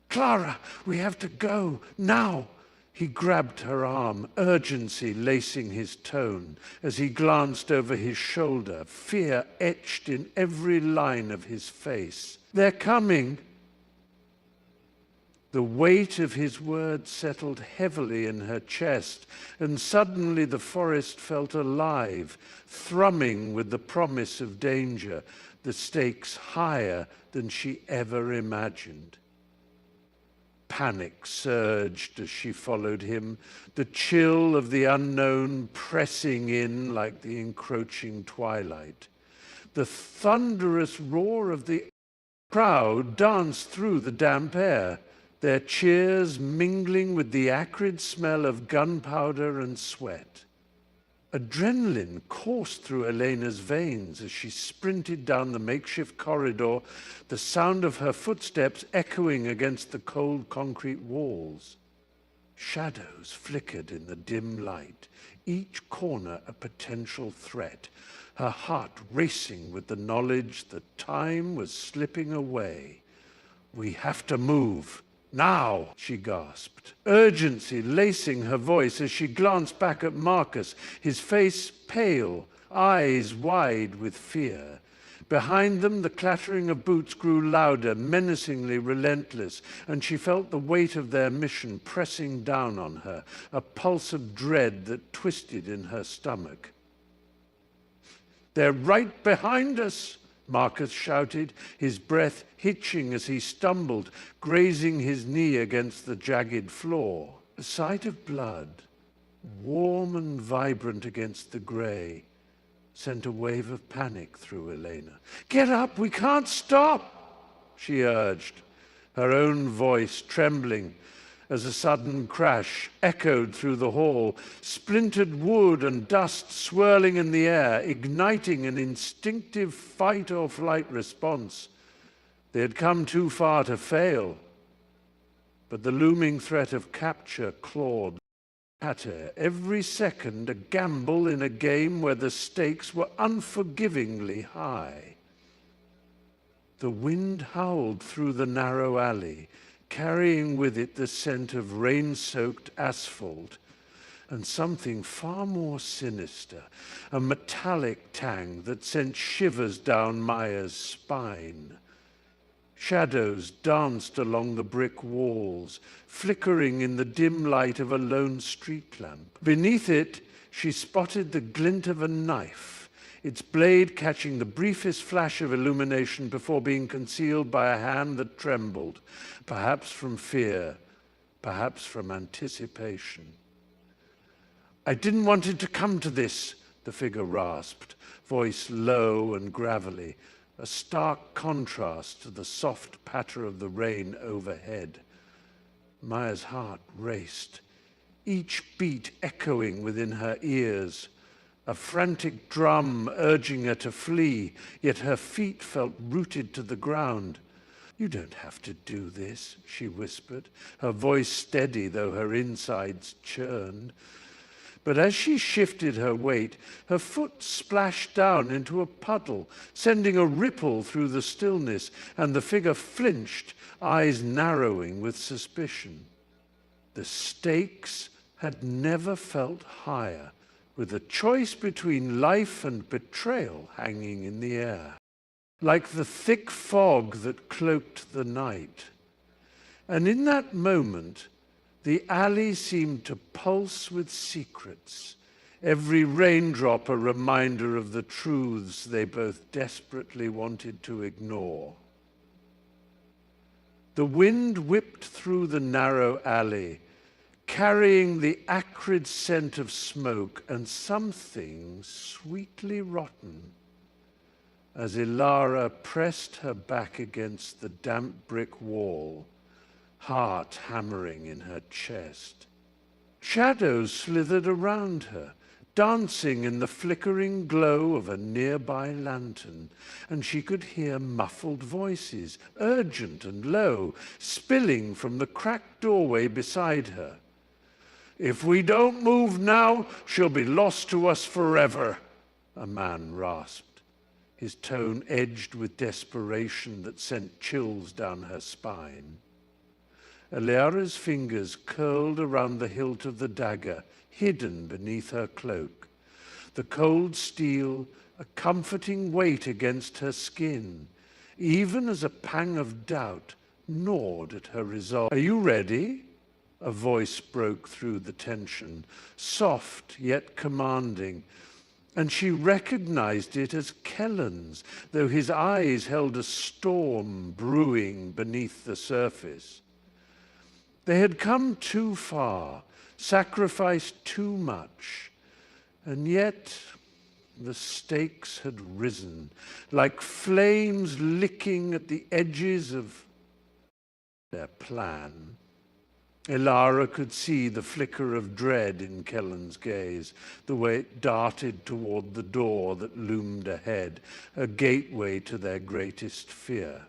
S1: "Clara, we have to go, now!" He grabbed her arm, urgency lacing his tone. As he glanced over his shoulder, fear etched in every line of his face. "They're coming!" The weight of his words settled heavily in her chest, and suddenly the forest felt alive, thrumming with the promise of danger, the stakes higher than she ever imagined. Panic surged as she followed him, the chill of the unknown pressing in like the encroaching twilight. The thunderous roar of the crowd danced through the damp air, their cheers mingling with the acrid smell of gunpowder and sweat. Adrenaline coursed through Elena's veins as she sprinted down the makeshift corridor, the sound of her footsteps echoing against the cold concrete walls. Shadows flickered in the dim light, each corner a potential threat, her heart racing with the knowledge that time was slipping away. "We have to move. Now," she gasped, urgency lacing her voice as she glanced back at Marcus, his face pale, eyes wide with fear. Behind them, the clattering of boots grew louder, menacingly relentless, and she felt the weight of their mission pressing down on her, a pulse of dread that twisted in her stomach. "They're right behind us!" Marcus shouted, his breath hitching as he stumbled, grazing his knee against the jagged floor. The sight of blood, warm and vibrant against the grey, sent a wave of panic through Elena. "Get up, we can't stop!" she urged, her own voice trembling as a sudden crash echoed through the hall, splintered wood and dust swirling in the air, igniting an instinctive fight or flight response. They had come too far to fail, but the looming threat of capture clawed at her. Every second a gamble in a game where the stakes were unforgivingly high. The wind howled through the narrow alley, carrying with it the scent of rain-soaked asphalt, and something far more sinister, a metallic tang that sent shivers down Maya's spine. Shadows danced along the brick walls, flickering in the dim light of a lone street lamp. Beneath it, she spotted the glint of a knife, its blade catching the briefest flash of illumination before being concealed by a hand that trembled, perhaps from fear, perhaps from anticipation. "I didn't want it to come to this," the figure rasped, voice low and gravelly, a stark contrast to the soft patter of the rain overhead. Maya's heart raced, each beat echoing within her ears, a frantic drum urging her to flee, yet her feet felt rooted to the ground. "You don't have to do this," she whispered, her voice steady though her insides churned. But as she shifted her weight, her foot splashed down into a puddle, sending a ripple through the stillness, and the figure flinched, eyes narrowing with suspicion. The stakes had never felt higher, with a choice between life and betrayal hanging in the air, like the thick fog that cloaked the night. And in that moment, the alley seemed to pulse with secrets, every raindrop a reminder of the truths they both desperately wanted to ignore. The wind whipped through the narrow alley, carrying the acrid scent of smoke and something sweetly rotten, as Ilara pressed her back against the damp brick wall, heart hammering in her chest. Shadows slithered around her, dancing in the flickering glow of a nearby lantern, and she could hear muffled voices, urgent and low, spilling from the cracked doorway beside her. "If we don't move now, she'll be lost to us forever," a man rasped, his tone edged with desperation that sent chills down her spine. Ilara's fingers curled around the hilt of the dagger, hidden beneath her cloak. The cold steel, a comforting weight against her skin, even as a pang of doubt gnawed at her resolve. "Are you ready?" A voice broke through the tension, soft yet commanding, and she recognized it as Kellen's, though his eyes held a storm brewing beneath the surface. They had come too far, sacrificed too much, and yet the stakes had risen, like flames licking at the edges of their plan. Ilara could see the flicker of dread in Kellen's gaze, the way it darted toward the door that loomed ahead, a gateway to their greatest fear.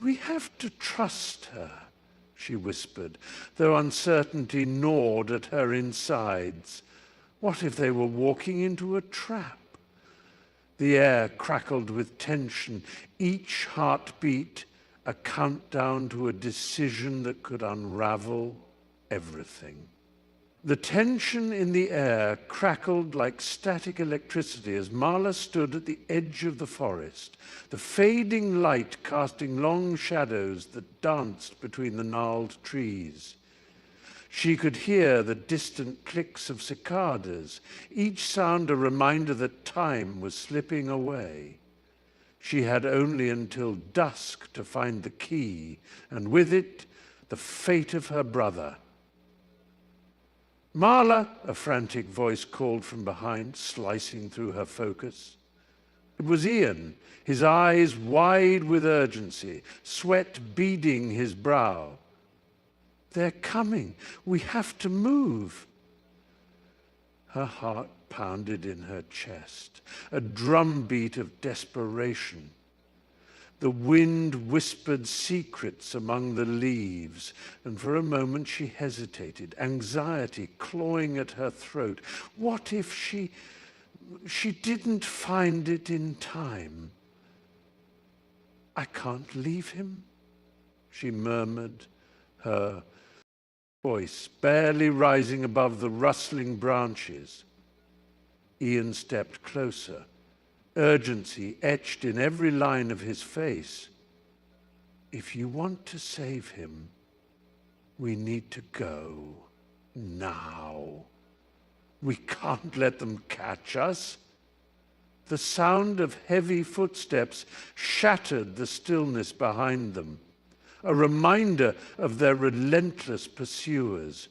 S1: "We have to trust her," she whispered, though uncertainty gnawed at her insides. What if they were walking into a trap? The air crackled with tension, each heartbeat a countdown to a decision that could unravel everything. The tension in the air crackled like static electricity as Marla stood at the edge of the forest, the fading light casting long shadows that danced between the gnarled trees. She could hear the distant clicks of cicadas, each sound a reminder that time was slipping away. She had only until dusk to find the key, and with it, the fate of her brother. "Marla!" a frantic voice called from behind, slicing through her focus. It was Ian, his eyes wide with urgency, sweat beading his brow. "They're coming. We have to move." Her heart pounded in her chest, a drumbeat of desperation. The wind whispered secrets among the leaves, and for a moment she hesitated, anxiety clawing at her throat. What if she didn't find it in time? "I can't leave him," she murmured, her voice barely rising above the rustling branches. Ian stepped closer, urgency etched in every line of his face. "If you want to save him, we need to go now. We can't let them catch us." The sound of heavy footsteps shattered the stillness behind them. a reminder of their relentless pursuers,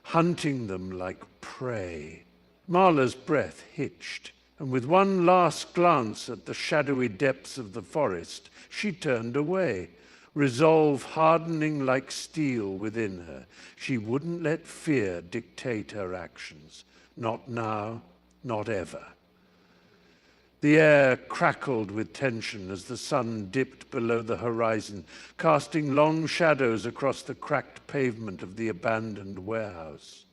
S1: hunting them like prey. Marla's breath hitched, and with one last glance at the shadowy depths of the forest, she turned away, resolve hardening like steel within her. She wouldn't let fear dictate her actions. Not now, not ever. The air crackled with tension as the sun dipped below the horizon, casting long shadows across the cracked pavement of the abandoned warehouse.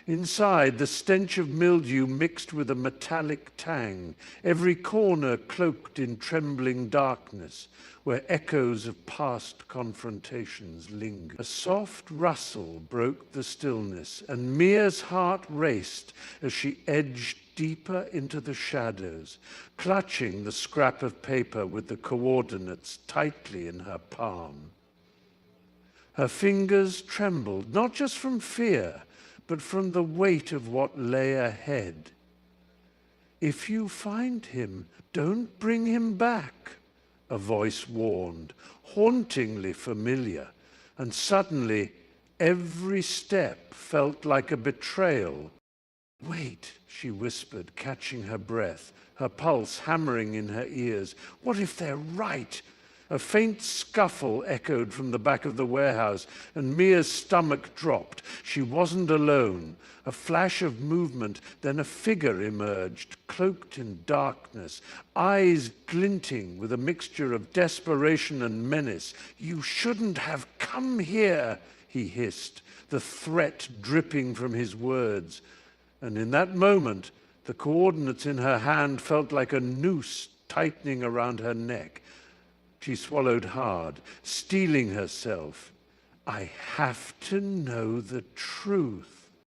S1: Inside, the stench of mildew mixed with a metallic tang, every corner cloaked in trembling darkness, where echoes of past confrontations lingered. A soft rustle broke the stillness, and Mia's heart raced as she edged deeper into the shadows, clutching the scrap of paper with the coordinates tightly in her palm. Her fingers trembled, not just from fear, but from the weight of what lay ahead. "If you find him, don't bring him back," a voice warned, hauntingly familiar, and suddenly every step felt like a betrayal. "Wait," she whispered, catching her breath, her pulse hammering in her ears. "What if they're right?" A faint scuffle echoed from the back of the warehouse, and Mia's stomach dropped. She wasn't alone. A flash of movement, then a figure emerged, cloaked in darkness, eyes glinting with a mixture of desperation and menace. "You shouldn't have come here," he hissed, the threat dripping from his words. And in that moment, the coordinates in her hand felt like a noose tightening around her neck. She swallowed hard, steeling herself. "I have to know the truth."